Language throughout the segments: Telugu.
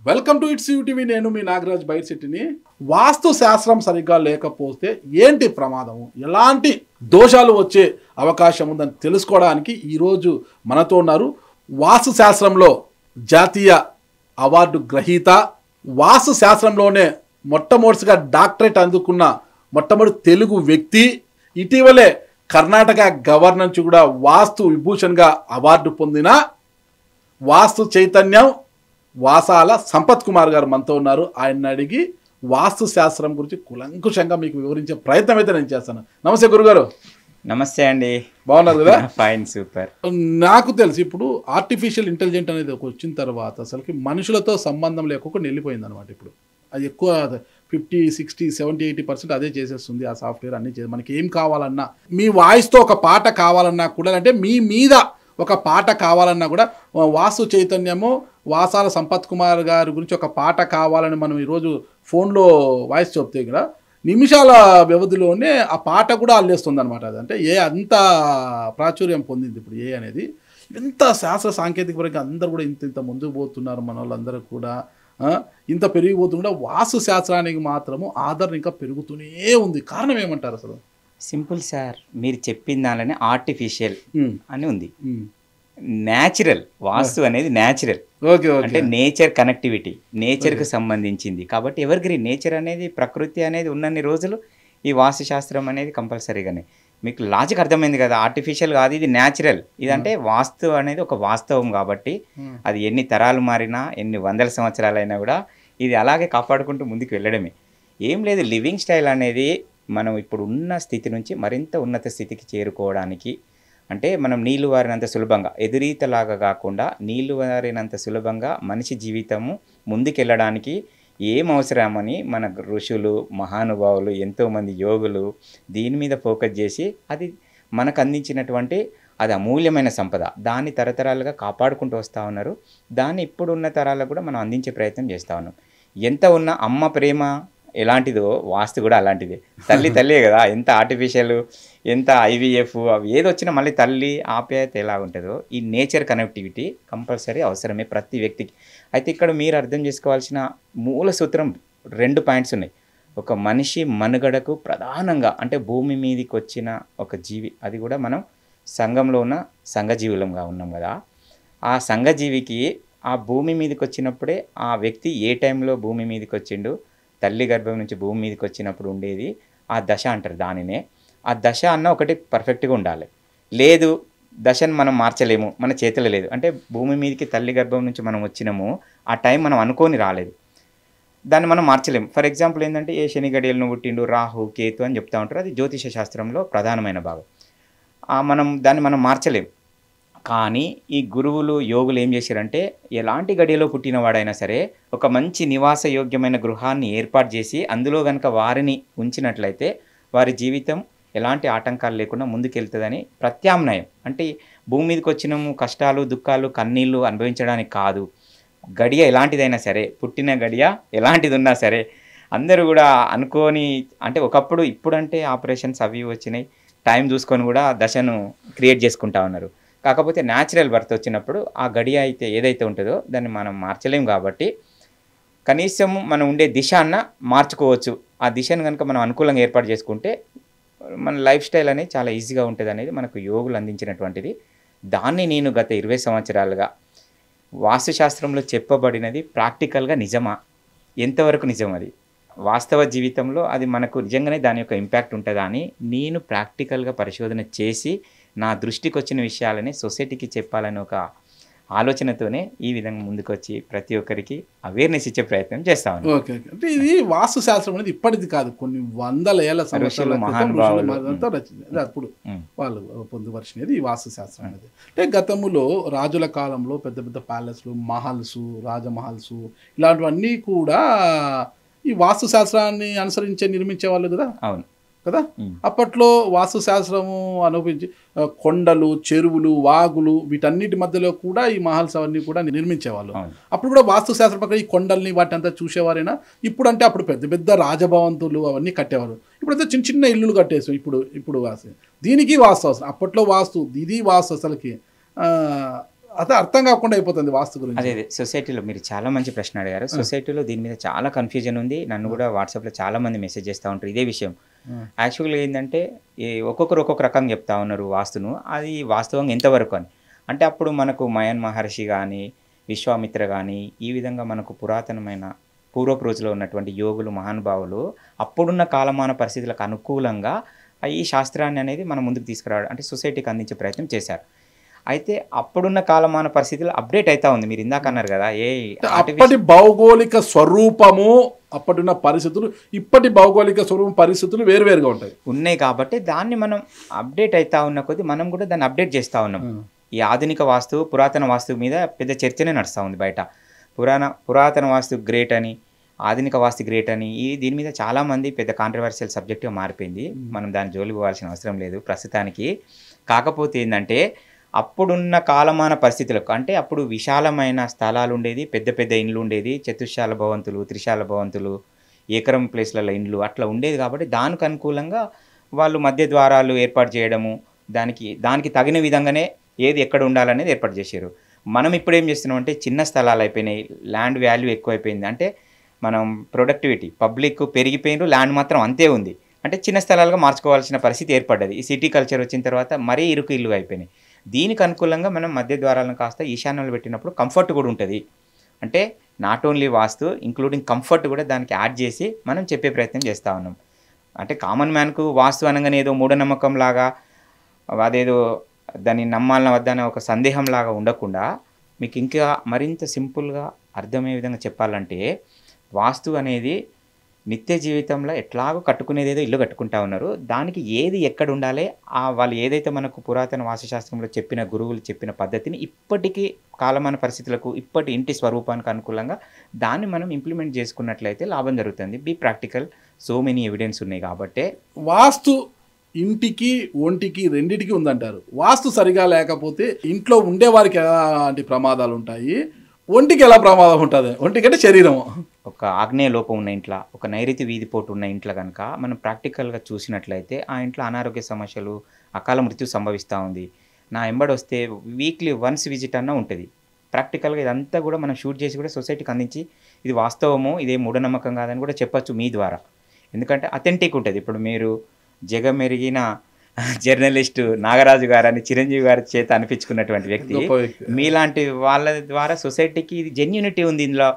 Welcome to it's UTV. నేను మీ నాగరాజ్ బైట్ సిటీని. వాస్తు శాస్త్రం సరిగ్గా లేకపోతే ఏంటి ప్రమాదము, ఎలాంటి దోషాలు వచ్చే అవకాశం ఉందని తెలుసుకోవడానికి ఈరోజు మనతో ఉన్నారు వాస్తు శాస్త్రంలో జాతీయ అవార్డు గ్రహీత, వాస్తు శాస్త్రంలోనే మొట్టమొదటిగా డాక్టరేట్ అందుకున్న మొట్టమొదటి తెలుగు వ్యక్తి, ఇటీవలే కర్ణాటక గవర్నర్ నుంచి కూడా వాస్తు విభూషణ్గా అవార్డు పొందిన వాస్తు చైతన్యం వాసాల సంపత్ కుమార్ గారు మనతో ఉన్నారు. ఆయన అడిగి వాస్తు శాస్త్రం గురించి కులంకుషంగా మీకు వివరించే ప్రయత్నం అయితే నేను చేస్తాను. నమస్తే గురుగారు. నమస్తే అండి. బాగున్నారు కదా? Fine, super. నాకు తెలిసి ఇప్పుడు ఆర్టిఫిషియల్ ఇంటెలిజెంట్ అనేది వచ్చిన తర్వాత అసలుకి మనుషులతో సంబంధం లేకుండా వెళ్ళిపోయింది అనమాట. ఇప్పుడు అది ఎక్కువ 50, 60, 70, 80% అదే చేసేస్తుంది. ఆ సాఫ్ట్వేర్ అన్నీ మనకి ఏం కావాలన్నా, మీ వాయిస్తో ఒక పాట కావాలన్నా కూడా, అంటే మీ మీద ఒక పాట కావాలన్నా కూడా వాస్తు చైతన్యము వాసాల సంపత్ కుమార్ గారి గురించి ఒక పాట కావాలని మనం ఈరోజు ఫోన్లో వాయిస్ చెప్తే కూడా నిమిషాల వ్యవధిలోనే ఆ పాట కూడా అల్లేస్తుంది అనమాట. అది అంటే అంత ప్రాచుర్యం పొందింది ఇప్పుడు అనేది. ఇంత శాస్త్ర సాంకేతిక పరంగా అందరూ కూడా ఇంత ముందుకు పోతున్నారు. మన వాళ్ళందరూ కూడా ఇంత పెరిగిపోతుంటే వాస్తు శాస్త్రానికి మాత్రము ఆదరణ ఇంకా పెరుగుతూనే ఉంది. కారణం ఏమంటారు అసలు? సింపుల్ సార్, మీరు చెప్పిన దానిలోనే ఆర్టిఫిషియల్ అని ఉంది. న్యాచురల్ వాస్తు అనేది న్యాచురల్, అంటే నేచర్ కనెక్టివిటీ, నేచర్కి సంబంధించింది. కాబట్టి ఎవరిగ్రీన్ నేచర్ అనేది, ప్రకృతి అనేది ఉన్నన్ని రోజులు ఈ వాస్తు శాస్త్రం అనేది కంపల్సరీగానే. మీకు లాజిక్ అర్థమైంది కదా? ఆర్టిఫిషియల్ కాదు, ఇది న్యాచురల్. ఇదంటే వాస్తు అనేది ఒక వాస్తవం కాబట్టి అది ఎన్ని తరాలు మారినా, ఎన్ని వందల సంవత్సరాలైనా కూడా ఇది అలాగే కాపాడుకుంటూ ముందుకు వెళ్ళడమే. ఏం లేదు, లివింగ్ స్టైల్ అనేది మనం ఇప్పుడు ఉన్న స్థితి నుంచి మరింత ఉన్నత స్థితికి చేరుకోవడానికి, అంటే మనం నీళ్లు వారినంత సులభంగా, ఎదురీతలాగా కాకుండా నీళ్లు వారినంత సులభంగా మనిషి జీవితము ముందుకెళ్ళడానికి ఏం అవసరమని మన ఋషులు, మహానుభావులు, ఎంతోమంది యోగులు దీని మీద ఫోకస్ చేసి అది మనకు అందించినటువంటి అది అమూల్యమైన సంపద. దాన్ని తరతరాలుగా కాపాడుకుంటూ వస్తూ ఉన్నారు. దాన్ని ఇప్పుడున్న తరాలకు కూడా మనం అందించే ప్రయత్నం చేస్తూ ఉన్నాం. ఎంత ఉన్న అమ్మ ప్రేమ ఎలాంటిదో వాస్తు కూడా అలాంటిదే. తల్లే కదా, ఎంత ఆర్టిఫిషియల్, ఎంత IVF అవి ఏదొచ్చినా మళ్ళీ తల్లి ఆప్యాయత ఎలా ఉంటుందో ఈ నేచర్ కనెక్టివిటీ కంపల్సరీ అవసరమే ప్రతి వ్యక్తికి. అయితే ఇక్కడ మీరు అర్థం చేసుకోవాల్సిన మూల సూత్రం 2 పాయింట్స్ ఉన్నాయి. ఒక మనిషి మనుగడకు ప్రధానంగా, అంటే భూమి మీదకి వచ్చిన ఒక జీవి, అది కూడా మనం సంఘంలో ఉన్న సంఘజీవులంగా ఉన్నాం కదా, ఆ సంఘజీవికి ఆ భూమి మీదకి వచ్చినప్పుడే ఆ వ్యక్తి ఏ టైంలో భూమి మీదకి వచ్చిండు, తల్లి గర్భం నుంచి భూమి మీదకి వచ్చినప్పుడు ఉండేది ఆ దశ అంటారు దానినే. ఆ దశ అన్న ఒకటి పర్ఫెక్ట్గా ఉండాలి. లేదు, దశను మనం మార్చలేము, మన చేతిలో లేదు. అంటే భూమి మీదకి తల్లి గర్భం నుంచి మనం వచ్చినాము, ఆ టైం మనం అనుకోని రాలేదు, దాన్ని మనం మార్చలేము. ఫర్ ఎగ్జాంపుల్ ఏంటంటే ఏ శని గడియలను పుట్టిండు, రాహు, కేతు అని చెప్తూ ఉంటారు. అది జ్యోతిష శాస్త్రంలో ప్రధానమైన భాగం. దాన్ని మనం మార్చలేము. కానీ ఈ గురువులు, యోగులు ఏం చేశారంటే ఎలాంటి గడియలో పుట్టినవాడైనా సరే ఒక మంచి నివాస యోగ్యమైన గృహాన్ని ఏర్పాటు చేసి అందులో కనుక వారిని ఉంచినట్లయితే వారి జీవితం ఎలాంటి ఆటంకాలు లేకుండా ముందుకెళ్తుందని ప్రత్యామ్నాయం. అంటే భూమి మీదకి వచ్చినాము కష్టాలు, దుఃఖాలు, కన్నీళ్ళు అనుభవించడానికి కాదు. గడియ ఎలాంటిదైనా సరే, పుట్టిన గడియ ఎలాంటిది ఉన్నా సరే అందరూ కూడా అనుకోని, అంటే ఒకప్పుడు, ఇప్పుడంటే ఆపరేషన్స్ అవి వచ్చినాయి, టైం చూసుకొని కూడా దశను క్రియేట్ చేసుకుంటా ఉన్నారు. కాకపోతే న్యాచురల్ బర్త్ వచ్చినప్పుడు ఆ గడియ అయితే ఏదైతే ఉంటుందో దాన్ని మనం మార్చలేం. కాబట్టి కనీసం మనం ఉండే దిశ అన్న మార్చుకోవచ్చు. ఆ దిశను కనుక మనం అనుకూలంగా ఏర్పాటు చేసుకుంటే మన లైఫ్ స్టైల్ అనేది చాలా ఈజీగా ఉంటుంది అనేది మనకు యోగులు అందించినటువంటిది. దాన్ని నేను గత 20 సంవత్సరాలుగా వాస్తుశాస్త్రంలో చెప్పబడినది ప్రాక్టికల్గా నిజమా, ఎంతవరకు నిజం, అది వాస్తవ జీవితంలో అది మనకు నిజంగానే దాని యొక్క ఇంపాక్ట్ ఉంటుందా అని నేను ప్రాక్టికల్గా పరిశోధన చేసి నా దృష్టికి వచ్చిన విషయాలని సొసైటీకి చెప్పాలని ఒక ఆలోచనతోనే ఈ విధంగా ముందుకు వచ్చి ప్రతి ఒక్కరికి అవేర్నెస్ ఇచ్చే ప్రయత్నం చేస్తాను. ఓకే, అంటే ఇది వాస్తు శాస్త్రం అనేది ఇప్పటిది కాదు, కొన్ని వందల ఏళ్ల సంవత్సరాల అప్పుడు వాళ్ళు పొందుపరిచినది ఈ వాస్తు శాస్త్రం అనేది. అంటే గతంలో రాజుల కాలంలో పెద్ద పెద్ద ప్యాలెస్లు, మహల్స్, రాజమహల్స్ ఇలాంటివన్నీ కూడా ఈ వాస్తు శాస్త్రాన్ని అనుసరించే నిర్మించే వాళ్ళు కదా. అవును కదా. అప్పట్లో వాస్తు శాస్త్రము అనుభవించి కొండలు, చెరువులు, వాగులు వీటన్నిటి మధ్యలో కూడా ఈ మహల్స్ అవన్నీ కూడా నిర్మించేవాళ్ళు. అప్పుడు కూడా వాస్తు శాస్త్రం ప్రకారం ఈ కొండల్ని వాటి అంతా చూసేవారైనా. ఇప్పుడు అంటే అప్పుడు పెద్ద పెద్ద రాజభవంతులు అవన్నీ కట్టేవారు. ఇప్పుడైతే చిన్న చిన్న ఇల్లులు కట్టేసాం. ఇప్పుడు వాస్తు దీనికి వాస్తు అవసరం. అప్పట్లో వాస్తు, ఇది వాస్తు అసలుకి అదే అర్థం కాకుండా అయిపోతుంది వాస్తు గురించి. అదే సొసైటీలో మీరు చాలా మంచి ప్రశ్న అడిగారు. సొసైటీలో దీని మీద చాలా కన్ఫ్యూజన్ ఉంది. నన్ను కూడా వాట్సాప్లో చాలా మంది మెసేజ్ చేస్తూ ఉంటారు ఇదే విషయం. యాక్చువల్గా ఏంటంటే ఒక్కొక్కరు ఒక్కొక్క రకంగా చెప్తా ఉన్నారు వాస్తును, అది వాస్తవంగా ఎంతవరకు అని. అంటే అప్పుడు మనకు మయన్ మహర్షి కానీ విశ్వామిత్ర కానీ ఈ విధంగా మనకు పురాతనమైన పూర్వపు రోజులో ఉన్నటువంటి యోగులు మహానుభావులు అప్పుడున్న కాలమాన పరిస్థితులకు అనుకూలంగా ఈ శాస్త్రాన్ని అనేది మనం ముందుకు తీసుకురావడం అంటే సొసైటీకి అందించే ప్రయత్నం చేశారు. అయితే అప్పుడున్న కాలమాన పరిస్థితులు అప్డేట్ అవుతా ఉంది. మీరు ఇందాక అన్నారు కదా, అప్పటి భౌగోళిక స్వరూపము అప్పటిన్న పరిస్థితులు ఇప్పటి భౌగోళిక స్వరూపం పరిస్థితులు వేరువేరుగా ఉన్నాయి కాబట్టి దాన్ని మనం అప్డేట్ అవుతా ఉన్న కొద్దీ మనం కూడా దాన్ని అప్డేట్ చేస్తూ ఉన్నాం. ఈ ఆధునిక వాస్తు పురాతన వాస్తు మీద పెద్ద చర్చనే నడుస్తూ ఉంది బయట. పురాతన వాస్తు గ్రేట్ అని, ఆధునిక వాస్తు గ్రేట్ అని, దీని మీద చాలామంది పెద్ద కాంట్రవర్షియల్ సబ్జెక్టుగా మారిపోయింది. మనం దాని జోలికి పోవాల్సిన అవసరం లేదు ప్రస్తుతానికి. కాకపోతే ఏంటంటే అప్పుడున్న కాలమాన పరిస్థితులకు అంటే అప్పుడు విశాలమైన స్థలాలు ఉండేది, పెద్ద పెద్ద ఇండ్లు ఉండేది, చతుశాల భవంతులు, త్రిశాల భవంతులు, ఏకరం ప్లేస్లలో ఇండ్లు అట్లా ఉండేది. కాబట్టి దానికి అనుకూలంగా వాళ్ళు మధ్య ద్వారాలు ఏర్పాటు చేయడము, దానికి తగిన విధంగానే ఏది ఎక్కడ ఉండాలనేది ఏర్పాటు చేశారు. మనం ఇప్పుడు ఏం చేస్తున్నాం అంటే చిన్న స్థలాలు అయిపోయినాయి, ల్యాండ్ వాల్యూ ఎక్కువైపోయింది. అంటే మనం ప్రొడక్టివిటీ పబ్లిక్ పెరిగిపోయినారు, ల్యాండ్ మాత్రం అంతే ఉంది. అంటే చిన్న స్థలాలుగా మార్చుకోవాల్సిన పరిస్థితి ఏర్పడ్డది. ఈ సిటీ కల్చర్ వచ్చిన తర్వాత మరీ ఇరుకు ఇల్లు అయిపోయినాయి. దీనికి అనుకూలంగా మనం మధ్య ద్వారాలను కాస్త ఈశాన్యంలో పెట్టినప్పుడు కంఫర్ట్ కూడా ఉంటుంది. అంటే not only vastu including comfort కూడా దానికి యాడ్ చేసి మనం చెప్పే ప్రయత్నం చేస్తూ ఉన్నాం. అంటే కామన్ మ్యాన్కు వాస్తు అనగానే ఏదో మూఢనమ్మకం లాగా అదేదో దాన్ని నమ్మాలన వద్దనే ఒక సందేహం లాగా ఉండకుండా మీకు ఇంకా మరింత సింపుల్గా అర్థమయ్యే విధంగా చెప్పాలంటే వాస్తు అనేది నిత్య జీవితంలో ఎట్లాగో కట్టుకునేదేదో ఇల్లు కట్టుకుంటా ఉన్నారు. దానికి ఏది ఎక్కడ ఉండాలి, వాళ్ళు ఏదైతే మనకు పురాతన వాస్తుశాస్త్రంలో చెప్పిన గురువులు చెప్పిన పద్ధతిని ఇప్పటికీ కాలమాన పరిస్థితులకు ఇప్పటి ఇంటి స్వరూపానికి అనుకూలంగా దాన్ని మనం ఇంప్లిమెంట్ చేసుకున్నట్లయితే లాభం జరుగుతుంది. Be practical, so many evidence ఉన్నాయి. కాబట్టి వాస్తు ఇంటికి ఒంటికి రెండిటికి ఉందంటారు. వాస్తు సరిగా లేకపోతే ఇంట్లో ఉండేవారికి ఎలాంటి ప్రమాదాలు ఉంటాయి, ఒంటికి ఎలా ప్రమాదం ఉంటుంది? ఒంటికంటే శరీరం. ఒక ఆగ్నేయ లోపం ఉన్న ఇంట్లో, ఒక నైరుతి వీధిపోటు ఉన్న ఇంట్లో కనుక మనం ప్రాక్టికల్గా చూసినట్లయితే ఆ ఇంట్లో అనారోగ్య సమస్యలు, అకాల మృత్యు సంభవిస్తూ ఉంది. నా ఎంబడి వస్తే వీక్లీ వన్స్ విజిట్ అన్న ఉంటుంది. ప్రాక్టికల్గా ఇదంతా కూడా మనం షూట్ చేసి కూడా సొసైటీకి అందించి ఇది వాస్తవము, ఇదే మూఢనమ్మకం కాదని కూడా చెప్పచ్చు మీ ద్వారా. ఎందుకంటే అథెంటిక్ ఉంటుంది. ఇప్పుడు మీరు జగమెరిగిన జర్నలిస్ట్ నాగరాజు గారని చిరంజీవి గారి చేత అనిపించుకున్నటువంటి వ్యక్తి, మీలాంటి వాళ్ళ ద్వారా సొసైటీకి ఇది జెన్యూనిటీ ఉంది. ఇందులో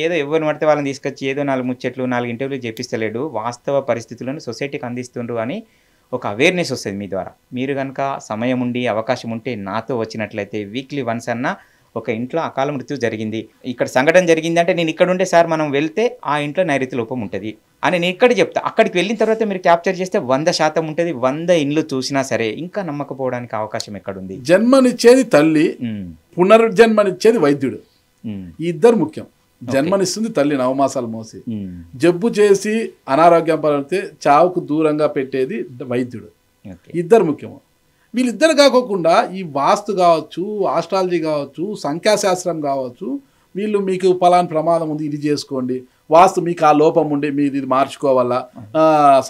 ఏదో ఎవరిని పడితే వాళ్ళని తీసుకొచ్చి ఏదో 4 ముచ్చట్లు 4 ఇంటర్వ్యూలు చెప్పిస్తలేడు, వాస్తవ పరిస్థితులను సొసైటీకి అందిస్తుండ్రు అని ఒక అవేర్నెస్ వస్తుంది మీ ద్వారా. మీరు కనుక సమయం ఉండి అవకాశం ఉంటే నాతో వచ్చినట్లయితే వీక్లీ వన్స్ అన్నా ఒక ఇంట్లో అకాల మృత్యు జరిగింది, ఇక్కడ సంఘటన జరిగింది అంటే నేను ఇక్కడ ఉంటే సార్ మనం వెళ్తే ఆ ఇంట్లో నైరుతి లోపం ఉంటుంది అని నేను ఇక్కడ చెప్తా. అక్కడికి వెళ్ళిన తర్వాత మీరు క్యాప్చర్ చేస్తే 100% ఉంటుంది. 100 ఇండ్లు చూసినా సరే ఇంకా నమ్మకపోవడానికి అవకాశం ఎక్కడుంది? జన్మనిచ్చేది తల్లి, పునర్జన్మనిచ్చేది వైద్యుడు. ఈ ఇద్దరు ముఖ్యం. జన్మనిస్తుంది తల్లి, 9 మాసాలు మోసి, జబ్బు చేసి అనారోగ్యం పడితే చావుకు దూరంగా పెట్టేది వైద్యుడు. ఇద్దరు ముఖ్యము. వీళ్ళిద్దరు కాకోకుండా ఈ వాస్తు కావచ్చు, ఆస్ట్రాలజీ కావచ్చు, సంఖ్యాశాస్త్రం కావచ్చు, వీళ్ళు మీకు పలానా ప్రమాదం ఉంది ఇది చేసుకోండి, వాస్తు మీకు ఆ లోపం ఉండి మీరు ఇది మార్చుకోవాలా,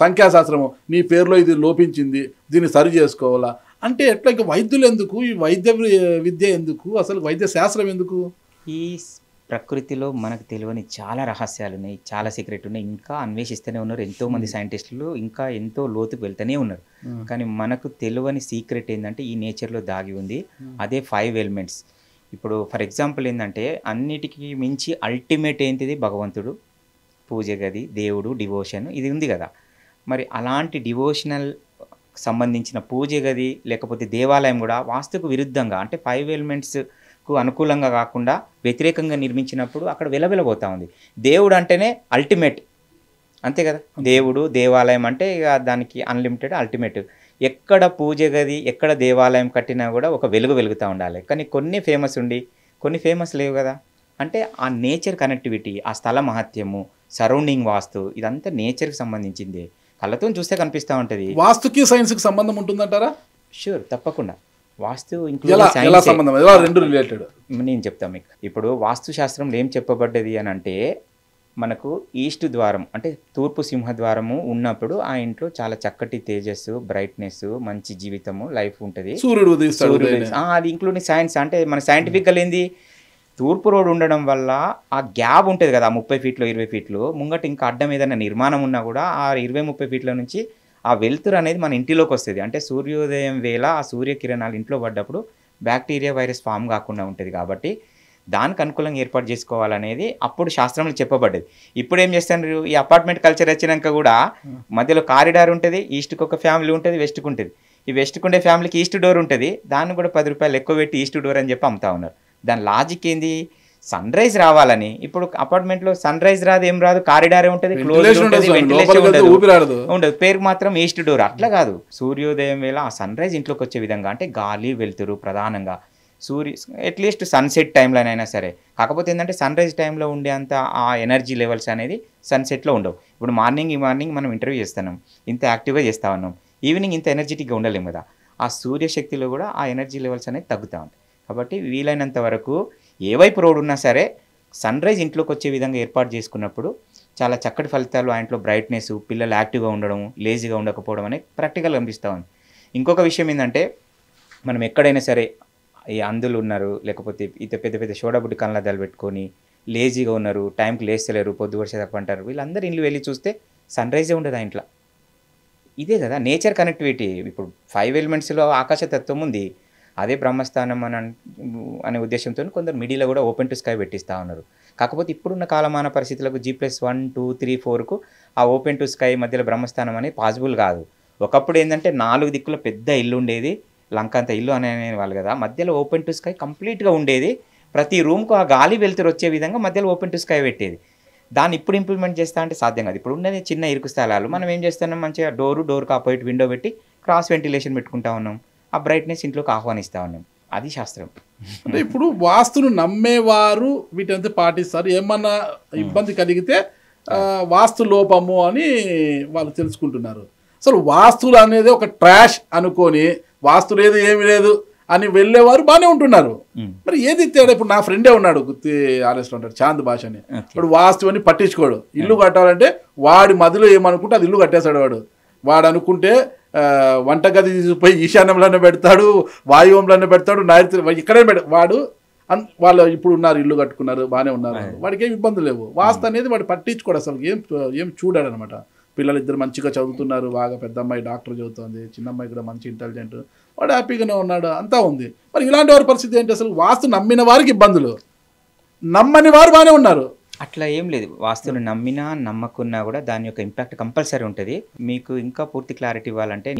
సంఖ్యాశాస్త్రము నీ పేరులో ఇది లోపించింది దీన్ని సరి చేసుకోవాలా అంటే ఎట్లా? ఇక వైద్యులు ఎందుకు, ఈ వైద్య విద్య ఎందుకు, అసలు వైద్య శాస్త్రం ఎందుకు? ఈ ప్రకృతిలో మనకు తెలియని చాలా రహస్యాలు ఉన్నాయి, చాలా సీక్రెట్ ఉన్నాయి, ఇంకా అన్వేషిస్తూనే ఉన్నారు. ఎంతోమంది సైంటిస్టులు ఇంకా ఎంతో లోతుకు వెళ్తూనే ఉన్నారు. కానీ మనకు తెలియని సీక్రెట్ ఏంటంటే ఈ నేచర్లో దాగి ఉంది. అదే 5 ఎలిమెంట్స్. ఇప్పుడు ఫర్ ఎగ్జాంపుల్ ఏంటంటే అన్నిటికీ మించి అల్టిమేట్ ఏంటిది? భగవంతుడు, పూజ గది, దేవుడు, డివోషన్, ఇది ఉంది కదా. మరి అలాంటి డివోషనల్ సంబంధించిన పూజ గది లేకపోతే దేవాలయం కూడా వాస్తుకు విరుద్ధంగా అంటే 5 ఎలిమెంట్స్కు అనుకూలంగా కాకుండా వ్యతిరేకంగా నిర్మించినప్పుడు అక్కడ వెలవెలబోతూ ఉంది. దేవుడు అంటేనే అల్టిమేట్, అంతే కదా. దేవుడు, దేవాలయం అంటే ఇక దానికి అన్లిమిటెడ్, అల్టిమేట్. ఎక్కడ పూజ గది, ఎక్కడ దేవాలయం కట్టినా కూడా ఒక వెలుగు వెలుగుతూ ఉండాలి. కానీ కొన్ని ఫేమస్ ఉండి కొన్ని ఫేమస్ లేవు కదా. అంటే ఆ నేచర్ కనెక్టివిటీ, ఆ స్థల మహత్యము, సరౌండింగ్ వాస్తు, ఇదంతా నేచర్కి సంబంధించింది. కళ్ళతో చూస్తే కనిపిస్తూ ఉంటుంది. వాస్తుకి సైన్స్కి సంబంధం ఉంటుందంటారా? షూర్, తప్పకుండా. వాస్తు రెండు రిలేటెడ్ నేను చెప్తాను మీకు. ఇప్పుడు వాస్తు శాస్త్రంలో ఏం చెప్పబడ్డది అని అంటే మనకు ఈస్ట్ ద్వారం అంటే తూర్పు సింహద్వారము ఉన్నప్పుడు ఆ ఇంట్లో చాలా చక్కటి తేజస్సు, బ్రైట్నెస్, మంచి జీవితము, లైఫ్ ఉంటుంది. అది ఇంక్లూడింగ్ సైన్స్. అంటే మన సైంటిఫిక్గా ఏంది, తూర్పు రోడ్ ఉండడం వల్ల ఆ గ్యాప్ ఉంటుంది కదా, 30 ఫీట్లు 20 ఫీట్లు ముంగట ఇంకా అడ్డం ఏదైనా నిర్మాణం ఉన్నా కూడా ఆ 20-30 ఫీట్ల నుంచి ఆ వెలుతురు అనేది మన ఇంటిలోకి వస్తుంది. అంటే సూర్యోదయం వేళ ఆ సూర్యకిరణాలు ఇంట్లో పడ్డప్పుడు బ్యాక్టీరియా, వైరస్ ఫామ్ కాకుండా ఉంటుంది. కాబట్టి దానికి అనుకూలంగా ఏర్పాటు చేసుకోవాలనేది అప్పుడు శాస్త్రంలో చెప్పబడ్డది. ఇప్పుడు ఏం చేస్తున్నారు, ఈ అపార్ట్మెంట్ కల్చర్ వచ్చినాక కూడా మధ్యలో కారిడార్ ఉంటుంది, ఈస్ట్కి ఒక ఫ్యామిలీ ఉంటుంది, వెస్ట్కి ఉంటుంది. ఈ వెస్ట్కి ఉండే ఫ్యామిలీకి ఈస్ట్ డోర్ ఉంటుంది, దాన్ని కూడా 10 రూపాయలు ఎక్కువ పెట్టి ఈస్ట్ డోర్ అని చెప్పి అమ్ముతా ఉన్నారు. దాని లాజిక్ ఏంది, సన్ రైజ్ రావాలని. ఇప్పుడు అపార్ట్మెంట్లో సన్ రైజ్ రాదు, ఏం రాదు, కారిడారే ఉంటుంది, క్లోజ్ ఉండదు, పేరు మాత్రం ఈస్ట్ డోర్. అట్లా కాదు, సూర్యోదయం వేళ ఆ సన్ రైజ్ ఇంట్లోకి వచ్చే విధంగా, అంటే గాలి వెలుతురు ప్రధానంగా అట్లీస్ట్ సన్సెట్ టైంలోనైనా సరే. కాకపోతే ఏంటంటే సన్ రైజ్ టైంలో ఉండే అంత ఆ ఎనర్జీ లెవెల్స్ అనేది సన్సెట్లో ఉండవు. ఇప్పుడు మార్నింగ్ మనం ఇంటర్వ్యూ చేస్తున్నాం, ఇంత యాక్టివ్గా చేస్తూ ఉన్నాం, ఈవినింగ్ ఇంత ఎనర్జెటిక్గా ఉండలేము కదా. ఆ సూర్యశక్తిలో కూడా ఆ ఎనర్జీ లెవెల్స్ అనేది తగ్గుతూ ఉంటాయి. కాబట్టి వీలైనంత వరకు ఏ వైపు రోడ్ ఉన్నా సరే సన్ రైజ్ ఇంట్లోకి వచ్చే విధంగా ఏర్పాటు చేసుకున్నప్పుడు చాలా చక్కటి ఫలితాలు, ఆ ఇంట్లో బ్రైట్నెస్, పిల్లలు యాక్టివ్గా ఉండడం, లేజీగా ఉండకపోవడం అనేది ప్రాక్టికల్గా అనిపిస్తూ ఉంది. ఇంకొక విషయం ఏంటంటే, మనం ఎక్కడైనా సరే ఈ అందులు ఉన్నారు, లేకపోతే ఇత పెద్ద పెద్ద షోడబుడ్డి కళ్ళద్దాలు పెట్టుకొని లేజీగా ఉన్నారు, టైంకి లేస్తలేరు, పొద్దు వర్షం అంటారు, వీళ్ళందరూ ఇల్లు వెళ్ళి చూస్తే సన్ రైజే ఉండదు ఆ ఇంట్లో. ఇదే కదా నేచర్ కనెక్టివిటీ. ఇప్పుడు 5 ఎలిమెంట్స్లో ఆకాశతత్వం ఉంది, అదే బ్రహ్మస్థానం అనే ఉద్దేశంతో కొందరు మిడిలో కూడా ఓపెన్ టు స్కై పెట్టిస్తూ ఉన్నారు. కాకపోతే ఇప్పుడున్న కాలమాన పరిస్థితులకు G+1, 2, 3, 4కు ఆ ఓపెన్ టు స్కై మధ్యలో బ్రహ్మస్థానం అనేది పాసిబుల్ కాదు. ఒకప్పుడు ఏంటంటే 4 దిక్కుల పెద్ద ఇల్లు ఉండేది, లంకంత ఇల్లు అనే వాళ్ళు కదా, మధ్యలో ఓపెన్ టు స్కై కంప్లీట్గా ఉండేది, ప్రతి రూమ్కు ఆ గాలి వెలుతురు వచ్చే విధంగా మధ్యలో ఓపెన్ టు స్కై పెట్టేది. దాన్ని ఇప్పుడు ఇంప్లిమెంట్ చేస్తా అంటే సాధ్యం కాదు. ఇప్పుడు ఉన్నది చిన్న ఇరుకు స్థలాలు, మనం ఏం చేస్తున్నాం, మంచిగా డోర్కి ఆపోజిట్ విండో పెట్టి క్రాస్ వెంటిలేషన్ పెట్టుకుంటా ఉన్నాం, ఆ బ్రైట్నెస్ ఇంట్లోకి ఆహ్వానిస్తూ ఉన్నాం. అది శాస్త్రం. అంటే ఇప్పుడు వాస్తును నమ్మేవారు వీటంతా పాటిస్తారు, ఏమన్నా ఇబ్బంది కలిగితే వాస్తు లోపము అని వాళ్ళు తెలుసుకుంటున్నారు. అసలు వాస్తులు అనేది ఒక ట్రాష్ అనుకొని వాస్తు లేదు ఏమి లేదు అని వెళ్ళేవారు బాగానే ఉంటున్నారు. మరి ఏది తేడా? ఇప్పుడు నా ఫ్రెండే ఉన్నాడు, గుత్తి ఆర్ఎస్లో ఉంటాడు, చాంద్ భాష అని. ఇప్పుడు వాస్తు అని పట్టించుకోడు, ఇల్లు కట్టాలంటే వాడి మదిలో ఏమనుకుంటే అది ఇల్లు కట్టేస్తాడు. వాడు అనుకుంటే వంటగది తీసుకుపోయి ఈశాన్యంలోనే పెడతాడు, వాయువంలోనే పెడతాడు, నైరుతి ఇక్కడే వాడు వాళ్ళు ఇప్పుడు ఉన్నారు, ఇల్లు కట్టుకున్నారు, బాగానే ఉన్నారు, వాడికి ఏం ఇబ్బందులు లేవు. వాస్తు అనేది వాడు పట్టించుకోడు, అసలు ఏం చూడాడు అనమాట. పిల్లలు ఇద్దరు మంచిగా చదువుతున్నారు, బాగా పెద్ద అమ్మాయి డాక్టర్ చదువుతుంది, చిన్న అమ్మాయి కూడా మంచి ఇంటెలిజెంట్, వాడు హ్యాపీగానే ఉన్నాడు, అంతా ఉంది. మరి ఇలాంటి వారి పరిస్థితి ఏంటి? అసలు వాస్తు నమ్మిన వారికి ఇబ్బందులు, నమ్మని వారు బాగానే ఉన్నారు. అట్లా ఏం లేదు, వాస్తుని నమ్మినా నమ్మకున్నా కూడా దాని యొక్క ఇంపాక్ట్ కంపల్సరీ ఉంటుంది. మీకు ఇంకా పూర్తి క్లారిటీ ఇవ్వాలంటే,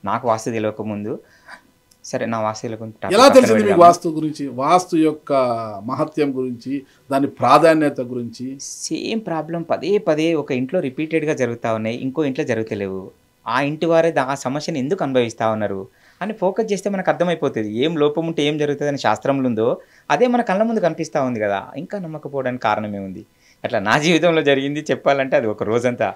నాకు వాస్తు తెలియకముందు, సరే నా వాస్తు ఎలా తెలిసింది మీకు వాస్తు గురించి, వాస్తు యొక్క మహత్యం గురించి, దాని ప్రాధాన్యత గురించి? సేమ్ ప్రాబ్లం పదే పదే ఒక ఇంట్లో రిపీటెడ్గా జరుగుతూ ఉన్నాయి, ఇంకో ఇంట్లో జరుగుతలేవు. ఆ ఇంటి వారే ఆ సమస్యను ఎందుకు అనుభవిస్తూ ఉన్నారు అని ఫోకస్ చేస్తే మనకు అర్థమైపోతుంది. ఏం లోపం ఉంటే ఏం జరుగుతుంది అని శాస్త్రంలో ఉందో అదే మన కళ్ళ ముందు కనిపిస్తూ ఉంది కదా, ఇంకా నమ్మకపోవడానికి కారణమే ఉంది. అట్లా నా జీవితంలో జరిగింది చెప్పాలంటే అది ఒక రోజంతా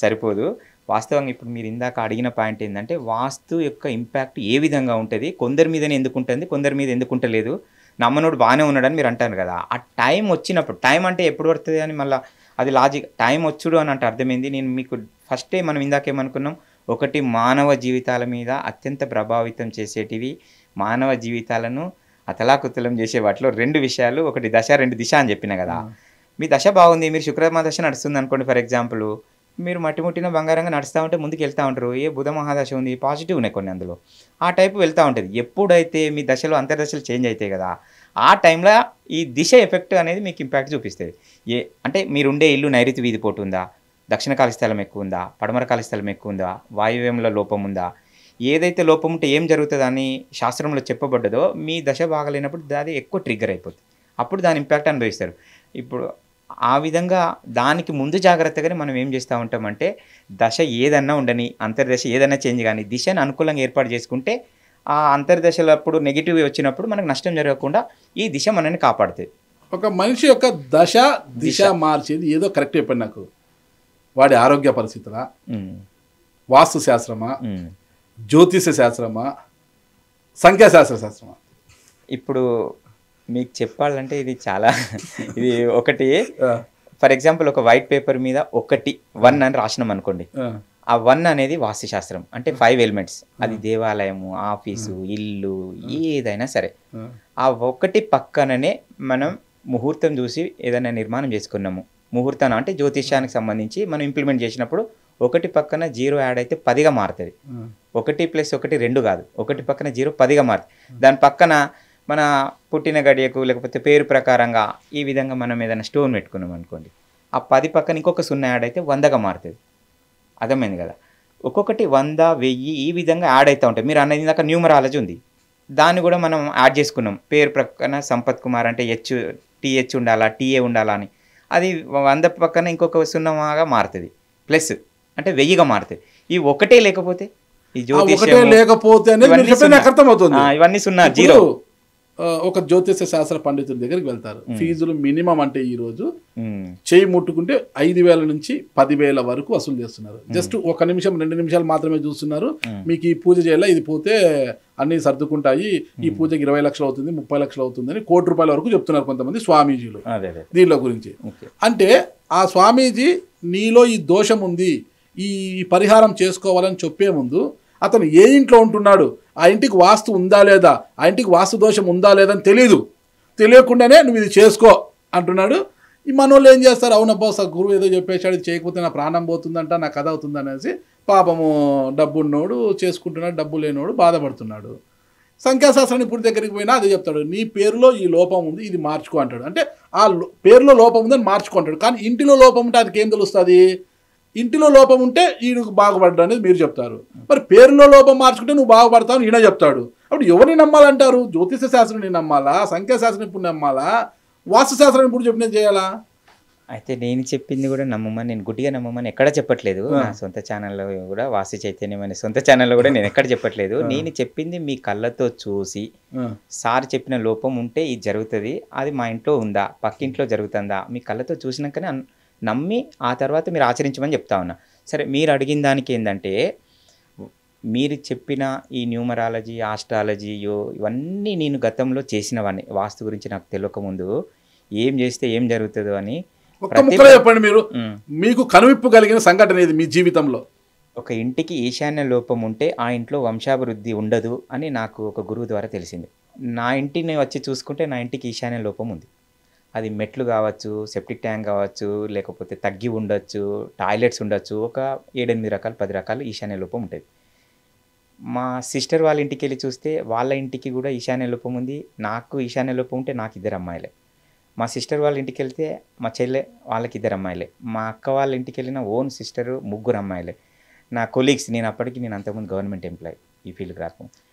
సరిపోదు. వాస్తవంగా ఇప్పుడు మీరు ఇందాక అడిగిన పాయింట్ ఏంటంటే, వాస్తు యొక్క ఇంపాక్ట్ ఏ విధంగా ఉంటుంది, కొందరి మీదనే ఎందుకు ఉంటుంది, కొందరి మీద ఎందుకు ఉంటలేదు, నమ్మనోడు బాగానే ఉన్నాడని మీరు అంటారు కదా. ఆ టైం వచ్చినప్పుడు, టైం అంటే ఎప్పుడు పడుతుంది అని మళ్ళీ అది లాజిక్, టైం వచ్చుడు అని అంటే అర్థమైంది. నేను మీకు ఫస్టే మనం ఇందాకేమనుకున్నాం, ఒకటి మానవ జీవితాల మీద అత్యంత ప్రభావితం చేసేటివి, మానవ జీవితాలను అతలాకుతలం చేసే వాటిలో 2 విషయాలు, ఒకటి దశ, 2 దిశ అని చెప్పిన కదా. మీ దశ బాగుంది, మీరు శుక్రమ దశ నడుస్తుంది అనుకోండి ఫర్ ఎగ్జాంపుల్, మీరు మట్టిముట్టిన బంగారంగా నడుస్తూ ఉంటే ముందుకు వెళ్తూ ఉంటారు. ఏ బుధ మహాదశ ఉంది, పాజిటివ్ ఉన్నాయి కొన్ని, అందులో ఆ టైపు వెళ్తూ ఉంటుంది. ఎప్పుడైతే మీ దశలో అంతర్దశలు చేంజ్ అవుతాయి కదా, ఆ టైంలో ఈ దిశ ఎఫెక్ట్ అనేది మీకు ఇంపాక్ట్ చూపిస్తుంది. అంటే మీరుండే ఇల్లు నైరుతి వీధి పోటు ఉందా, దక్షిణ కాల స్థలం ఎక్కువ ఉందా, పడమర కాల స్థలం ఎక్కువ ఉందా, వాయువ్యంలో లోపం ఉందా, ఏదైతే లోపం ఉంటే ఏం జరుగుతుందని శాస్త్రంలో చెప్పబడ్డదో మీ దశ బాగలేనప్పుడు అది ఎక్కువ ట్రిగ్గర్ అయిపోతుంది, అప్పుడు దాని ఇంపాక్ట్ అనుభవిస్తారు. ఇప్పుడు ఆ విధంగా దానికి ముందు జాగ్రత్తగానే మనం ఏం చేస్తూ ఉంటామంటే, దశ ఏదన్నా ఉండని, అంతర్దశ ఏదన్నా చేంజ్ కానీ దిశను అనుకూలంగా ఏర్పాటు చేసుకుంటే ఆ అంతర్దశలో అప్పుడు నెగిటివ్ వచ్చినప్పుడు మనకు నష్టం జరగకుండా ఈ దిశ మనల్ని కాపాడుతుంది. ఒక మనిషి యొక్క దశ దిశ మార్చేది ఏదో కరెక్ట్ అయిపోయింది నాకు. వాడి ఆరోగ్య పరిస్థితుల, వాస్తు శాస్త్రమా, జ్యోతిష శాస్త్రమా, సంఖ్యాశాస్త్రమా? ఇప్పుడు మీకు చెప్పాలంటే ఇది చాలా ఇది ఒకటి ఫర్ ఎగ్జాంపుల్ ఒక వైట్ పేపర్ మీద 1 అని రాసినాం అనుకోండి, ఆ 1 అనేది వాస్తుశాస్త్రం. అంటే 5 ఎలిమెంట్స్. అది దేవాలయము, ఆఫీసు, ఇల్లు, ఏదైనా సరే. ఆ 1 పక్కననే మనం ముహూర్తం చూసి ఏదైనా నిర్మాణం చేసుకున్నాము. ముహూర్తం అంటే జ్యోతిష్యానికి సంబంధించి మనం ఇంప్లిమెంట్ చేసినప్పుడు 1 పక్కన 0 యాడ్ అయితే 10గా మారుతుంది. 1 + 1 2 కాదు, 1 పక్కన 0 10గా మారుతుంది. దాని పక్కన మన పుట్టిన గడియకు లేకపోతే పేరు ప్రకారంగా ఈ విధంగా మనం ఏదైనా స్టోన్ పెట్టుకున్నాం అనుకోండి, ఆ 10 పక్కన ఇంకొక 0 యాడ్ అయితే 100గా మారుతుంది. అర్థమైంది కదా? ఒక్కొక్కటి 100, 1000 ఈ విధంగా యాడ్ అవుతూ ఉంటాయి. మీరు అన్నది దాకా న్యూమరాలజీ ఉంది, దాన్ని కూడా మనం యాడ్ చేసుకున్నాం. పేరు ప్రక్కన సంపత్ కుమార్ అంటే TH ఉండాలా, TA ఉండాలా అని, అది 100 పక్కన ఇంకొక 0గా మారుతుంది. ప్లస్ అంటే 1000గా మారుతుంది. ఈ ఒకటే లేకపోతే ఈ జ్యోతిష్యం లేకపోతే ఇవన్నీ 0 0. ఒక జ్యోతిష శాస్త్ర పండితుడి దగ్గరికి వెళ్తారు. ఫీజులు మినిమం అంటే ఈ రోజు చేయి ముట్టుకుంటే 5,000 నుంచి 10,000 వరకు వసూలు చేస్తున్నారు. జస్ట్ 1 నిమిషం 2 నిమిషాలు మాత్రమే చూస్తున్నారు. మీకు ఈ పూజ చేయాలా, ఇది పోతే అన్ని సర్దుకుంటాయి, ఈ పూజకి 20 లక్షలు అవుతుంది, 30 లక్షలు అవుతుంది అని ₹1,00,00,000 వరకు చెప్తున్నారు కొంతమంది స్వామీజీలు దీనిలో గురించి. అంటే ఆ స్వామీజీ నీలో ఈ దోషం ఉంది, ఈ పరిహారం చేసుకోవాలని చెప్పే ముందు అతను ఏ ఇంట్లో ఉంటున్నాడు, ఆ ఇంటికి వాస్తు ఉందా లేదా, ఆ ఇంటికి వాస్తు దోషం ఉందా లేదా అని తెలియకుండానే నువ్వు ఇది చేసుకో అంటున్నాడు. ఈ మనోళ్ళు ఏం చేస్తారు, అవునబ్బా గురువు ఏదో చెప్పేశాడు, ఇది చేయకపోతే నా ప్రాణం పోతుందంట, నా కథ అవుతుంది అనేసి పాపము డబ్బున్నోడు చేసుకుంటున్నాడు, డబ్బు లేనోడు బాధపడుతున్నాడు. సంఖ్యాశాస్త్ర నిపుణుడి దగ్గరికి పోయినా అదే చెప్తాడు, నీ పేరులో ఈ లోపం ఉంది, ఇది మార్చుకో అంటాడు. అంటే ఆ పేరులో లోపం ఉందని మార్చుకో అంటాడు. కానీ ఇంటిలో లోపం ఉంటే అదికి ఏం తెలుస్తుంది? ఇంటిలో లోపం ఉంటే ఈయనకు బాగుపడ్డా అనేది మీరు చెప్తారు. మరి పేరులో లోపం మార్చుకుంటే నువ్వు బాగుపడతావు ఈయన చెప్తాడు. అప్పుడు ఎవరిని నమ్మాలంటారు? జ్యోతిష శాస్త్రాన్ని నమ్మాలా, సంఖ్యాశాస్త్రం ఇప్పుడు నమ్మాలా, వాస్తుశాస్త్రం ఇప్పుడు చెప్పినది చేయాలా? అయితే నేను చెప్పింది కూడా నమ్మమని, నేను గుడ్డిగా నమ్మమని ఎక్కడ చెప్పట్లేదు. నా సొంత ఛానల్లో కూడా వాస్తు చైతన్యం అనే సొంత ఛానల్లో కూడా నేను ఎక్కడ చెప్పట్లేదు. నేను చెప్పింది మీ కళ్ళతో చూసి సార్ చెప్పిన లోపం ఉంటే ఇది జరుగుతుంది, అది మా ఇంట్లో ఉందా, పక్కింట్లో జరుగుతుందా, మీ కళ్ళతో చూసినాకనే నమ్మి ఆ తర్వాత మీరు ఆచరించమని చెప్తా ఉన్నా. సరే, మీరు అడిగిన దానికి ఏంటంటే, మీరు చెప్పిన ఈ న్యూమరాలజీ, ఆస్ట్రాలజీయో ఇవన్నీ నేను గతంలో చేసినవన్నీ, వాస్తు గురించి నాకు తెలియకముందు ఏం చేస్తే ఏం జరుగుతుందో అని. ఒక్క ముక్కలో చెప్పండి, మీరు మీకు కనువిప్పు కలిగిన సంఘటన ఇది మీ జీవితంలో. ఒక ఇంటికి ఈశాన్య లోపం ఉంటే ఆ ఇంట్లో వంశాభివృద్ధి ఉండదు అని నాకు ఒక గురువు ద్వారా తెలిసింది. నా ఇంటిని వచ్చి చూసుకుంటే నా ఇంటికి ఈశాన్య లోపం ఉంది. అది మెట్లు కావచ్చు, సెప్టిక్ ట్యాంక్ కావచ్చు, లేకపోతే తగ్గి ఉండొచ్చు, టాయిలెట్స్ ఉండొచ్చు, ఒక 7-8 రకాలు 10 రకాలు ఈశాన్య లోపం ఉంటుంది. మా సిస్టర్ వాళ్ళ ఇంటికి వెళ్ళి చూస్తే వాళ్ళ ఇంటికి కూడా ఈశాన్య లోపం ఉంది. నాకు ఈశాన్య లోపం ఉంటే నాకు 2 అమ్మాయిలే. మా సిస్టర్ వాళ్ళ ఇంటికి వెళ్తే మా చెల్లె వాళ్ళకి 2 అమ్మాయిలే. మా అక్క వాళ్ళ ఇంటికి వెళ్ళిన ఓన్ సిస్టరు 3 అమ్మాయిలే. నా కొలీగ్స్, నేను అంతకుముందు గవర్నమెంట్ ఎంప్లాయీ, ఈ ఫీల్డ్కి రాకు,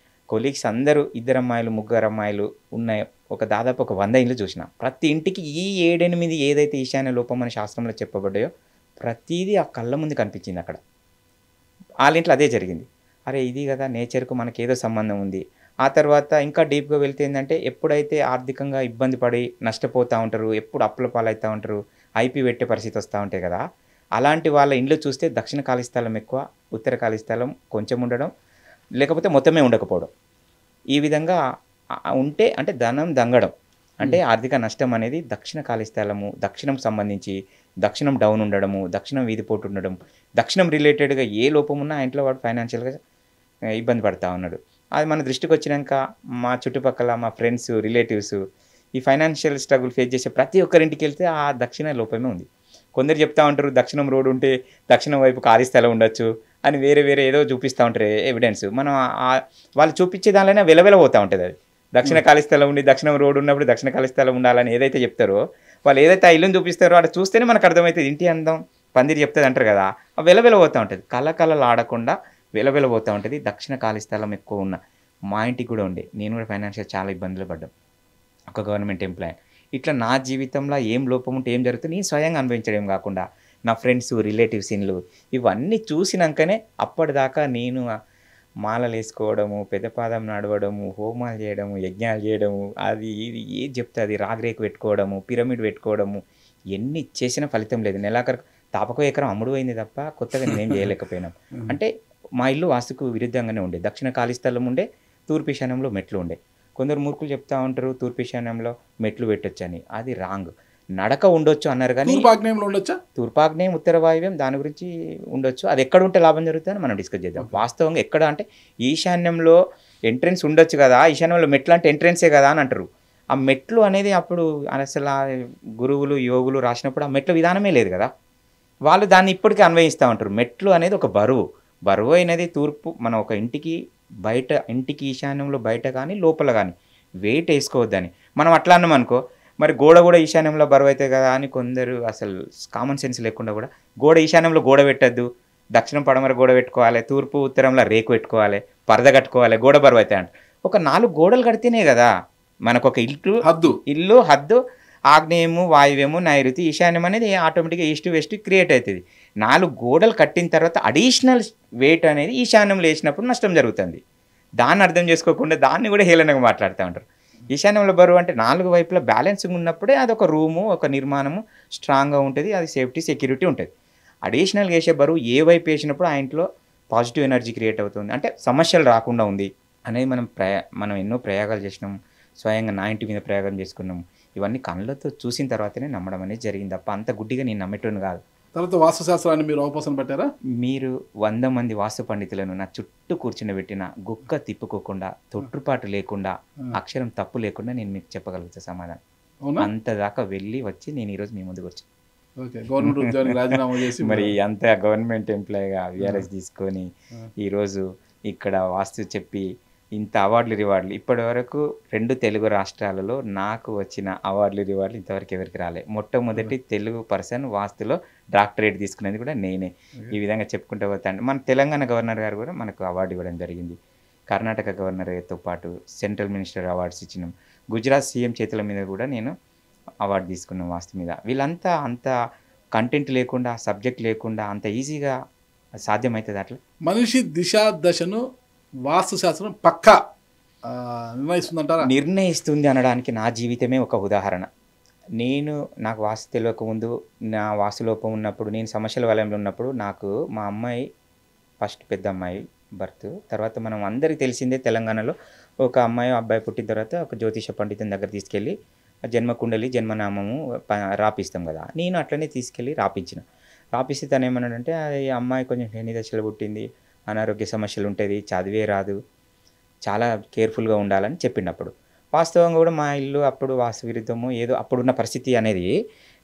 కొలీగ్స్ అందరూ 2 అమ్మాయిలు 3 అమ్మాయిలు ఉన్నాయి. దాదాపు ఒక 100 ఇండ్లు చూసిన. ప్రతి ఇంటికి ఈ 7-8 ఏదైతే ఈశాన్య లోపం అని శాస్త్రంలో చెప్పబడ్డాయో ప్రతిదీ ఆ కళ్ళ ముందు కనిపించింది. అక్కడ వాళ్ళ ఇంట్లో అదే జరిగింది. అరే ఇది కదా నేచర్కు మనకి ఏదో సంబంధం ఉంది. ఆ తర్వాత ఇంకా డీప్గా వెళ్తే ఏంటంటే, ఎప్పుడైతే ఆర్థికంగా ఇబ్బంది పడి నష్టపోతూ ఉంటారు, ఎప్పుడు అప్పుల పాలవుతూ ఉంటారు, ఐపీ పెట్టే పరిస్థితి వస్తూ ఉంటాయి కదా, అలాంటి వాళ్ళ ఇండ్లు చూస్తే దక్షిణ ఖాళీ స్థలం ఎక్కువ, ఉత్తర ఖాళీ స్థలం కొంచెం ఉండడం, లేకపోతే మొత్తమే ఉండకపోవడం. ఈ విధంగా ఉంటే అంటే ధనం దంగడం, అంటే ఆర్థిక నష్టం అనేది దక్షిణ ఖాళీ స్థలము, దక్షిణం సంబంధించి దక్షిణం డౌన్ ఉండడము, దక్షిణం వీధిపోటు ఉండడం, దక్షిణం రిలేటెడ్గా ఏ లోపం ఉన్నా ఆ ఇంట్లో వాడు ఫైనాన్షియల్గా ఇబ్బంది పడుతూ ఉన్నాడు. అది మన దృష్టికి వచ్చినాక మా చుట్టుపక్కల మా ఫ్రెండ్స్, రిలేటివ్స్ ఈ ఫైనాన్షియల్ స్ట్రగుల్ ఫేస్ చేసే ప్రతి ఒక్కరింటికి వెళ్తే ఆ దక్షిణ లోపమే ఉంది. కొందరు చెప్తా ఉంటారు దక్షిణం రోడ్డు ఉంటే దక్షిణం వైపు ఖాళీ స్థలం ఉండొచ్చు అని, వేరే ఏదో చూపిస్తూ ఉంటారు ఎవిడెన్స్. మనం వాళ్ళు చూపించే దానిలోనే వెలవెలబోతూ ఉంటుంది. అది దక్షిణ ఖాళీ స్థలం ఉండి దక్షిణం రోడ్డు ఉన్నప్పుడు దక్షిణ ఖాళీ స్థలం ఉండాలని ఏదైతే చెప్తారో, వాళ్ళు ఏదైతే ఆ ఇల్లుని చూపిస్తారో అక్కడ చూస్తేనే మనకు అర్థమవుతుంది. ఇంటి అందం పందిరి చెప్తుంది అంటారు కదా, ఆ వెలవెలబోతూ ఉంటుంది. కళకళలు ఆడకుండా వెలవెలబోతూ ఉంటుంది. దక్షిణ ఖాళీ స్థలం ఎక్కువ ఉన్న మా ఇంటికి కూడా ఉండే. నేను కూడా ఫైనాన్షియల్ చాలా ఇబ్బందులు పడ్డాం, ఒక గవర్నమెంట్ ఎంప్లాయీ. ఇట్లా నా జీవితంలో ఏం లోపం ఉంటే ఏం జరుగుతుంది నేను స్వయంగా అనుభవించడం కాకుండా నా ఫ్రెండ్స్, రిలేటివ్స్ ఇండ్లు ఇవన్నీ చూసినాకనే అప్పటిదాకా నేను మాలలు వేసుకోవడము, పెద్దపాదం నడవడము, హోమాలు చేయడము, యజ్ఞాలు చేయడము, అది ఇది ఏది చెప్తే అది రాగరేకు పెట్టుకోవడము, పిరమిడ్ పెట్టుకోవడము, ఎన్ని చేసినా ఫలితం లేదు. నెలాఖరు తాపకో ఎకరం అమ్ముడు పోయింది తప్ప కొత్తగా నేనేం చేయలేకపోయినాం. అంటే మా ఇల్లు వాస్తుకు విరుద్ధంగానే ఉండే. దక్షిణ ఖాళీ స్థలం ఉండే, తూర్పు ఈశాన్యంలో మెట్లు ఉండే. కొందరు మూర్ఖులు చెప్తా ఉంటారు తూర్పు ఈశాన్యంలో మెట్లు పెట్టొచ్చని, అది రాంగ్. నడక ఉండొచ్చు అన్నారు కానీ తూర్పాగ్నేయంలో ఉండొచ్చా? తూర్పాగ్నేయం ఉత్తర వాయువ్యం దాని గురించి ఉండొచ్చు. అది ఎక్కడ ఉంటే లాభం జరుగుతుందని మనం డిస్కస్ చేద్దాం. వాస్తవంగా ఎక్కడ అంటే ఈశాన్యంలో ఎంట్రెన్స్ ఉండొచ్చు కదా, ఈశాన్యంలో మెట్లు అంటే ఎంట్రెన్సే కదా అని అంటారు. ఆ మెట్లు అనేది అప్పుడు అసలు ఆ గురువులు యోగులు రాసినప్పుడు ఆ మెట్ల విధానమే లేదు కదా, వాళ్ళు దాన్ని ఇప్పటికీ అన్వయిస్తూ ఉంటారు. మెట్లు అనేది ఒక బరువు అనేది తూర్పు మనం ఒక ఇంటికి బయట, ఇంటికి ఈశాన్యంలో బయట కానీ లోపల కానీ వెయిట్ వేసుకోవద్దని మనం అట్లా అన్నాం అనుకో, మరి గోడ కూడా ఈశాన్యంలో బరువు అవుతాయి కదా అని కొందరు అసలు కామన్ సెన్స్ లేకుండా కూడా గోడ ఈశాన్యంలో గోడ పెట్టద్దు, దక్షిణం పడమర గోడ పెట్టుకోవాలి, తూర్పు ఉత్తరంలో రేకు పెట్టుకోవాలి, పరద కట్టుకోవాలి, గోడ బరువు అవుతాయి అంట. ఒక 4 గోడలు కడితేనే కదా మనకు ఒక ఇల్లు హద్దు, ఆగ్నేయము వాయువ్యము నైరుతి ఈశాన్యం అనేది ఆటోమేటిక్గా ఈస్ట్ వెస్ట్ క్రియేట్ అవుతుంది. 4 గోడలు కట్టిన తర్వాత అడిషనల్ వెయిట్ అనేది ఈశాన్యంలో వేసినప్పుడు నష్టం జరుగుతుంది. దాన్ని అర్థం చేసుకోకుండా దాన్ని కూడా హేళనగా మాట్లాడుతూ ఉంటారు. ఈశాన్యంలో బరువు అంటే 4 వైపులా బ్యాలెన్సింగ్ ఉన్నప్పుడే అది ఒక రూము, ఒక నిర్మాణము స్ట్రాంగ్గా ఉంటుంది, అది సేఫ్టీ సెక్యూరిటీ ఉంటుంది. అడిషనల్గా వేసే బరువు ఏ వైపు వేసినప్పుడు ఆ ఇంట్లో పాజిటివ్ ఎనర్జీ క్రియేట్ అవుతుంది, అంటే సమస్యలు రాకుండా ఉంది అనేది మనం ఎన్నో ప్రయోగాలు చేసినాం. స్వయంగా నా ఇంటి మీద ప్రయోగం చేసుకున్నాం. ఇవన్నీ కళ్ళతో చూసిన తర్వాతనే నమ్మడం అనేది జరిగింది తప్ప అంత గుడ్డిగా నేను నమ్మేటోని కాదు. తర్వాత వాస్తుశాస్త్రాన్ని మీరు అవపోసన పట్టారా? మీరు 100 మంది వాస్తు పండితులను నా చుట్టూ కూర్చుని గుక్క తిప్పుకోకుండా, తొట్టుపాటు లేకుండా, అక్షరం తప్పు లేకుండా నేను మీకు చెప్పగలుగుతా సమాధానం. అంత దాకా వెళ్ళి వచ్చి నేను ఈరోజు మీ ముందుకు వచ్చాను. గవర్నమెంట్ ఉద్యోగానికి రాజీనామా చేసి మరి అంత గవర్నమెంట్ ఎంప్లాయీగా విఆర్ఎస్ తీసుకొని ఈరోజు ఇక్కడ వాస్తు చెప్పి ఇంత అవార్డులు రివార్డులు ఇప్పటి వరకు 2 తెలుగు రాష్ట్రాలలో నాకు వచ్చిన అవార్డులు రివార్డులు ఇంతవరకు ఎవరికి రాలే. మొట్టమొదటి తెలుగు పర్సన్ వాస్తులో డాక్టరేట్ తీసుకునేది కూడా నేనే. ఈ విధంగా చెప్పుకుంటూ పోతాను. మన తెలంగాణ గవర్నర్ గారు కూడా మనకు అవార్డు ఇవ్వడం జరిగింది. కర్ణాటక గవర్నర్తో పాటు సెంట్రల్ మినిస్టర్ అవార్డ్స్ ఇచ్చినాం. గుజరాత్ సీఎం చేతుల మీద కూడా నేను అవార్డు తీసుకున్నాం వాస్తు మీద. వీళ్ళంతా అంత కంటెంట్ లేకుండా, సబ్జెక్ట్ లేకుండా అంత ఈజీగా సాధ్యమవుతుంది అట్లా? మనిషి దిశ దశను వాస్తుశాస్త్రం పక్కా నిర్ణయిస్తుందంటారా? నిర్ణయిస్తుంది అనడానికి నా జీవితమే ఒక ఉదాహరణ. నాకు వాస్తు తెలియకముందు, నా వాస్తులోపం ఉన్నప్పుడు, నేను సమస్యల వలయంలో ఉన్నప్పుడు నాకు మా అమ్మాయి ఫస్ట్ పెద్ద అమ్మాయి బర్త్ తర్వాత మనం అందరికీ తెలిసిందే తెలంగాణలో ఒక అమ్మాయి అబ్బాయి పుట్టిన తర్వాత ఒక జ్యోతిష పండితుని దగ్గర తీసుకెళ్ళి జన్మకుండలి జన్మనామము రాపిస్తాం కదా. నేను అట్లనే తీసుకెళ్ళి రాపిస్తే తను ఏమన్నాడంటే ఈ అమ్మాయి కొంచెం శని దశలో పుట్టింది, అనారోగ్య సమస్యలు ఉంటుంది, చదివే రాదు, చాలా కేర్ఫుల్గా ఉండాలని చెప్పిండప్పుడు. వాస్తవంగా కూడా మా ఇల్లు అప్పుడు వాస్తు విరుద్ధము ఏదో అప్పుడున్న పరిస్థితి అనేది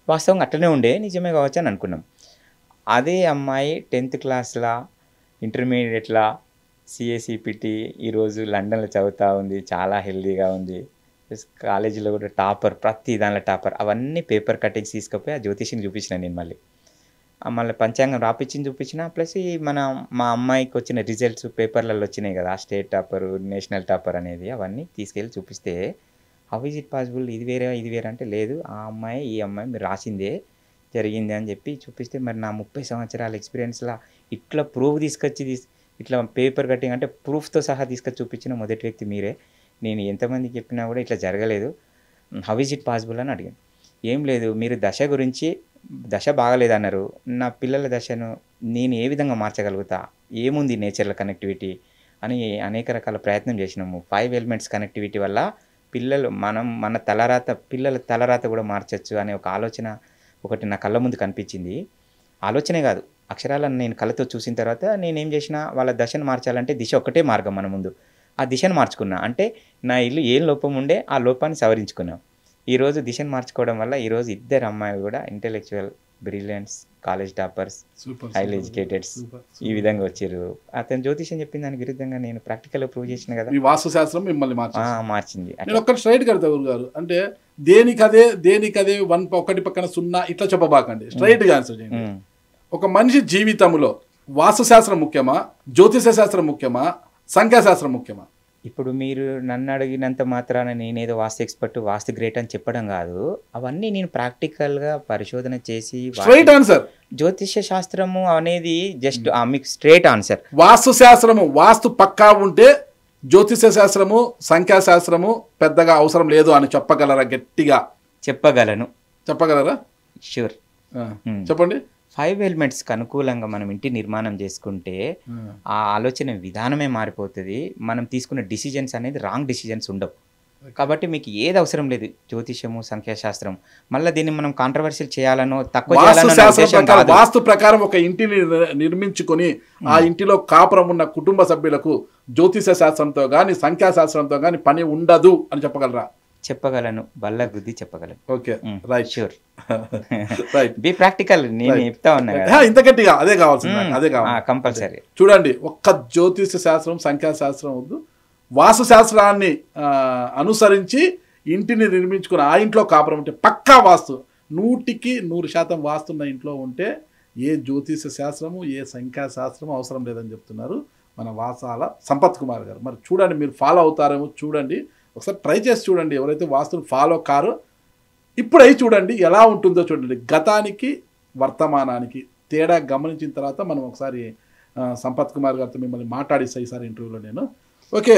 వాస్తవంగా అట్లనే ఉండే, నిజమే కావచ్చు అని అనుకున్నాం. అదే అమ్మాయి 10th క్లాస్లో ఇంటర్మీడియట్లో సిఏసిపిటి ఈరోజు లండన్లో చదువుతూ ఉంది, చాలా హెల్దీగా ఉంది, కాలేజీలో కూడా టాపర్, ప్రతి దానిలో టాపర్. అవన్నీ పేపర్ కటింగ్స్ తీసుకుపోయి ఆ జ్యోతిషిని చూపించిన నేను మళ్ళీ పంచాంగం రాపించింది చూపించిన ప్లస్ మా అమ్మాయికి వచ్చిన రిజల్ట్స్ పేపర్లలో వచ్చినాయి కదా, స్టేట్ టాపర్ నేషనల్ టాపర్ అనేది, అవన్నీ తీసుకెళ్ళి చూపిస్తే హౌ ఈజ్ ఇట్ పాసిబుల్, ఇది వేరే అంటే లేదు ఆ అమ్మాయి ఈ అమ్మాయి మీరు రాసిందే జరిగింది అని చెప్పి చూపిస్తే మరి నా 30 సంవత్సరాల ఎక్స్పీరియన్స్లో ఇట్లా ప్రూఫ్ తీసుకొచ్చి ఇట్లా పేపర్ కటింగ్ అంటే ప్రూఫ్తో సహా తీసుకొచ్చి చూపించిన మొదటి వ్యక్తి మీరే. నేను ఎంతమందికి చెప్పినా కూడా ఇట్లా జరగలేదు, హౌ ఈజ్ ఇట్ పాసిబుల్ అని అడిగాను. ఏం లేదు, మీరు దశ బాగలేదన్నారు, నా పిల్లల దశను నేను ఏ విధంగా మార్చగలుగుతా, ఏముంది నేచర్ల కనెక్టివిటీ అని అనేక రకాల ప్రయత్నం చేసినాము. 5 ఎలిమెంట్స్ కనెక్టివిటీ వల్ల మన పిల్లల తలరాత కూడా మార్చచ్చు అనే ఒక ఆలోచన ఒకటి నా కళ్ళ ముందు కనిపించింది. ఆలోచనే కాదు, అక్షరాలను నేను కళ్ళతో చూసిన తర్వాత నేనేం చేసిన, వాళ్ళ దశను మార్చాలంటే దిశ ఒకటే మార్గం మన ముందు, ఆ దిశను మార్చుకున్నా. అంటే నా ఇల్లు ఏం లోపం ఉండే ఆ లోపాన్ని సవరించుకున్నాం. ఈరోజు దిశను మార్చుకోవడం వల్ల ఈరోజు 2 అమ్మాయిలు కూడా intellectual brilliance, college toppers, highly ఎడ్యుకేటెడ్స్ ఈ విధంగా వచ్చారు. అతను జ్యోతిషం చెప్పిన దానికి విరుద్ధంగా నేను ప్రాక్టికల్గా ప్రూవ్ చేసిన కదా. ఈ వాస్తు శాస్త్రం మిమ్మల్ని మార్చింది. నేను ఒక్కటి స్ట్రైట్ కడతా గారు, అంటే దేనికదే ఒకటి పక్కన 0 ఇట్లా చెప్పబాకండి, స్ట్రైట్గా ఆన్సర్ చేయండి. ఒక మనిషి జీవితంలో వాస్తు శాస్త్రం ముఖ్యమా, జ్యోతిష శాస్త్రం ముఖ్యమా, సంఖ్యాశాస్త్రం ముఖ్యమా? ఇప్పుడు మీరు నన్ను అడిగినంత మాత్రాన నేనేదో వాస్తు ఎక్స్పర్ట్, వాస్తు గ్రేట్ అని చెప్పడం కాదు, అవన్నీ నేను ప్రాక్టికల్గా పరిశోధన చేసి స్ట్రైట్ ఆన్సర్. జ్యోతిష శాస్త్రము అనేది జస్ట్ మీకు స్ట్రైట్ ఆన్సర్. వాస్తు శాస్త్రము వాస్తు పక్కా ఉంటే జ్యోతిష శాస్త్రము సంఖ్యాశాస్త్రము పెద్దగా అవసరం లేదు అని చెప్పగలరా? గట్టిగా చెప్పగలరా? షూర్, చెప్పండి. 5 ఎలిమెంట్స్కి అనుకూలంగా మనం ఇంటి నిర్మాణం చేసుకుంటే ఆ ఆలోచన విధానమే మారిపోతుంది. మనం తీసుకున్న డిసిజన్స్ అనేది రాంగ్ డిసిజన్స్ ఉండవు. కాబట్టి మీకు ఏది అవసరం లేదు, జ్యోతిషము, సంఖ్యాశాస్త్రం. మళ్ళీ దీన్ని మనం కాంట్రవర్షియల్ చేయాలనో తక్కువ చేయాలనో వాస్తు ప్రకారం ఒక ఇంటిని నిర్మించుకొని ఆ ఇంటిలో కాపురం ఉన్న కుటుంబ సభ్యులకు జ్యోతిష శాస్త్రంతో కానీ సంఖ్యాశాస్త్రంతో కానీ పని ఉండదు అని చెప్పగలరా? చెప్పగలను, బల్ల గుద్ది చెప్పగలను. Okay, right, sure, right. Be practical. నేను చెప్తా ఉన్నా ఇంత గట్టిగా అదే కావాల్సింది, అదే కావాలి, కంపల్సరీ. చూడండి, ఒక్క జ్యోతిష శాస్త్రం సంఖ్యాశాస్త్రం వద్దు, వాస్తు శాస్త్రాన్ని అనుసరించి ఇంటిని నిర్మించుకుని ఆ ఇంట్లో కాపురం ఉంటే పక్కా వాస్తు 100% వాస్తున్న ఇంట్లో ఉంటే ఏ జ్యోతిష శాస్త్రము ఏ సంఖ్యాశాస్త్రము అవసరం లేదని చెప్తున్నారు మన వాసాల సంపత్ కుమార్ గారు. మరి చూడండి, మీరు ఫాలో అవుతారేమో చూడండి, ఒకసారి ట్రై చేసి చూడండి. ఎవరైతే వాస్తుని ఫాలో కారో ఇప్పుడు అయి చూడండి ఎలా ఉంటుందో చూడండి. గతానికి వర్తమానానికి తేడా గమనించిన తర్వాత మనం ఒకసారి సంపత్ కుమార్ గారితో మిమ్మల్ని మాట్లాడిస్తాయి ఈసారి ఇంటర్వ్యూలో నేను. ఓకే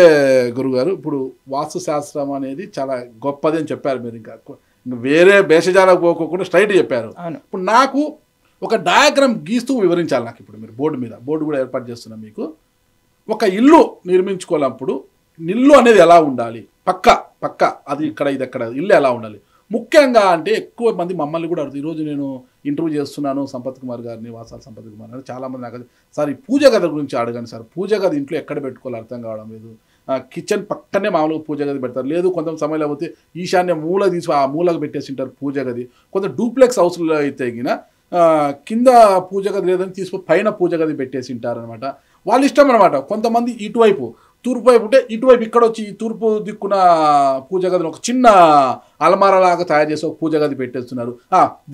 గురుగారు, ఇప్పుడు వాస్తు శాస్త్రం అనేది చాలా గొప్పది అని చెప్పారు మీరు. ఇంకా వేరే భేషజాలకు పోకోకుండా స్ట్రైట్ చెప్పారు. ఇప్పుడు నాకు ఒక డయాగ్రామ్ గీస్తూ వివరించాలి నాకు. ఇప్పుడు మీరు బోర్డు కూడా ఏర్పాటు చేస్తున్నాం మీకు. ఒక ఇల్లు నిర్మించుకోవాలప్పుడు ఇల్లు అనేది ఎలా ఉండాలి, పక్క అది ఇక్కడ ఇది ఎక్కడ ఇల్లు ఎలా ఉండాలి ముఖ్యంగా అంటే ఎక్కువ మంది మమ్మల్ని కూడా అడుగుతారు. ఈరోజు నేను ఇంటర్వ్యూ చేస్తున్నాను సంపత్ కుమార్ గారిని, వాసాల సంపత్ కుమార్ గారిని. చాలామంది నాకు సార్ ఈ పూజ గది గురించి అడగండి సార్, పూజ గది ఇంట్లో ఎక్కడ పెట్టుకోవాలి అర్థం కావడం లేదు, కిచెన్ పక్కనే మామూలుగా పూజ గది పెడతారు, లేదు కొంత సమయంలో పోతే ఈశాన్య మూల తీసి ఆ మూలకు పెట్టేసి ఉంటారు పూజ గది. కొంత డూప్లెక్స్ హౌస్లో అయితే కింద పూజ గది లేదని తీసుకుని పైన పూజ గది పెట్టేసి ఉంటారనమాట. వాళ్ళ ఇష్టం అనమాట. కొంతమంది ఇటువైపు తూర్పు వైపు ఉంటే ఇటువైపు ఇక్కడ వచ్చి ఈ తూర్పు దిక్కున పూజ గదిని ఒక చిన్న అలమారలాగా తయారు చేసి ఒక పూజ గది పెట్టేస్తున్నారు.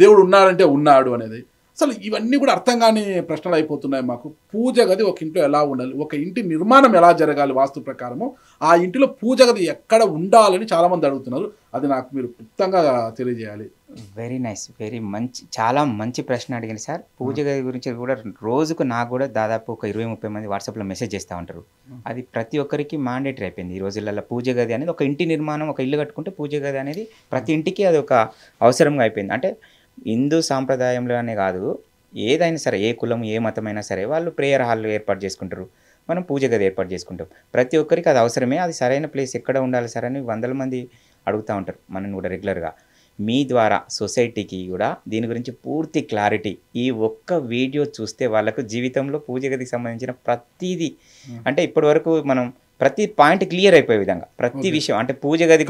దేవుడు ఉన్నాడంటే ఉన్నాడు అనేది. అసలు ఇవన్నీ కూడా అర్థం కాని ప్రశ్నలు అయిపోతున్నాయి మాకు. పూజ గది ఒక ఇంట్లో ఎలా ఉండాలి, ఒక ఇంటి నిర్మాణం ఎలా జరగాలి వాస్తు ప్రకారము, ఆ ఇంటిలో పూజ గది ఎక్కడ ఉండాలని చాలామంది అడుగుతున్నారు. అది నాకు మీరు క్లుప్తంగా తెలియజేయాలి. వెరీ నైస్, వెరీ మంచి, చాలా మంచి ప్రశ్న అడిగింది సార్. పూజ గది గురించి కూడా రోజుకు నాకు కూడా దాదాపు ఒక 20-30 మంది వాట్సాప్లో మెసేజ్ చేస్తూ ఉంటారు. అది ప్రతి ఒక్కరికి మ్యాండేటరీ అయిపోయింది ఈ రోజులలో. పూజ గది అనేది ఒక ఇంటి నిర్మాణం, ఒక ఇల్లు కట్టుకుంటే పూజ గది అనేది ప్రతి ఇంటికి అది ఒక అవసరంగా అయిపోయింది. అంటే హిందూ సాంప్రదాయంలోనే కాదు, ఏదైనా సరే, ఏ కులం ఏ మతమైనా సరే వాళ్ళు ప్రేయర్ హాల్ ఏర్పాటు చేసుకుంటారు, మనం పూజ గది ఏర్పాటు చేసుకుంటాం. ప్రతి ఒక్కరికి అది అవసరమే. అది సరైన ప్లేస్ ఎక్కడ ఉండాలి సార్ అని 100 మంది అడుగుతూ ఉంటారు మనం కూడా రెగ్యులర్గా. మీ ద్వారా సొసైటీకి కూడా దీని గురించి పూర్తి క్లారిటీ, ఈ ఒక్క వీడియో చూస్తే వాళ్ళకు జీవితంలో పూజ గదికి సంబంధించిన ప్రతిదీ, అంటే ఇప్పటి వరకు మనం ప్రతి పాయింట్ క్లియర్ అయిపోయే విధంగా ప్రతి విషయం, అంటే పూజ గది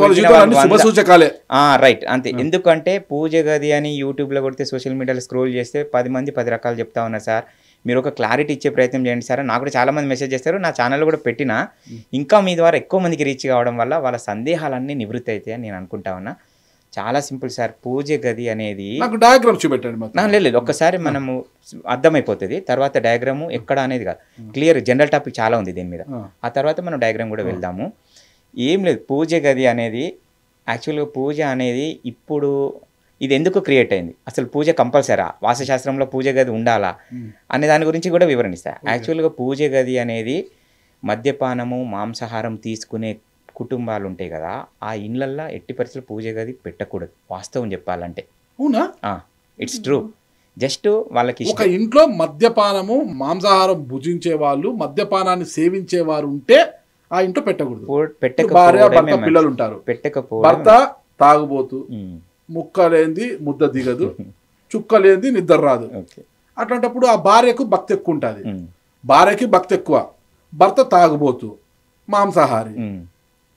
రైట్ అంతే. ఎందుకంటే పూజ గది అని యూట్యూబ్లో కొడితే సోషల్ మీడియాలో స్క్రోల్ చేస్తే 10 మంది 10 రకాలు చెప్తా ఉన్నారు సార్. మీరు ఒక క్లారిటీ ఇచ్చే ప్రయత్నం చేయండి సార్. నాకు కూడా చాలామంది మెసేజ్ చేస్తారు, నా ఛానల్ కూడా పెట్టినా ఇంకా మీ ద్వారా ఎక్కువ మందికి రీచ్ కావడం వల్ల వాళ్ళ సందేహాలన్నీ నివృత్తి అవుతాయని నేను అనుకుంటా ఉన్నా. చాలా సింపుల్ సార్. పూజ గది అనేది డయాగ్రామ్ చూపెట్టండి. లేదు, ఒక్కసారి మనము అర్థమైపోతుంది, తర్వాత డయాగ్రాము ఎక్కడ అనేది కాదు, క్లియర్ జనరల్ టాపిక్ చాలా ఉంది దీని మీద. ఆ తర్వాత మనం డయాగ్రామ్ కూడా వెళ్దాము. ఏం లేదు, పూజ గది అనేది యాక్చువల్గా పూజ అనేది ఇప్పుడు ఇది ఎందుకు క్రియేట్ అయింది, అసలు పూజ కంపల్సరా, వాస్తుశాస్త్రంలో పూజ గది ఉండాలా అనే దాని గురించి కూడా వివరణిస్తా. యాక్చువల్గా పూజ గది అనేది మద్యపానము మాంసాహారం తీసుకునే కుటుంబాలు ఉంటాయి కదా, ఆ ఇళ్ళల్లో ఎట్టి పరిస్థితులు పూజ గది పెట్టకూడదు వాస్తవం చెప్పాలంటే. అవునా? It's true. జస్ట్ వాళ్ళకి ఒక ఇంట్లో మద్యపానము మాంసాహారం భుజించే వాళ్ళు, మద్యపానాన్ని సేవించేవారు ఉంటే ఆ ఇంట్లో పెట్టకూడదు. పిల్లలు ఉంటారు, భర్త తాగుబోతు, ముక్క లేనిది ముద్ద దిగదు, చుక్క లేనిది నిద్ర రాదు. అట్లాంటప్పుడు ఆ భార్యకు భక్తి ఎక్కువ ఉంటుంది, భార్యకి భక్తి ఎక్కువ, భర్త తాగుబోతు మాంసాహారి.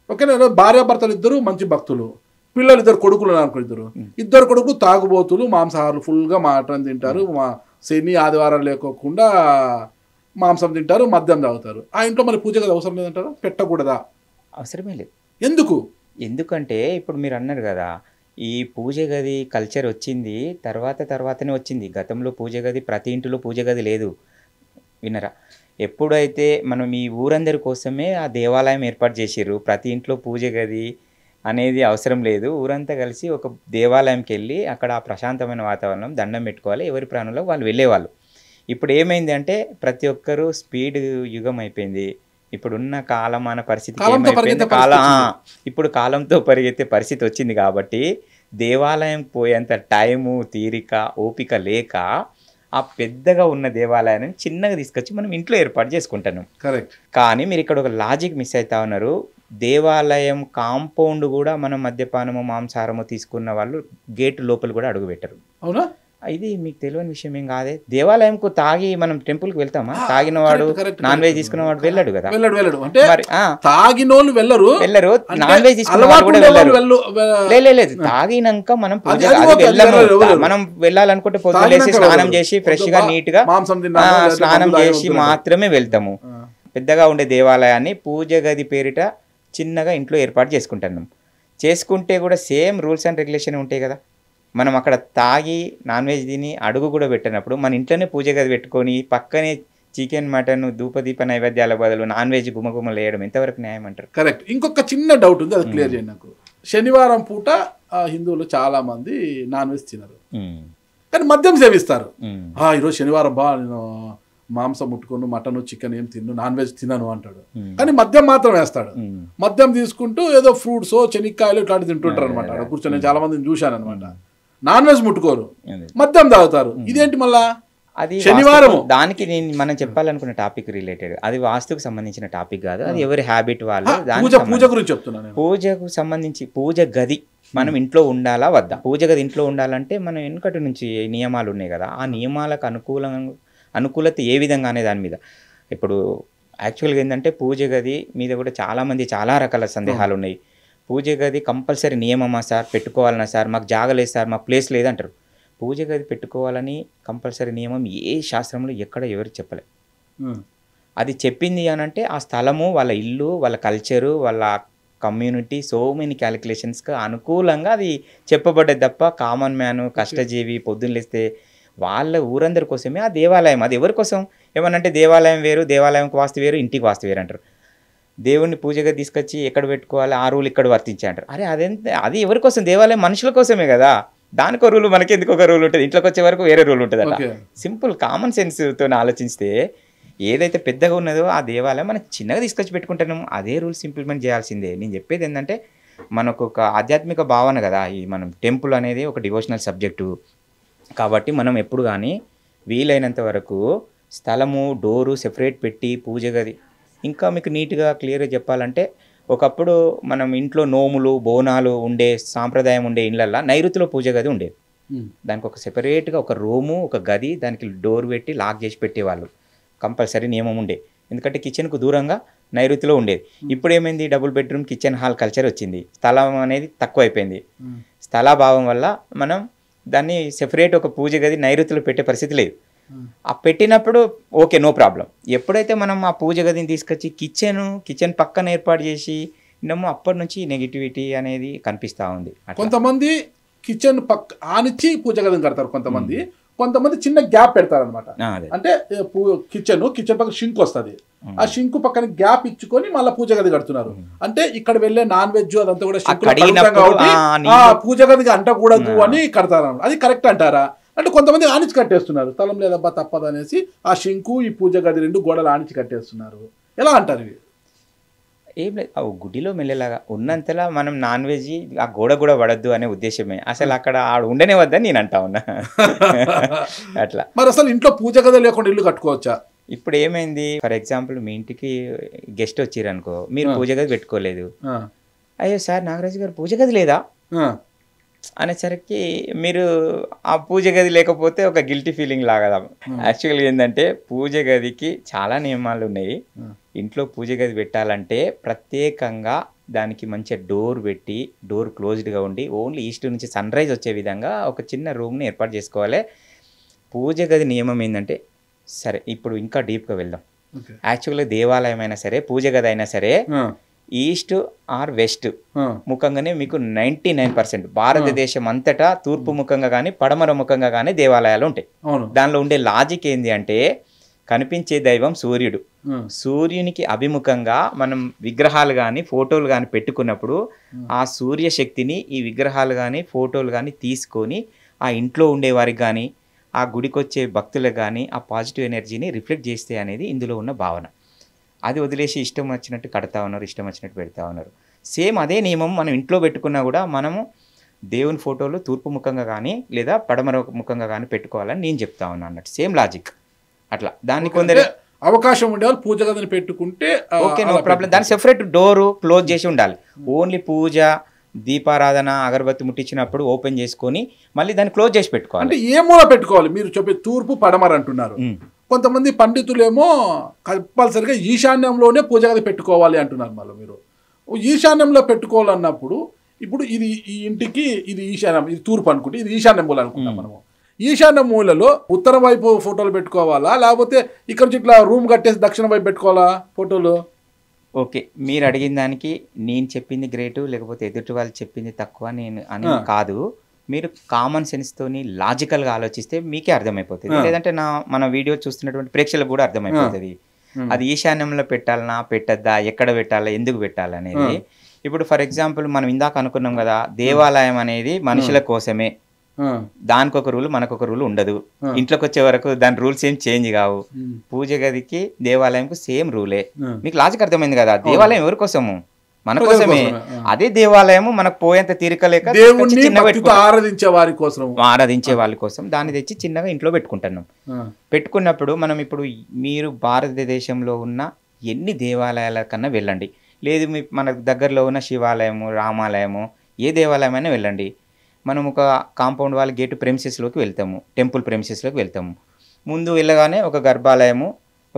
ఓకేనా? భార్యాభర్తలు ఇద్దరు మంచి భక్తులు, పిల్లలు ఇద్దరు కొడుకులు అనుకో, ఇద్దరు కొడుకులు తాగుబోతులు, మాంసాహారులు, ఫుల్గా మటన్ తింటారు, శని ఆదివారం లేకోకుండా మాంసం తింటారు, మద్యం తాగుతారు. ఆ ఇంట్లో మరి పూజ గది అవసరం లేదంటారా? పెట్టకూడదా? అవసరమే లేదు. ఎందుకు? ఎందుకంటే ఇప్పుడు మీరు అన్నారు కదా, ఈ పూజ గది కల్చర్ వచ్చింది తర్వాతనే వచ్చింది. గతంలో పూజ గది ప్రతి ఇంటిలో పూజ గది లేదు. వినరా? ఎప్పుడైతే మనం ఈ ఊరందరి కోసమే ఆ దేవాలయం ఏర్పాటు చేసిర్రు, ప్రతి ఇంట్లో పూజ గది అనేది అవసరం లేదు, ఊరంతా కలిసి ఒక దేవాలయంకి వెళ్ళి అక్కడ ఆ ప్రశాంతమైన వాతావరణం దండం పెట్టుకోవాలి, ఎవరి ప్రాణంలో వాళ్ళు వెళ్ళేవాళ్ళు. ఇప్పుడు ఏమైంది అంటే ప్రతి ఒక్కరూ స్పీడ్ యుగం అయిపోయింది. ఇప్పుడున్న కాలమాన పరిస్థితి ఇప్పుడు కాలంతో పరిగెత్తే పరిస్థితి వచ్చింది కాబట్టి దేవాలయం పోయేంత టైము తీరిక ఓపిక లేక ఆ పెద్దగా ఉన్న దేవాలయాన్ని చిన్నగా తీసుకొచ్చి మనం ఇంట్లో ఏర్పాటు చేసుకుంటాను. కరెక్ట్. కానీ మీరు ఇక్కడ ఒక లాజిక్ మిస్ అవుతా ఉన్నారు. దేవాలయం కాంపౌండ్ కూడా మనం మద్యపానము మాంసాహారము తీసుకున్న వాళ్ళు గేట్ లోపల కూడా అడుగు పెట్టరు. అవునా? ఇది మీకు తెలియని విషయం ఏం కాదే. దేవాలయంకు తాగి మనం టెంపుల్కి వెళ్తామా? తాగిన వాడు నాన్ వెజ్ తీసుకున్న వాడు వెళ్ళాడు కదా. అంటే తాగినోళ్ళు వెళ్ళరు, నాన్ వెజ్ తీసుకున్న వాడు కూడా వెళ్ళరు. లేదు, తాగినాక మనం మనం వెళ్ళాలనుకుంటే పొద్దున లేసి స్నానం చేసి ఫ్రెష్ గా నీట్ గా స్నానం చేసి మాత్రమే వెళ్తాము. పెద్దగా ఉండే దేవాలయాన్ని పూజ గది పేరిట చిన్నగా ఇంట్లో ఏర్పాటు చేసుకుంటున్నాం. చేసుకుంటే కూడా సేమ్ రూల్స్ అండ్ రెగ్యులేషన్ ఉంటాయి కదా. మనం అక్కడ తాగి నాన్ వెజ్ తిని అడుగు కూడా పెట్టినప్పుడు మన ఇంట్లోనే పూజ గది పెట్టుకొని పక్కనే చికెన్ మటన్ ధూపదీప నైవేద్యాల బదులు నాన్ వెజ్ గుమగుమలు వేయడం ఎంతవరకు న్యాయం అంటారు? కరెక్ట్. ఇంకొక చిన్న డౌట్ ఉంది, అది క్లియర్ చేయండి నాకు. శనివారం పూట హిందువులు చాలా మంది నాన్ వెజ్ తినరు, కానీ మద్యం సేవిస్తారు. ఈరోజు శనివారం నేను మాంసం ముట్టుకుని మటన్ చికెన్ ఏం తిన్ను, నాన్ వెజ్ తినను అంటాడు, కానీ మద్యం మాత్రం వేస్తాడు. మద్యం తీసుకుంటూ ఏదో ఫ్రూట్స్ చెనిక్కాయలు ఇట్లాంటి తింటుంటారు అనమాట. కూర్చొని నేను చాలా మందిని చూశాను అనమాట. నాన్ వెజ్ ముట్టుకోరు, మద్యం తాగుతారు. ఇదేంటి మళ్ళా? అది శనివారం దానికి మనం చెప్పాలనుకున్న టాపిక్ రిలేటెడ్, అది వాస్తుకు సంబంధించిన టాపిక్ కాదు, అది ఎవరి హ్యాబిట్ వాళ్ళు. పూజ గురించి చెప్తున్నాను. పూజకు సంబంధించి పూజ గది మనం ఇంట్లో ఉండాలా వద్దా? పూజ గది ఇంట్లో ఉండాలంటే మనం వెనుకటి నుంచి నియమాలు ఉన్నాయి కదా, ఆ నియమాలకు అనుకూలత ఏ విధంగా అనే దాని మీద. ఇప్పుడు యాక్చువల్గా ఏంటంటే పూజ గది మీద కూడా చాలామంది చాలా రకాల సందేహాలు ఉన్నాయి. పూజ గది కంపల్సరీ నియమమా సార్, పెట్టుకోవాలన్నా సార్, మాకు జాగలేదు సార్, మాకు ప్లేస్ లేదంటారు. పూజ గది పెట్టుకోవాలని కంపల్సరీ నియమం ఏ శాస్త్రంలో ఎక్కడ ఎవరు చెప్పలే. అది చెప్పింది అని అంటే ఆ స్థలము, వాళ్ళ ఇల్లు, వాళ్ళ కల్చరు, వాళ్ళ కమ్యూనిటీ, సో మెనీ క్యాలిక్యులేషన్స్కి అనుకూలంగా అది చెప్పబడ్డది తప్ప కామన్ మ్యాన్ కష్టజీవి పొద్దున్న లేస్తే వాళ్ళ ఊరందరి కోసమే ఆ దేవాలయం. అది ఎవరి కోసం? ఏమనంటే దేవాలయం వేరు, దేవాలయంకి వాస్తు వేరు, ఇంటికి వాస్తు వేరు అంటారు. దేవుణ్ణి పూజగా తీసుకొచ్చి ఎక్కడ పెట్టుకోవాలి ఆ రూల్ ఇక్కడ వర్తించే అంటారు. అరే అది ఎవరి కోసం? దేవాలయం మనుషుల కోసమే కదా. దానికో రూల్, మనకి ఎందుకు ఒక రూల్ ఉంటుంది? ఇంట్లోకి వచ్చే వరకు వేరే రూల్ ఉంటుంది అట. సింపుల్ కామన్ సెన్స్తో ఆలోచిస్తే ఏదైతే పెద్దగా ఉన్నదో ఆ దేవాలయం మనం చిన్నగా తీసుకొచ్చి పెట్టుకుంటున్నాము, అదే రూల్స్ ఇంప్లిమెంట్ చేయాల్సిందే. నేను చెప్పేది ఏంటంటే మనకు ఒక ఆధ్యాత్మిక భావన కదా ఈ మనం టెంపుల్ అనేది ఒక డివోషనల్ సబ్జెక్టు. కాబట్టి మనం ఎప్పుడు కానీ వీలైనంత వరకు స్థలము, డోరు సెపరేట్ పెట్టి పూజ గది. ఇంకా మీకు నీట్గా క్లియర్గా చెప్పాలంటే ఒకప్పుడు మనం ఇంట్లో నోములు బోనాలు ఉండే సాంప్రదాయం ఉండే ఇళ్ళల్లో నైరుతిలో పూజ గది ఉండేది. దానికి ఒక సెపరేట్గా ఒక రూము, ఒక గది, దానికి డోర్ పెట్టి లాక్ చేసి పెట్టేవాళ్ళు. కంపల్సరీ నియమం ఉండే, ఎందుకంటే కిచెన్కు దూరంగా నైరుతిలో ఉండేది. ఇప్పుడు ఏమైంది? Double bedroom kitchen hall culture వచ్చింది. స్థలం అనేది తక్కువ అయిపోయింది. స్థలాభావం వల్ల మనం దాన్ని సెపరేట్ ఒక పూజ గది నైరుతిలో పెట్టే పరిస్థితి లేదు. ఆ పెట్టినప్పుడు ఓకే, నో ప్రాబ్లం. ఎప్పుడైతే మనం ఆ పూజ గదిని తీసుకొచ్చి కిచెన్ పక్కన ఏర్పాటు చేసి ఉన్నామో అప్పటి నుంచి నెగిటివిటీ అనేది కనిపిస్తూ ఉంది. కొంతమంది కిచెన్ పక్క ఆనిచ్చి పూజ గదిని కడతారు, కొంతమంది చిన్న గ్యాప్ పెడతారు అనమాట. అంటే కిచెన్ పక్కన షింక్ వస్తుంది, ఆ షింక్ పక్కన గ్యాప్ ఇచ్చుకొని మళ్ళీ పూజ గది కడుతున్నారు. అంటే ఇక్కడ వెళ్ళే నాన్ వెజ్ అదంతా కూడా పూజ గదికి అంటకూడదు అని కడతారు. అది కరెక్ట్ అంటారా? అంటే కొంతమంది ఆనిచి కట్టేస్తున్నారు, స్థలం లేదబ్బా తప్పదు అనేసి ఆ షింకు ఈ పూజ గది రెండు గోడలు ఆనిచి కట్టేస్తున్నారు. ఎలా అంటారు ఇవి? ఏం లేదు, గుడిలో మెల్లలాగా ఉన్నంతలా మనం నాన్ వెజ్ ఆ గోడ కూడా పడద్దు అనే ఉద్దేశమే. అసలు అక్కడ ఉండనే వద్దని నేను అంటా ఉన్నా. అట్లా మరి అసలు ఇంట్లో పూజ గది లేకుండా ఇల్లు కట్టుకోవచ్చా? ఇప్పుడు ఏమైంది, ఫర్ ఎగ్జాంపుల్ మీ ఇంటికి గెస్ట్ వచ్చిరనుకో, మీరు పూజ గది పెట్టుకోలేదు. అయ్యో సార్ నాగరాజు గారు పూజ గది లేదా అనేసరికి మీరు ఆ పూజ గది లేకపోతే ఒక గిల్టీ ఫీలింగ్ లాగా. యాక్చువల్గా ఏంటంటే పూజ గదికి చాలా నియమాలు ఉన్నాయి. ఇంట్లో పూజ గది పెట్టాలంటే ప్రత్యేకంగా దానికి మంచిగా డోర్ పెట్టి, డోర్ క్లోజ్డ్గా ఉండి ఓన్లీ ఈస్ట్ నుంచి సన్ రైజ్ వచ్చే విధంగా ఒక చిన్న రూమ్ని ఏర్పాటు చేసుకోవాలి. పూజ గది నియమం ఏంటంటే, సరే ఇప్పుడు ఇంకా డీప్గా వెళ్దాం. యాక్చువల్గా దేవాలయం అయినా సరే పూజ గది అయినా సరే ఈస్ట్ ఆర్ వెస్ట్ ముఖంగానే మీకు 99% భారతదేశం అంతటా తూర్పు ముఖంగా కానీ పడమర ముఖంగా కానీ దేవాలయాలు ఉంటాయి. దానిలో ఉండే లాజిక్ ఏంది అంటే, కనిపించే దైవం సూర్యుడు. సూర్యునికి అభిముఖంగా మనం విగ్రహాలు కానీ ఫోటోలు కానీ పెట్టుకున్నప్పుడు ఆ సూర్య శక్తిని ఈ విగ్రహాలు కానీ ఫోటోలు కానీ తీసుకొని ఆ ఇంట్లో ఉండేవారికి కానీ ఆ గుడికి వచ్చే భక్తులకు కానీ ఆ పాజిటివ్ ఎనర్జీని రిఫ్లెక్ట్ చేస్తే అనేది ఇందులో ఉన్న భావన. అది వదిలేసి ఇష్టం వచ్చినట్టు కడతా ఉన్నారు, ఇష్టం వచ్చినట్టు పెడతా ఉన్నారు. సేమ్ అదే నియమం మనం ఇంట్లో పెట్టుకున్నా కూడా మనము దేవుని ఫోటోలు తూర్పు ముఖంగా కానీ లేదా పడమర ముఖంగా కానీ పెట్టుకోవాలని నేను చెప్తా ఉన్నా అన్నట్టు. సేమ్ లాజిక్ అట్లా. దాన్ని కొందరు అవకాశం ఉండే వాళ్ళు పూజ గదిని పెట్టుకుంటే ఓకే, నో ప్రాబ్లం. దాని సెపరేట్ డోరు క్లోజ్ చేసి ఉండాలి. ఓన్లీ పూజ దీపారాధన అగరబత్తి ముట్టించినప్పుడు ఓపెన్ చేసుకొని మళ్ళీ దాన్ని క్లోజ్ చేసి పెట్టుకోవాలి. అంటే ఏ మూల పెట్టుకోవాలి? మీరు చెప్పే తూర్పు పడమర అంటున్నారు. కొంతమంది పండితులేమో కంపల్సరిగా ఈశాన్యంలోనే పూజ గది పెట్టుకోవాలి అంటున్నారు. మళ్ళీ మీరు ఈశాన్యంలో పెట్టుకోవాలన్నప్పుడు ఇప్పుడు ఇది ఈ ఇంటికి ఇది ఈశాన్యం, ఇది తూర్పు అనుకుంటే ఇది ఈశాన్య మూల అనుకుంటాం మనము. ఈశాన్య మూలలో ఉత్తర వైపు ఫోటోలు పెట్టుకోవాలా, లేకపోతే ఇక్కడ నుంచి ఇట్లా రూమ్ కట్టేసి దక్షిణ వైపు పెట్టుకోవాలా ఫోటోలు? ఓకే, మీరు అడిగిన దానికి నేను చెప్పింది గ్రేటు, లేకపోతే ఎదుటి వాళ్ళు చెప్పింది తక్కువ నేను అని కాదు. మీరు కామన్ సెన్స్తోని లాజికల్గా ఆలోచిస్తే మీకే అర్థమైపోతుంది, లేదంటే మన వీడియో చూస్తున్నటువంటి ప్రేక్షకులకు కూడా అర్థమైపోతుంది. అది ఈశాన్యంలో పెట్టాలనా పెట్టద్దా, ఎక్కడ పెట్టాలా, ఎందుకు పెట్టాలి అనేది. ఇప్పుడు ఫర్ ఎగ్జాంపుల్ మనం ఇందాక అనుకున్నాం కదా, దేవాలయం అనేది మనుషుల కోసమే, దానికి ఒక రూల్ మనకు ఒక రూల్ ఉండదు. ఇంట్లోకి వచ్చే వరకు దాని రూల్స్ ఏం చేంజ్ కావు. పూజ గదికి దేవాలయంకు సేమ్ రూలే. మీకు లాజిక్ అర్థమైంది కదా, దేవాలయం ఎవరి కోసము? మన కోసమే. అదే దేవాలయం మనకు పోయేంత తీరిక లేక ఆరాధించే వాళ్ళ కోసం దాన్ని తెచ్చి చిన్నగా ఇంట్లో పెట్టుకుంటున్నాం. పెట్టుకున్నప్పుడు మనం ఇప్పుడు మీరు భారతదేశంలో ఉన్న ఎన్ని దేవాలయాల కన్నా వెళ్ళండి, లేదు మన దగ్గరలో ఉన్న శివాలయము, రామాలయము, ఏ దేవాలయం అయినా వెళ్ళండి. మనం ఒక కాంపౌండ్ వాళ్ళ గేటు ప్రెమిసెస్లోకి వెళ్తాము, టెంపుల్ ప్రెమిసెస్లోకి వెళ్తాము. ముందు వెళ్ళగానే ఒక గర్భాలయము,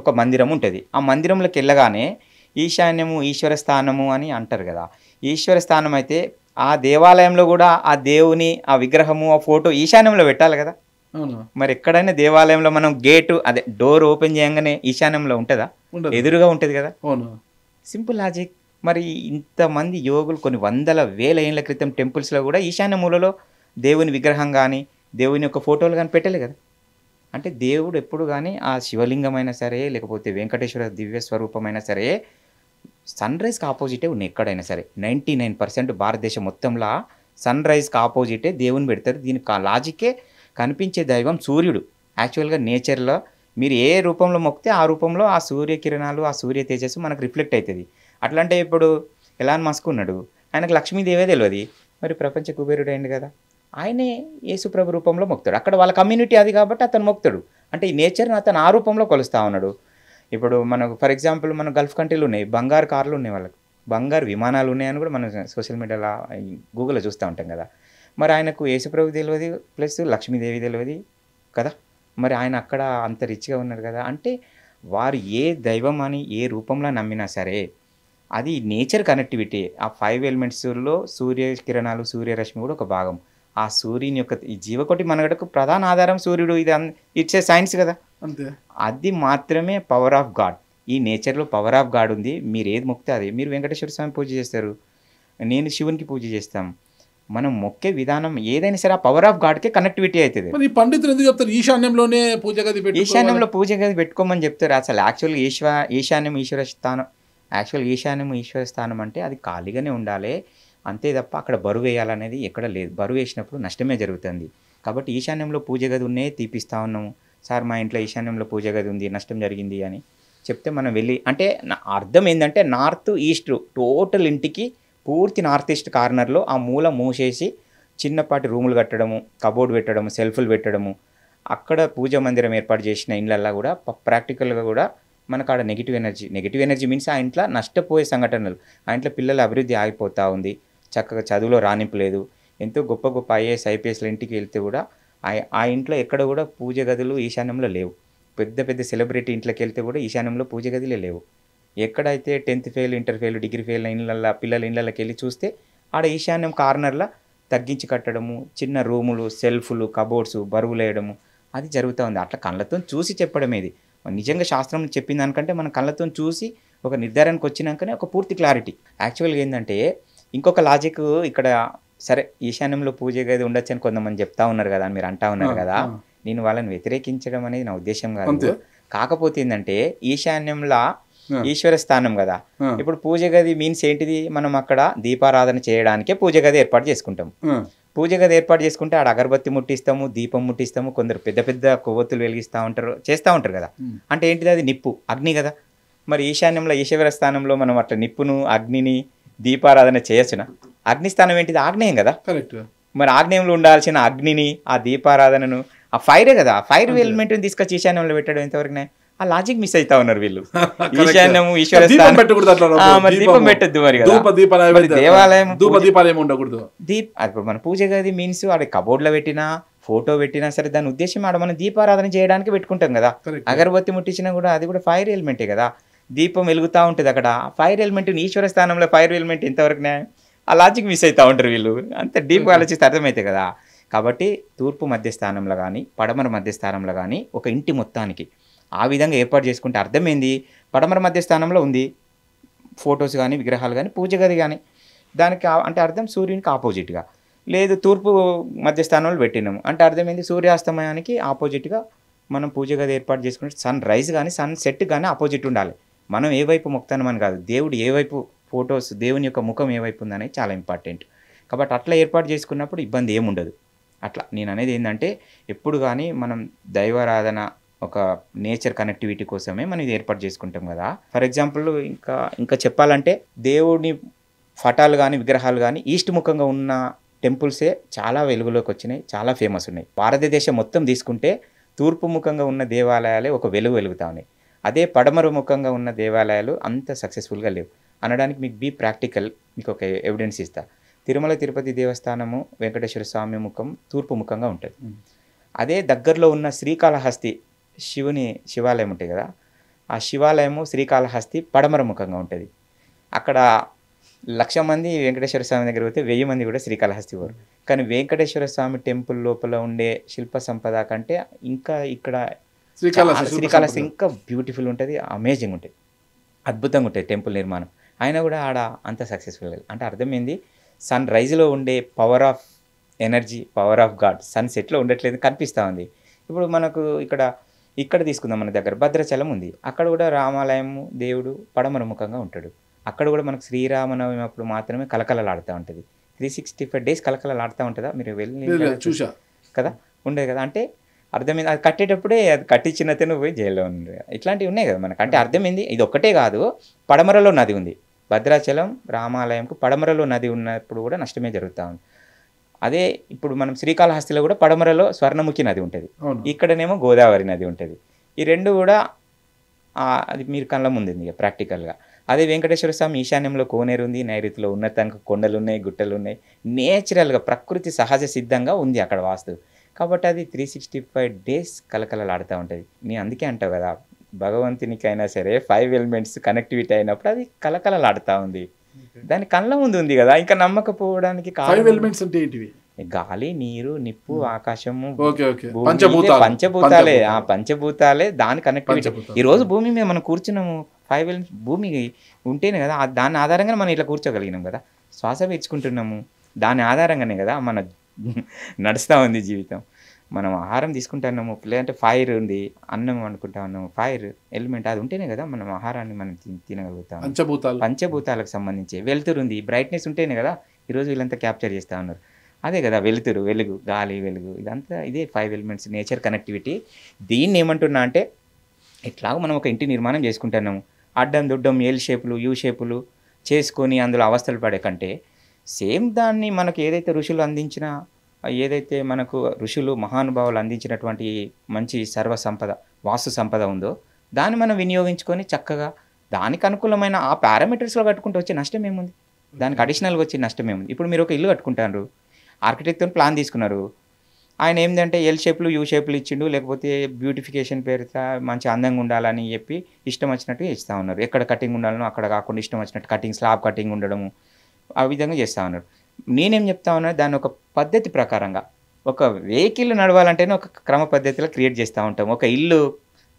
ఒక మందిరం ఉంటుంది. ఆ మందిరంలోకి వెళ్ళగానే ఈశాన్యము ఈశ్వర స్థానము అని అంటారు కదా. ఈశ్వర స్థానం అయితే ఆ దేవాలయంలో కూడా ఆ దేవుని ఆ విగ్రహము ఆ ఫోటో ఈశాన్యంలో పెట్టాలి కదా. మరి ఎక్కడైనా దేవాలయంలో మనం గేటు అదే డోర్ ఓపెన్ చేయగానే ఈశాన్యంలో ఉంటుందా? ఎదురుగా ఉంటుంది కదా. Simple logic. మరి ఇంతమంది యోగులు కొన్ని వందల వేల ఏళ్ల క్రితం టెంపుల్స్లో కూడా ఈశాన్య మూలలో దేవుని విగ్రహం కానీ దేవుని యొక్క ఫోటోలు కానీ పెట్టలే కదా. అంటే దేవుడు ఎప్పుడు కానీ ఆ శివలింగమైనా సరే, లేకపోతే వెంకటేశ్వర దివ్య స్వరూపమైనా సరే, సన్ రైజ్కి ఆపోజిటే ఉన్నాయి ఎక్కడైనా సరే. 99% భారతదేశం మొత్తంలో సన్ రైజ్కి ఆపోజిటే దేవుని పెడతారు. దీనికి లాజికే కనిపించే దైవం సూర్యుడు. యాక్చువల్గా నేచర్లో మీరు ఏ రూపంలో మొక్కితే ఆ రూపంలో ఆ సూర్యకిరణాలు, ఆ సూర్య తేజస్సు మనకు రిఫ్లెక్ట్ అవుతుంది. అట్లంటే ఇప్పుడు ఎలాన్ మస్క్ ఉన్నాడు, ఆయనకు లక్ష్మీదేవే తెలియదు, మరి ప్రపంచ కుబేరుడు అయింది కదా. ఆయనే యేసుప్రభు రూపంలో మొక్తాడు. అక్కడ వాళ్ళ కమ్యూనిటీ అది కాబట్టి అతను మొక్తాడు. అంటే ఈ నేచర్ని అతను ఆ రూపంలో కొలుస్తూ ఉన్నాడు. ఇప్పుడు మనకు ఫర్ ఎగ్జాంపుల్ మన గల్ఫ్ కంట్రీలు ఉన్నాయి, బంగారు కార్లు ఉన్నాయి, వాళ్ళకి బంగారు విమానాలు ఉన్నాయని కూడా మనం సోషల్ మీడియాలో గూగుల్లో చూస్తూ ఉంటాం కదా. మరి ఆయనకు యేసుప్రభు తెలియదు, ప్లస్ లక్ష్మీదేవి తెలియదు కదా. మరి ఆయన అక్కడ అంత రిచ్గా ఉన్నారు కదా. అంటే వారు ఏ దైవం అని ఏ రూపంలో నమ్మినా సరే అది నేచర్ కనెక్టివిటీ. ఆ 5 ఎలిమెంట్స్లో సూర్యకిరణాలు, సూర్యరశ్మి కూడా ఒక భాగం. ఆ సూర్యుని యొక్క ఈ జీవకోటి మనగడకు ప్రధాన ఆధారం సూర్యుడు. ఇది ఇట్స్ ఏ సైన్స్ కదా. అంతే. అది మాత్రమే పవర్ ఆఫ్ గాడ్. ఈ నేచర్లో పవర్ ఆఫ్ గాడ్ ఉంది. మీరు ఏది మొక్కితే అది. మీరు వెంకటేశ్వర స్వామి పూజ చేస్తారు, నేను శివునికి పూజ చేస్తాం. మనం మొక్కే విధానం ఏదైనా సరే ఆ పవర్ ఆఫ్ గాడ్కే కనెక్టివిటీ అవుతుంది. పండితులు ఎందుకు చెప్తారు ఈశాన్యంలోనే పూజ గది ఈశాన్యంలో పూజ గది పెట్టుకోమని చెప్తారు. అసలు యాక్చువల్గా ఈశాన్యం ఈశ్వర స్థానం, యాక్చువల్గా ఈశాన్యం ఈశ్వర స్థానం అంటే అది ఖాళీగానే ఉండాలి అంతే తప్ప అక్కడ బరువు వేయాలనేది ఎక్కడ లేదు. బరువు వేసినప్పుడు నష్టమే జరుగుతుంది. కాబట్టి ఈశాన్యంలో పూజ గది ఉన్నే తీపిస్తూ ఉన్నాము. సార్ మా ఇంట్లో ఈశాన్యంలో పూజ గది ఉంది, నష్టం జరిగింది అని చెప్తే మనం వెళ్ళి, అంటే అర్థం ఏంటంటే నార్త్ ఈస్ట్ టోటల్ ఇంటికి పూర్తి నార్త్ ఈస్ట్ కార్నర్లో ఆ మూల మూసేసి చిన్నపాటి రూములు కట్టడము, కబోర్డ్ పెట్టడము, సెల్ఫ్లు పెట్టడము, అక్కడ పూజ మందిరం ఏర్పాటు చేసిన ఇండ్లల్లో కూడా ప్రాక్టికల్గా కూడా మనకు ఆడ నెగిటివ్ ఎనర్జీ మీన్స్ ఆ ఇంట్లో నష్టపోయే సంఘటనలు, ఆ ఇంట్లో పిల్లల అభివృద్ధి ఆగిపోతూ ఉంది, చక్కగా చదువులో రాణింపు లేదు. ఎంతో గొప్ప గొప్ప ఐఏఎస్ ఐపీఎస్ల ఇంటికి వెళ్తే కూడా ఆ ఇంట్లో ఎక్కడ కూడా పూజ గదులు ఈశాన్యంలో లేవు. పెద్ద పెద్ద సెలబ్రిటీ ఇంట్లోకి వెళ్తే కూడా ఈశాన్యంలో పూజ గదులే లేవు. ఎక్కడైతే 10th fail, inter fail, degree fail ఇళ్ళల్లో పిల్లల ఇళ్ళకి వెళ్ళి చూస్తే ఆడ ఈశాన్యం కార్నర్లో తగ్గించి కట్టడము, చిన్న రూములు, సెల్ఫ్లు, కబోర్డ్స్, బరువులు వేయడము అది జరుగుతూ ఉంది. అట్లా కళ్ళతో చూసి చెప్పడం ఇది. నిజంగా శాస్త్రం చెప్పిన దానికంటే మనం కళ్ళతో చూసి ఒక నిర్ధారణకు వచ్చినాకనే ఒక పూర్తి క్లారిటీ. యాక్చువల్గా ఏంటంటే ఇంకొక లాజిక్ ఇక్కడ, సరే ఈశాన్యంలో పూజ గది ఉండొచ్చు అని కొంతమంది చెప్తా ఉన్నారు కదా, మీరు అంటా ఉన్నారు కదా, నేను వాళ్ళని వ్యతిరేకించడం అనేది నా ఉద్దేశం కాదు. కాకపోతే ఏంటంటే ఈశాన్యంలో ఈశ్వర స్థానం కదా. ఇప్పుడు పూజ గది మీన్స్ ఏంటిది, మనం అక్కడ దీపారాధన చేయడానికే పూజ గది ఏర్పాటు చేసుకుంటాం. పూజ గది ఏర్పాటు చేసుకుంటే ఆడ అగరబత్తి ముట్టిస్తాము, దీపం ముట్టిస్తాము, కొందరు పెద్ద పెద్ద కొవ్వొత్తులు వెలిగిస్తూ ఉంటారు, చేస్తూ ఉంటారు కదా. అంటే ఏంటిది, అది నిప్పు, అగ్ని కదా. మరి ఈశాన్యంలో ఈశ్వర స్థానంలో మనం అట్లా నిప్పును, అగ్నిని, దీపారాధన చేయొచ్చునా? అగ్నిస్థానం ఏంటిది, ఆగ్నేయం కదా. మరి ఆగ్నేయంలో ఉండాల్సిన అగ్నిని, ఆ దీపారాధనను, ఆ ఫైరే కదా, ఆ ఫైర్ ఎలిమెంట్ని తీసుకొచ్చి ఈశాన్యంలో పెట్టడం ఎంతవరకునే ఆ లాజిక్ మిస్ అవుతా ఉన్నారు వీళ్ళు. ఈశాన్యము ఈశ్వర దీపం పెట్టకూడదు అట్లా ఆ, మరి దీపం పెట్టద్దు మరి కదా. ధూప దీపాలు మరి దేవాలయం ధూప దీపాలు ఏమి ఉండకూడదు. ఇప్పుడు మన పూజ గది మీన్స్ ఆడ కబోర్డ్లో పెట్టినా ఫోటో పెట్టినా సరే దాని ఉద్దేశం ఆడ మనం దీపారాధన చేయడానికి పెట్టుకుంటాం కదా. అగరబత్తి ముట్టించినా కూడా అది కూడా ఫైర్ ఎలిమెంటే కదా. దీపం వెలుగుతూ ఉంటుంది అక్కడ. ఫైర్ ఎలిమెంట్ ఈశ్వర స్థానంలో ఫైర్ ఎలిమెంట్ ఎంతవరకు న్యాయం? ఆ లాజిక్ మిస్ అవుతూ ఉంటారు వీళ్ళు. అంత డీప్గా ఆలోచిస్తే అర్థమైతే కదా. కాబట్టి తూర్పు మధ్య స్థానంలో కానీ పడమర మధ్య స్థానంలో కానీ ఒక ఇంటి మొత్తానికి ఆ విధంగా ఏర్పాటు చేసుకుంటే అర్థమైంది. పడమర మధ్య స్థానంలో ఉంది ఫొటోస్ కానీ విగ్రహాలు కానీ పూజ గది కానీ, దానికి అంటే అర్థం సూర్యునికి ఆపోజిట్గా. లేదు తూర్పు మధ్య స్థానంలో పెట్టినాము అంటే అర్థమైంది సూర్యాస్తమయానికి ఆపోజిట్గా మనం పూజ గది ఏర్పాటు చేసుకుంటే సన్ రైజ్ కానీ సన్ సెట్ కానీ ఆపోజిట్ ఉండాలి. మనం ఏ వైపు మొక్తానమని కాదు, దేవుడు ఏ వైపు ఫొటోస్ దేవుని యొక్క ముఖం ఏ వైపు ఉందనేది చాలా ఇంపార్టెంట్. కాబట్టి అట్లా ఏర్పాటు చేసుకున్నప్పుడు ఇబ్బంది ఏముండదు. అట్లా నేను అనేది ఏంటంటే ఎప్పుడు కానీ మనం దైవారాధన ఒక నేచర్ కనెక్టివిటీ కోసమే మనం ఇది ఏర్పాటు చేసుకుంటాం కదా. ఫర్ ఎగ్జాంపుల్ ఇంకా చెప్పాలంటే దేవుని ఫటాలు కానీ విగ్రహాలు కానీ ఈస్ట్ ముఖంగా ఉన్న టెంపుల్సే చాలా వెలుగులోకి వచ్చినాయి, చాలా ఫేమస్ ఉన్నాయి. భారతదేశం మొత్తం తీసుకుంటే తూర్పు ముఖంగా ఉన్న దేవాలయాలే ఒక వెలుగుతూ ఉన్నాయి. అదే పడమర ముఖంగా ఉన్న దేవాలయాలు అంత సక్సెస్ఫుల్గా లేవు అనడానికి మీకు ప్రాక్టికల్ మీకు ఒక ఎవిడెన్స్ ఇస్తా. తిరుమల తిరుపతి దేవస్థానము వెంకటేశ్వర స్వామి ముఖం తూర్పు ముఖంగా ఉంటుంది. అదే దగ్గరలో ఉన్న శ్రీకాళహస్తి శివాలయం ఉంటుంది కదా, ఆ శివాలయము శ్రీకాళహస్తి పడమర ముఖంగా ఉంటుంది. అక్కడ 1,00,000 మంది వెంకటేశ్వర స్వామి దగ్గర పోతే 1000 మంది కూడా శ్రీకాళహస్తి పోరు. కానీ వెంకటేశ్వర స్వామి టెంపుల్ లోపల ఉండే శిల్ప సంపద కంటే ఇంకా ఇక్కడ శ్రీకాళహస్తి ఇంకా బ్యూటిఫుల్ ఉంటుంది, అమేజింగ్ ఉంటుంది, అద్భుతంగా ఉంటుంది టెంపుల్ నిర్మాణం. అయినా కూడా ఆడ అంత సక్సెస్ఫుల్ అంటే అర్థమైంది సన్ రైజ్లో ఉండే power of energy, power of god sun సెట్లో ఉండట్లేదు కనిపిస్తూ ఉంది. ఇప్పుడు మనకు ఇక్కడ తీసుకుందాం, మన దగ్గర భద్రాచలం ఉంది. అక్కడ కూడా రామాలయము దేవుడు పడమర ముఖంగా ఉంటాడు. అక్కడ కూడా మనకు శ్రీరామనవమి అప్పుడు మాత్రమే కలకలలాడుతూ ఉంటుంది. 365 days కలకలలాడుతూ ఉంటుందా? మీరు వెళ్ళి చూసా కదా, ఉండేది కదా. అంటే అర్థమైంది అది కట్టేటప్పుడే అది కట్టించినతను పోయి జైల్లో ఉంది. ఇట్లాంటివి ఉన్నాయి కదా మనకు. అంటే అర్థమైంది ఇది ఒక్కటే కాదు, పడమరలో నది ఉంది. భద్రాచలం రామాలయంకు పడమరలో నది ఉన్నప్పుడు కూడా నష్టమే జరుగుతూ ఉంది. అదే ఇప్పుడు మనం శ్రీకాళహస్తిలో కూడా పడమరలో స్వర్ణముఖి నది ఉంటుంది, ఇక్కడనేమో గోదావరి నది ఉంటుంది. ఈ రెండు కూడా అది మీరు కళ్ళ ముందు ఇక ప్రాక్టికల్గా. అదే వెంకటేశ్వర స్వామి ఈశాన్యంలో కోనేరు ఉంది, నైరుతిలో ఉన్నతంగా కొండలు ఉన్నాయి, గుట్టలు ఉన్నాయి, నేచురల్గా ప్రకృతి సహజ సిద్ధంగా ఉంది అక్కడ వాస్తు. కాబట్టి అది 365 days కలకలలాడుతూ ఉంటుంది. నేను అందుకే అంటావు కదా భగవంతునికైనా సరే 5 elements కనెక్టివిటీ అయినప్పుడు అది కలకలలాడుతూ ఉంది. దాని కళ్ళ ముందు ఉంది కదా, ఇంకా నమ్మకపోవడానికి గాలి, నీరు, నిప్పు, ఆకాశము, పంచభూతాలే. ఆ పంచభూతాలే దాని కనెక్టివిటీ. ఈ రోజు భూమి మీద మనం కూర్చున్నాము, 5 elements భూమి ఉంటేనే కదా దాని ఆధారంగా మనం ఇట్లా కూర్చోగలిగినాం కదా. శ్వాస పీల్చుకుంటున్నాము, దాని ఆధారంగానే కదా మన నడుస్తూ ఉంది జీవితం. మనం ఆహారం తీసుకుంటున్నాము, లేదంటే ఫైర్ ఉంది, అన్నం అనుకుంటా ఉన్నాము, ఫైర్ ఎలిమెంట్ అది ఉంటేనే కదా మనం ఆహారాన్ని మనం తినగలుగుతాం. పంచభూతాలకు సంబంధించి వెలుతురు ఉంది, బ్రైట్నెస్ ఉంటేనే కదా ఈరోజు వీళ్ళంతా క్యాప్చర్ చేస్తూ ఉన్నారు. అదే కదా వెలుతురు, వెలుగు, గాలి, వెలుగు, ఇదంతా ఇదే 5 elements నేచర్ కనెక్టివిటీ. దీన్ని ఏమంటున్నా అంటే ఇట్లాగ మనం ఒక ఇంటి నిర్మాణం చేసుకుంటున్నాము, అడ్డం దుడ్డం ఎల్ షేపులు యూ షేపులు చేసుకొని అందులో అవస్థలు పడే కంటే సేమ్ దాన్ని మనకు ఏదైతే ఋషులు అందించిన, ఏదైతే మనకు ఋషులు మహానుభావులు అందించినటువంటి మంచి సర్వ సంపద వాస్తు సంపద ఉందో దాన్ని మనం వినియోగించుకొని చక్కగా దానికి అనుకూలమైన ఆ పారామీటర్స్లో కట్టుకుంటూ వచ్చే నష్టం ఏముంది, దానికి అడిషనల్గా వచ్చే నష్టం ఏముంది. ఇప్పుడు మీరు ఒక ఇల్లు కట్టుకుంటారు, ఆర్కిటెక్ట్తో ప్లాన్ తీసుకున్నారు, ఆయన ఏంటంటే ఎల్ షేప్లు యూ షేప్లు ఇచ్చిండు, లేకపోతే బ్యూటిఫికేషన్ పేరుతో మంచి అందంగా ఉండాలని చెప్పి ఇష్టం వచ్చినట్టు ఇస్తూ ఉన్నారు. ఎక్కడ కటింగ్ ఉండాలనో అక్కడ కాకుండా ఇష్టం వచ్చినట్టు కటింగ్, స్లాబ్ కటింగ్ ఉండడము, ఆ విధంగా చేస్తూ ఉన్నారు. నేనేం చెప్తా ఉన్నా దాన్ని ఒక పద్ధతి ప్రకారంగా, ఒక వెహికల్ నడవాలంటేనే ఒక క్రమ పద్ధతిలో క్రియేట్ చేస్తూ ఉంటాం. ఒక ఇల్లు,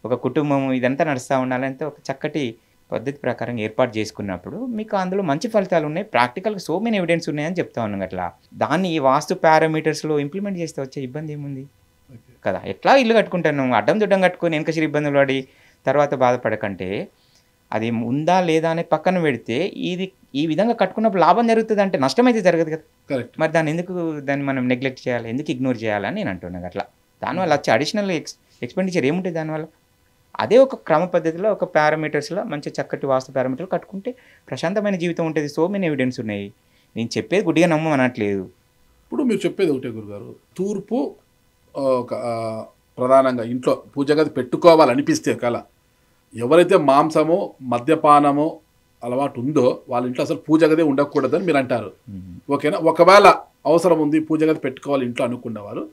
ఒక కుటుంబం ఇదంతా నడుస్తూ ఉండాలంటే ఒక చక్కటి పద్ధతి ప్రకారం ఏర్పాటు చేసుకున్నప్పుడు మీకు అందులో మంచి ఫలితాలు ఉన్నాయి. ప్రాక్టికల్గా సో మెనీ ఎవిడెన్స్ ఉన్నాయని చెప్తా ఉన్నాం. అట్లా దాన్ని ఈ వాస్తు పారామీటర్స్లో ఇంప్లిమెంట్ చేస్తే వచ్చే ఇబ్బంది ఏముంది కదా. ఎట్లా ఇల్లు కట్టుకుంటాను అడ్డం దుడ్డం కట్టుకొని వెనకసిరి ఇబ్బందులు పడి తర్వాత బాధపడకంటే అది ఉందా లేదా అనే పక్కన పెడితే ఇది ఈ విధంగా కట్టుకున్నప్పుడు లాభం జరుగుతుంది అంటే నష్టం అయితే జరగదు కదా. మరి దాన్ని మనం నెగ్లెక్ట్ చేయాలి, ఎందుకు ఇగ్నోర్ చేయాలని నేను అంటున్నాను. అట్లా దానివల్ల వచ్చే అడిషనల్ ఎక్స్పెండిచర్ ఏముంటుంది దానివల్ల. అదే ఒక క్రమ పద్ధతిలో ఒక పారామీటర్స్లో మంచి చక్కటి వాస్తు పారామీటర్లు కట్టుకుంటే ప్రశాంతమైన జీవితం ఉంటుంది. సో మెనీ ఎవిడెన్స్ ఉన్నాయి. నేను చెప్పేది గుడ్డిగా నమ్మనట్లేదు. ఇప్పుడు మీరు చెప్పేది ఒకటే గురుగారు, తూర్పు ప్రధానంగా ఇంట్లో పూజ గది పెట్టుకోవాలనిపిస్తే కల ఎవరైతే మాంసము మద్యపానము అలవాటు ఉందో వాళ్ళ ఇంట్లో అసలు పూజ గది ఉండకూడదని మీరు అంటారు. ఓకేనా? ఒకవేళ అవసరం ఉంది పూజ గది పెట్టుకోవాలి ఇంట్లో అనుకున్నవారు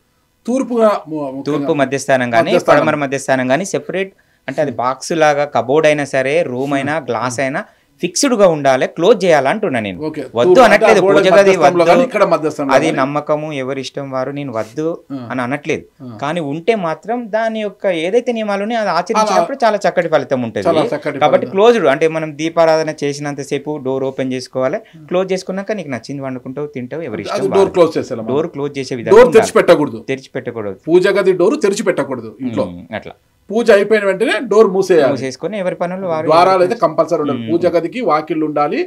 తూర్పు మధ్యస్థానం కానీ పడమర మధ్యస్థానం కానీ సెపరేట్, అంటే అది బాక్స్ లాగా కబోర్డ్ అయినా సరే, రూమ్ అయినా, గ్లాస్ అయినా ఫిక్స్డ్ గా ఉండాలి, క్లోజ్ చేయాలంటున్నా నేను. వద్దు అనట్లేదు పూజ గది వద్దు, అది నమ్మకము ఎవరి ఇష్టం వారు, నేను వద్దు అని అనట్లేదు. కానీ ఉంటే మాత్రం దాని యొక్క ఏదైతే నియమాలునే అది ఆచరించినప్పుడు చాలా చక్కటి ఫలితం ఉంటుంది. కాబట్టి క్లోజ్డ్ అంటే మనం దీపారాధన చేసినంతసేపు డోర్ ఓపెన్ చేసుకోవాలి, క్లోజ్ చేసుకున్నాక నీకు నచ్చింది వండుకుంటావు, తింటావు, ఎవరి ఇష్టం. డోర్ క్లోజ్ చేసే విధానం తెరిచిపెట్టకూడదు, పూజ గది డోర్ తెరిచిపెట్టకూడదు ఇంట్లో. అట్లా పూజ అయిపోయిన వెంటనే డోర్ మూసేసుకొని ఎవరి పనులు ద్వారాలు అయితే కంపల్సరీ ఉండాలి. పూజ గదికి వాకిళ్ళు ఉండాలి.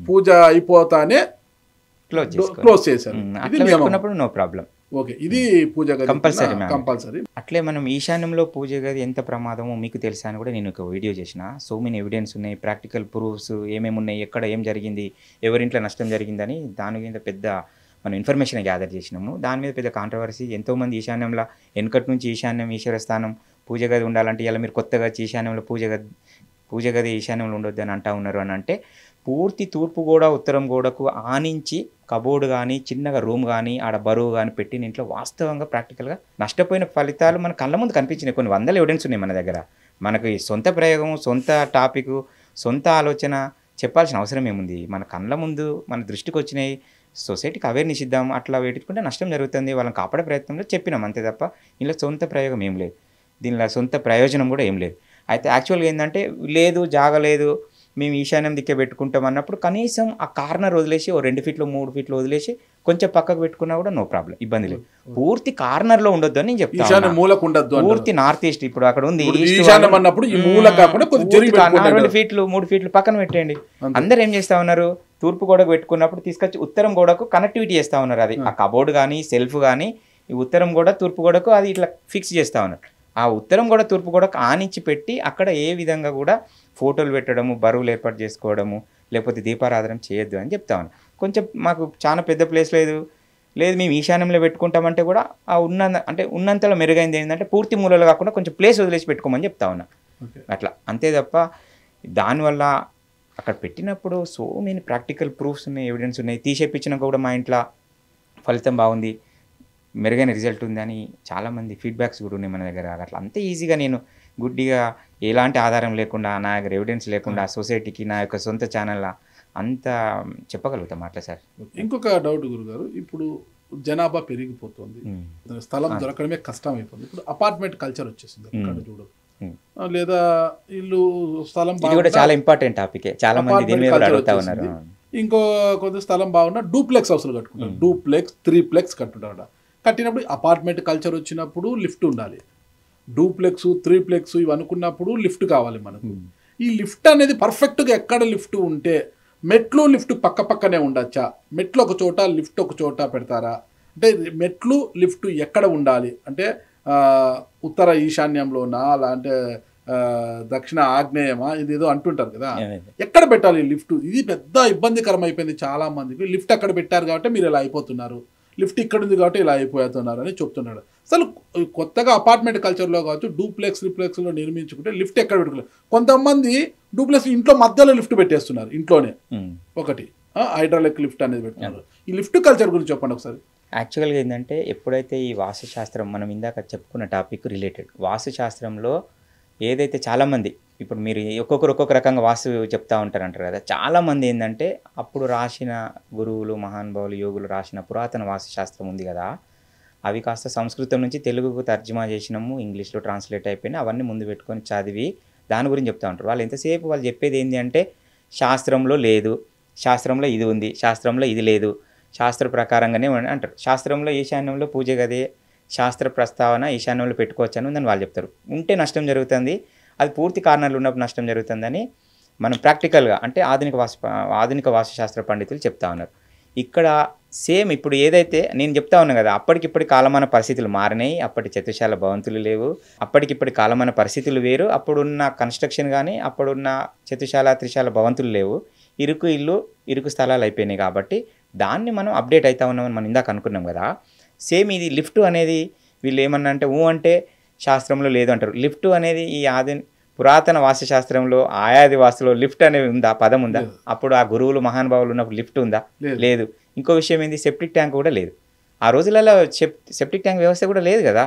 పూజ అయిపోతానే క్లోజ్ చేశారు, నో ప్రాబ్లం. ఓకే, ఇది పూజ గది కంపల్సరీ. అట్లే మనం ఈశాన్యంలో పూజ గది ఎంత ప్రమాదమో మీకు తెలుసా అని కూడా నేను ఒక వీడియో చేసిన. సో మెనీ ఎవిడెన్స్ ఉన్నాయి, ప్రాక్టికల్ ప్రూఫ్స్ ఏమేమి ఉన్నాయి, ఎక్కడ ఏం జరిగింది, ఎవరింట్లో నష్టం జరిగిందని దాని మీద పెద్ద మనం ఇన్ఫర్మేషన్ గ్యాదర్ చేసినాము. దాని మీద పెద్ద కాంట్రవర్సీ. ఎంతోమంది ఈశాన్యంలో వెనకటి నుంచి ఈశాన్యం ఈశ్వర స్థానం పూజ గది ఉండాలంటే ఇలా మీరు కొత్తగా ఈశాన్యంలో పూజ గది ఈశాన్యంలో ఉండొద్దు అని అంటా ఉన్నారు అని అంటే, పూర్తి తూర్పు గోడ ఉత్తరం గోడకు ఆనించి కబోర్డు కానీ చిన్నగా రూమ్ కానీ ఆడ బరువు కానీ పెట్టిన ఇంట్లో వాస్తవంగా ప్రాక్టికల్గా నష్టపోయిన ఫలితాలు మన కళ్ళ ముందు కనిపించినాయి. కొన్ని వందల ఎవిడెన్స్ ఉన్నాయి మన దగ్గర. మనకు సొంత ప్రయోగం, సొంత టాపిక్, సొంత ఆలోచన చెప్పాల్సిన అవసరం ఏముంది? మన కళ్ళ ముందు మన దృష్టికి వచ్చినాయి, సొసైటీకి అవేర్నెస్ ఇద్దాం, అట్లా పెట్టుకుంటే నష్టం జరుగుతుంది, వాళ్ళని కాపాడే ప్రయత్నంలో చెప్పినాం అంతే తప్ప ఇందులో సొంత ప్రయోగం ఏం లేదు, దీనిలో సొంత ప్రయోజనం కూడా ఏం లేదు. అయితే యాక్చువల్గా ఏంటంటే లేదు జాగలేదు మేము ఈశాన్యం దిక్కే పెట్టుకుంటాం అన్నప్పుడు కనీసం ఆ కార్నర్ వదిలేసి 2 ఫీట్లు 3 ఫీట్లు వదిలేసి కొంచెం పక్కకు పెట్టుకున్నా కూడా నో ప్రాబ్లం, ఇబ్బంది లేదు. పూర్తి కార్నర్లో ఉండొద్దు అని నేను చెప్తాను. పూర్తి నార్త్ ఈస్ట్ ఇప్పుడు అక్కడ ఉంది 2 ఫీట్లు 3 ఫీట్లు పక్కన పెట్టేయండి. అందరు ఏం చేస్తా ఉన్నారు, తూర్పు గోడకు పెట్టుకున్నప్పుడు తీసుకొచ్చి ఉత్తరం గోడకు కనెక్టివిటీ చేస్తూ ఉన్నారు. అది ఆ కబోర్డ్ కానీ సెల్ఫ్ కానీ ఈ ఉత్తరం గోడ తూర్పు గోడకు అది ఇట్లా ఫిక్స్ చేస్తూ ఉన్నారు. ఆ ఉత్తరం గోడ తూర్పు గోడకు ఆనించి పెట్టి అక్కడ ఏ విధంగా కూడా ఫోటోలు పెట్టడము, బరువులు ఏర్పాటు చేసుకోవడము, లేకపోతే దీపారాధన చేయొద్దు అని చెప్తా ఉన్నాను. కొంచెం మాకు చాలా పెద్ద ప్లేస్ లేదు మేము ఈశాన్యంలో పెట్టుకుంటామంటే కూడా ఆ ఉన్నంతలో మెరుగైంది ఏంటంటే పూర్తి మూలలు కాకుండా కొంచెం ప్లేస్ వదిలేసి పెట్టుకోమని చెప్తా ఉన్నా. అట్లా అంతే తప్ప దానివల్ల అక్కడ పెట్టినప్పుడు సో మెనీ ప్రాక్టికల్ ప్రూఫ్స్ ఉన్నాయి, ఎవిడెన్స్ ఉన్నాయి. తీసేపించినాక కూడా మా ఇంట్లో ఫలితం బాగుంది, మెరుగైన రిజల్ట్ ఉంది అని చాలామంది ఫీడ్బ్యాక్స్ కూడా ఉన్నాయి మన దగ్గర. అట్లా అంతే ఈజీగా నేను గుడ్డిగా ఎలాంటి ఆధారం లేకుండా నా దగ్గర ఎవిడెన్స్ లేకుండా సొసైటీకి నా యొక్క సొంత ఛానల్ అంతా చెప్పగలుగుతాం అట్లా సార్. ఇంకొక డౌట్ గురుగారు, ఇప్పుడు జనాభా పెరిగిపోతుంది, స్థలం దొరకడమే కష్టం అయిపోతుంది. ఇప్పుడు అపార్ట్మెంట్ కల్చర్ వచ్చేసింది అక్కడ చూడు, లేదా ఇల్లు స్థలం కూడా చాలా ఇంపార్టెంట్ టాపిక్, చాలా మంది దీని మీద అడుగుతా ఉన్నారు. ఇంకో కొంత స్థలం బాగున్నా డూప్లెక్స్ హౌస్లు కట్టుకుంటారు, డూప్లెక్స్ 3ప్లెక్స్ కట్టుకుంటారు. కట్టినప్పుడు అపార్ట్మెంట్ కల్చర్ వచ్చినప్పుడు లిఫ్ట్ ఉండాలి, డూప్లెక్స్ 3ప్లెక్స్ ఇవి అనుకున్నప్పుడు లిఫ్ట్ కావాలి మనకు. ఈ లిఫ్ట్ అనేది పర్ఫెక్ట్గా ఎక్కడ లిఫ్ట్ ఉంటే, మెట్లు లిఫ్ట్ పక్క పక్కనే ఉండొచ్చా, మెట్లు ఒక చోట లిఫ్ట్ ఒక చోట పెడతారా, అంటే మెట్లు లిఫ్ట్ ఎక్కడ ఉండాలి అంటే ఉత్తర ఈశాన్యంలోనా అంటే దక్షిణ ఆగ్నేయమా, ఇది ఏదో అంటుంటారు కదా, ఎక్కడ పెట్టాలి లిఫ్ట్? ఇది పెద్ద ఇబ్బందికరం అయిపోయింది చాలా మందికి. లిఫ్ట్ అక్కడ పెట్టారు కాబట్టి మీరు ఇలా అయిపోతున్నారు, లిఫ్ట్ ఇక్కడ ఉంది కాబట్టి ఇలా అయిపోతున్నారు అని చెప్తున్నాడు. అసలు కొత్తగా అపార్ట్మెంట్ కల్చర్లో కావచ్చు డూప్లెక్స్ 3ప్లెక్స్లో నిర్మించుకుంటే లిఫ్ట్ ఎక్కడ పెట్టుకోలేదు. కొంతమంది డూప్లెక్స్ ఇంట్లో మధ్యలో లిఫ్ట్ పెట్టేస్తున్నారు, ఇంట్లోనే ఒకటి హైడ్రాలిక్ లిఫ్ట్ అనేది పెట్టుకున్నారు. ఈ లిఫ్ట్ కల్చర్ గురించి చెప్పండి ఒకసారి. యాక్చువల్గా ఏంటంటే ఎప్పుడైతే ఈ వాస్తుశాస్త్రం మనం ఇందాక చెప్పుకున్న టాపిక్ రిలేటెడ్ వాస్తుశాస్త్రంలో ఏదైతే చాలామంది ఇప్పుడు మీరు ఒక్కొక్క రకంగా వాస్తు చెప్తా ఉంటారంటారు కదా, చాలామంది ఏంటంటే అప్పుడు రాసిన గురువులు మహానుభావులు యోగులు రాసిన పురాతన వాస్తుశాస్త్రం ఉంది కదా, అవి కాస్త సంస్కృతం నుంచి తెలుగుకు తర్జుమా చేసినాము, ఇంగ్లీష్లో ట్రాన్స్లేట్ అయిపోయినాయి, అవన్నీ ముందు పెట్టుకొని చదివి దాని గురించి చెప్తా ఉంటారు. వాళ్ళు ఎంతసేపు వాళ్ళు చెప్పేది ఏంటి అంటే శాస్త్రంలో లేదు, శాస్త్రంలో ఇది ఉంది, శాస్త్రంలో ఇది లేదు, శాస్త్ర ప్రకారంగానే అంటారు. శాస్త్రంలో ఈశాన్యంలో పూజ గదే శాస్త్ర ప్రస్తావన ఈశాన్యంలో పెట్టుకోవచ్చు అని ఉందని వాళ్ళు చెప్తారు. ఉంటే నష్టం జరుగుతుంది, అది పూర్తి కారణాలు ఉన్నప్పుడు నష్టం జరుగుతుందని మనం ప్రాక్టికల్గా అంటే ఆధునిక వాస్తుశాస్త్ర పండితులు చెప్తా ఉన్నారు. ఇక్కడ సేమ్ ఇప్పుడు ఏదైతే నేను చెప్తా ఉన్నా కదా, అప్పటికిప్పటి కాలమాన పరిస్థితులు మారినాయి, అప్పటి చతుశాల భవంతులు లేవు, అప్పటికిప్పటి కాలమాన పరిస్థితులు వేరు, అప్పుడున్న కన్స్ట్రక్షన్ కానీ అప్పుడున్న చతుశాల త్రిశాల భవంతులు లేవు, ఇరుకు స్థలాలు అయిపోయినాయి. కాబట్టి దాన్ని మనం అప్డేట్ అవుతా ఉన్నామని మనం ఇందాక అనుకున్నాం కదా. సేమ్ ఇది లిఫ్ట్ అనేది వీళ్ళు ఏమన్నా అంటే అంటే శాస్త్రంలో లేదు అంటారు. లిఫ్ట్ అనేది ఈ పురాతన వాస్తుశాస్త్రంలో ఆయాది వాస్తులో లిఫ్ట్ అనేది ఉందా, పదం ఉందా? అప్పుడు ఆ గురువులు మహానుభావులు ఉన్నప్పుడు లిఫ్ట్ ఉందా? లేదు. ఇంకో విషయం ఏంది, సెప్టిక్ ట్యాంక్ కూడా లేదు ఆ రోజులలో. సెప్టిక్ ట్యాంక్ వ్యవస్థ కూడా లేదు కదా.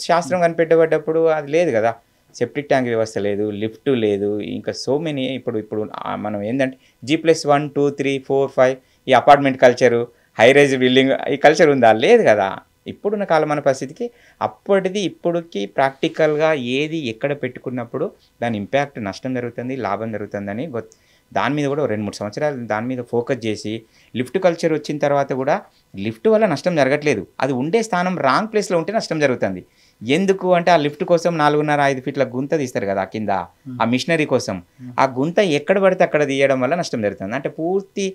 శాస్త్రం కనిపెట్టబడ్డప్పుడు అది లేదు కదా. సెప్టిక్ ట్యాంక్ వ్యవస్థ లేదు, లిఫ్ట్ లేదు, ఇంకా సో మెనీ. ఇప్పుడు మనం ఏంటంటే G+1 2 3 4 5 ఈ apartment culture, high rise building, ఈ కల్చర్ ఉందా? లేదు కదా. ఇప్పుడున్న కాలమాన పరిస్థితికి అప్పటిది ఇప్పుడుకి ప్రాక్టికల్గా ఏది ఎక్కడ పెట్టుకున్నప్పుడు దాని ఇంపాక్ట్ నష్టం జరుగుతుంది, లాభం జరుగుతుందని దాని మీద కూడా 2-3 సంవత్సరాలు దాని మీద ఫోకస్ చేసి, లిఫ్ట్ కల్చర్ వచ్చిన తర్వాత కూడా లిఫ్ట్ వల్ల నష్టం జరగట్లేదు. అది ఉండే స్థానం రాంగ్ ప్లేస్లో ఉంటే నష్టం జరుగుతుంది. ఎందుకు అంటే ఆ లిఫ్ట్ కోసం 4.5 ఫీట్ల గుంత తీస్తారు కదా కింద, ఆ మిషనరీ కోసం. ఆ గుంత ఎక్కడ పడితే అక్కడ తీయడం వల్ల నష్టం జరుగుతుంది. అంటే పూర్తి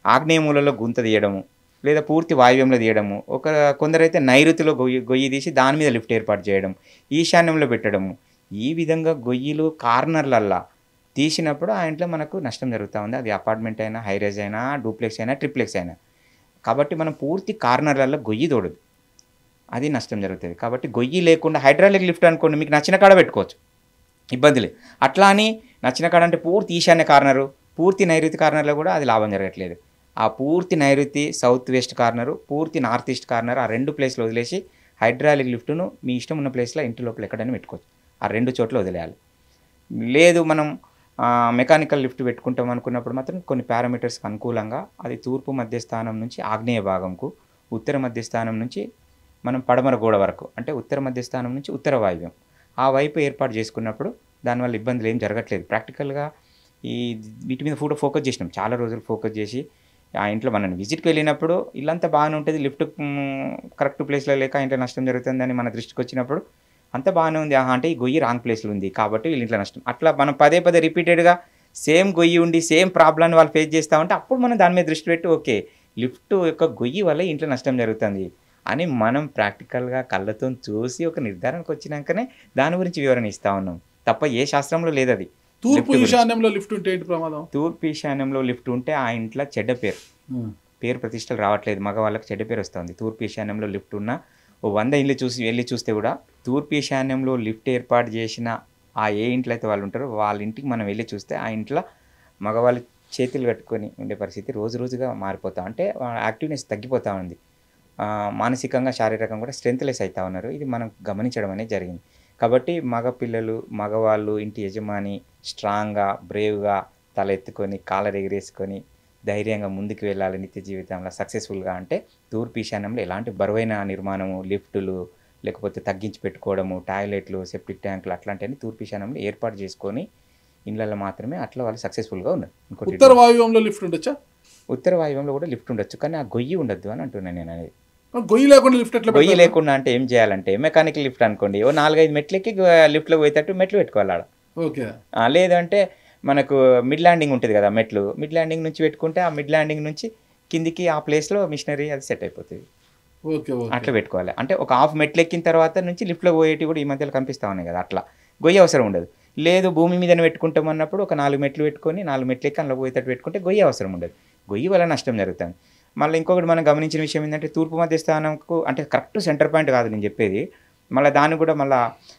ఆగ్నేయ మూలలో గుంత తీయడము, లేదా పూర్తి వాయువ్యంలో తీయడము, కొందరైతే నైరుతిలో గొయ్యి తీసి దాని మీద లిఫ్ట్ ఏర్పాటు చేయడం, ఈశాన్యంలో పెట్టడము. ఈ విధంగా గొయ్యిలు కార్నర్లల్లా తీసినప్పుడు ఆ ఇంట్లో మనకు నష్టం జరుగుతూ ఉంది. అది అపార్ట్మెంట్ అయినా, హైరైజ్ అయినా, డూప్లెక్స్ అయినా, ట్రిప్లెక్స్ అయినా. కాబట్టి మనం పూర్తి కార్నర్లలో గొయ్యి తోడదు, అది నష్టం జరుగుతుంది. కాబట్టి గొయ్యి లేకుండా హైడ్రాలిక్ లిఫ్ట్ అనుకోండి, మీకు నచ్చిన కాడ పెట్టుకోవచ్చు, ఇబ్బంది లేదు. అట్లా అని నచ్చిన కాడ అంటే పూర్తి ఈశాన్య కార్నరు, పూర్తి నైరుతి కార్నర్లో కూడా అది లాభం జరగట్లేదు. ఆ పూర్తి నైరుతి సౌత్ వెస్ట్ కార్నరు, పూర్తి నార్త్ ఈస్ట్ కార్నర్, ఆ 2 ప్లేస్లు వదిలేసి హైడ్రాలిక్ లిఫ్ట్ను మీ ఇష్టం ఉన్న ప్లేస్లో ఇంటి లోపల ఎక్కడైనా పెట్టుకోవచ్చు. ఆ 2 చోట్ల వదిలేయాలి. లేదు మనం మెకానికల్ లిఫ్ట్ పెట్టుకుంటాం అనుకున్నప్పుడు మాత్రం కొన్ని పారామీటర్స్కి అనుకూలంగా అది తూర్పు మధ్యస్థానం నుంచి ఆగ్నేయ భాగంకు, ఉత్తర మధ్యస్థానం నుంచి మనం పడమర గోడ వరకు, అంటే ఉత్తర మధ్యస్థానం నుంచి ఉత్తర వాయువ్యం ఆ వైపు ఏర్పాటు చేసుకున్నప్పుడు దానివల్ల ఇబ్బందులు ఏం జరగట్లేదు. ప్రాక్టికల్గా వీటి మీద ఫోకస్ చేసినాం, చాలా రోజులు ఫోకస్ చేసి ఆ ఇంట్లో మనం విజిట్కి వెళ్ళినప్పుడు ఇల్లంతా బాగానే ఉంటుంది, లిఫ్ట్ కరెక్ట్ ప్లేస్లో లేక ఇంట్లో నష్టం జరుగుతుందని మన దృష్టికి వచ్చినప్పుడు అంతా బాగానే ఉంది. అంటే ఈ గొయ్యి రాంగ్ ప్లేస్లో ఉంది కాబట్టి వీళ్ళ ఇంట్లో నష్టం. అట్లా మనం పదే రిపీటెడ్గా సేమ్ గొయ్యి ఉండి సేమ్ ప్రాబ్లమ్ని వాళ్ళు ఫేస్ చేస్తూ ఉంటే అప్పుడు మనం దాని మీద దృష్టి పెట్టి ఓకే లిఫ్ట్ యొక్క గొయ్యి వల్ల ఇంట్లో నష్టం జరుగుతుంది అని మనం ప్రాక్టికల్గా కళ్ళతో చూసి ఒక నిర్ధారణకు వచ్చినాకనే దాని గురించి వివరణ ఇస్తూ ఉన్నాం తప్ప ఏ శాస్త్రంలో లేదు అది. తూర్పు ఈశాన్యంలో లిఫ్ట్ ఉంటే ఏంటి ప్రమాదం? తూర్పు ఈశాన్యంలో లిఫ్ట్ ఉంటే ఆ ఇంట్లో చెడ్డ పేరు ప్రతిష్టలు రావట్లేదు, మగవాళ్ళకి చెడ్డ పేరు వస్తుంది. తూర్పు ఈశాన్యంలో లిఫ్ట్ ఉన్న 100 ఇల్లు వెళ్ళి చూస్తే కూడా తూర్పు ఈశాన్యంలో లిఫ్ట్ ఏర్పాటు చేసిన ఆ ఏ ఇంట్లో అయితే వాళ్ళు ఉంటారో వాళ్ళ ఇంటికి మనం వెళ్ళి చూస్తే ఆ ఇంట్లో మగవాళ్ళు చేతులు కట్టుకొని ఉండే పరిస్థితి రోజుగా మారిపోతా, అంటే యాక్టివ్నెస్ తగ్గిపోతూ ఉంది, మానసికంగా శారీరకంగా కూడా స్ట్రెంత్లెస్ అవుతూ ఉన్నారు. ఇది మనం గమనించడం అనేది జరిగింది. కాబట్టి మగవాళ్ళు ఇంటి యజమాని స్ట్రాంగ్గా బ్రేవ్గా తల ఎత్తుకొని కాలర్ ఎగిరేసుకొని ధైర్యంగా ముందుకు వెళ్ళాలి నిత్య జీవితంలో సక్సెస్ఫుల్గా అంటే తూర్పు ఈశాన్యంలో ఎలాంటి బరువైన నిర్మాణము, లిఫ్టులు లేకపోతే తగ్గించి పెట్టుకోవడము, టాయిలెట్లు, సెప్టిక్ ట్యాంకులు అట్లాంటివన్నీ తూర్పు ఈశాన్యంలో ఏర్పాటు చేసుకొని ఇళ్ళల్లో మాత్రమే అట్లా వాళ్ళు సక్సెస్ఫుల్గా ఉన్నారు. ఉత్తర వాయువ్యంలో లిఫ్ట్ ఉండొచ్చా? ఉత్తర వాయువ్యంలో కూడా లిఫ్ట్ ఉండొచ్చు, కానీ ఆ గొయ్యి ఉండొద్దు అని అంటున్నాను నేను. అనేది గొయ్యి లేకుండా లిఫ్ట్ ఎట్లా? గొయ్యి లేకుండా అంటే ఏం చేయాలంటే మెకానికల్ లిఫ్ట్ అనుకోండి, 4-5 మెట్లకి లిఫ్ట్లో పోయేటట్టు మెట్లు పెట్టుకోవాలి ఆడ. ఓకే. లేదంటే మనకు మిడ్ ల్యాండింగ్ ఉంటుంది కదా, మిడ్ ల్యాండింగ్ నుంచి పెట్టుకుంటే ఆ మిడ్ ల్యాండింగ్ నుంచి కిందికి ఆ ప్లేస్లో మిషనరీ అది సెట్ అయిపోతుంది. ఓకే, అట్లా పెట్టుకోవాలి. అంటే ఒక హాఫ్ మెట్లు ఎక్కిన తర్వాత నుంచి లిఫ్ట్లో పోయేటివి కూడా ఈ మధ్యలో కనిపిస్తూ ఉన్నాయి కదా, అట్లా గొయ్యి అవసరం ఉండదు. లేదు భూమి మీదనే పెట్టుకుంటాం అన్నప్పుడు ఒక 4 మెట్లు పెట్టుకొని 4 మెట్లు ఎక్కి అందులో పోయేటట్టు పెట్టుకుంటే గొయ్యి అవసరం ఉండదు. గొయ్యి వల్ల నష్టం జరుగుతుంది. మళ్ళీ ఇంకొకటి మనం గమనించిన విషయం ఏంటంటే తూర్పు మధ్య స్థానంకు అంటే కరెక్ట్ సెంటర్ పాయింట్ కాదు నేను చెప్పేది, మళ్ళీ దాన్ని కూడా మళ్ళీ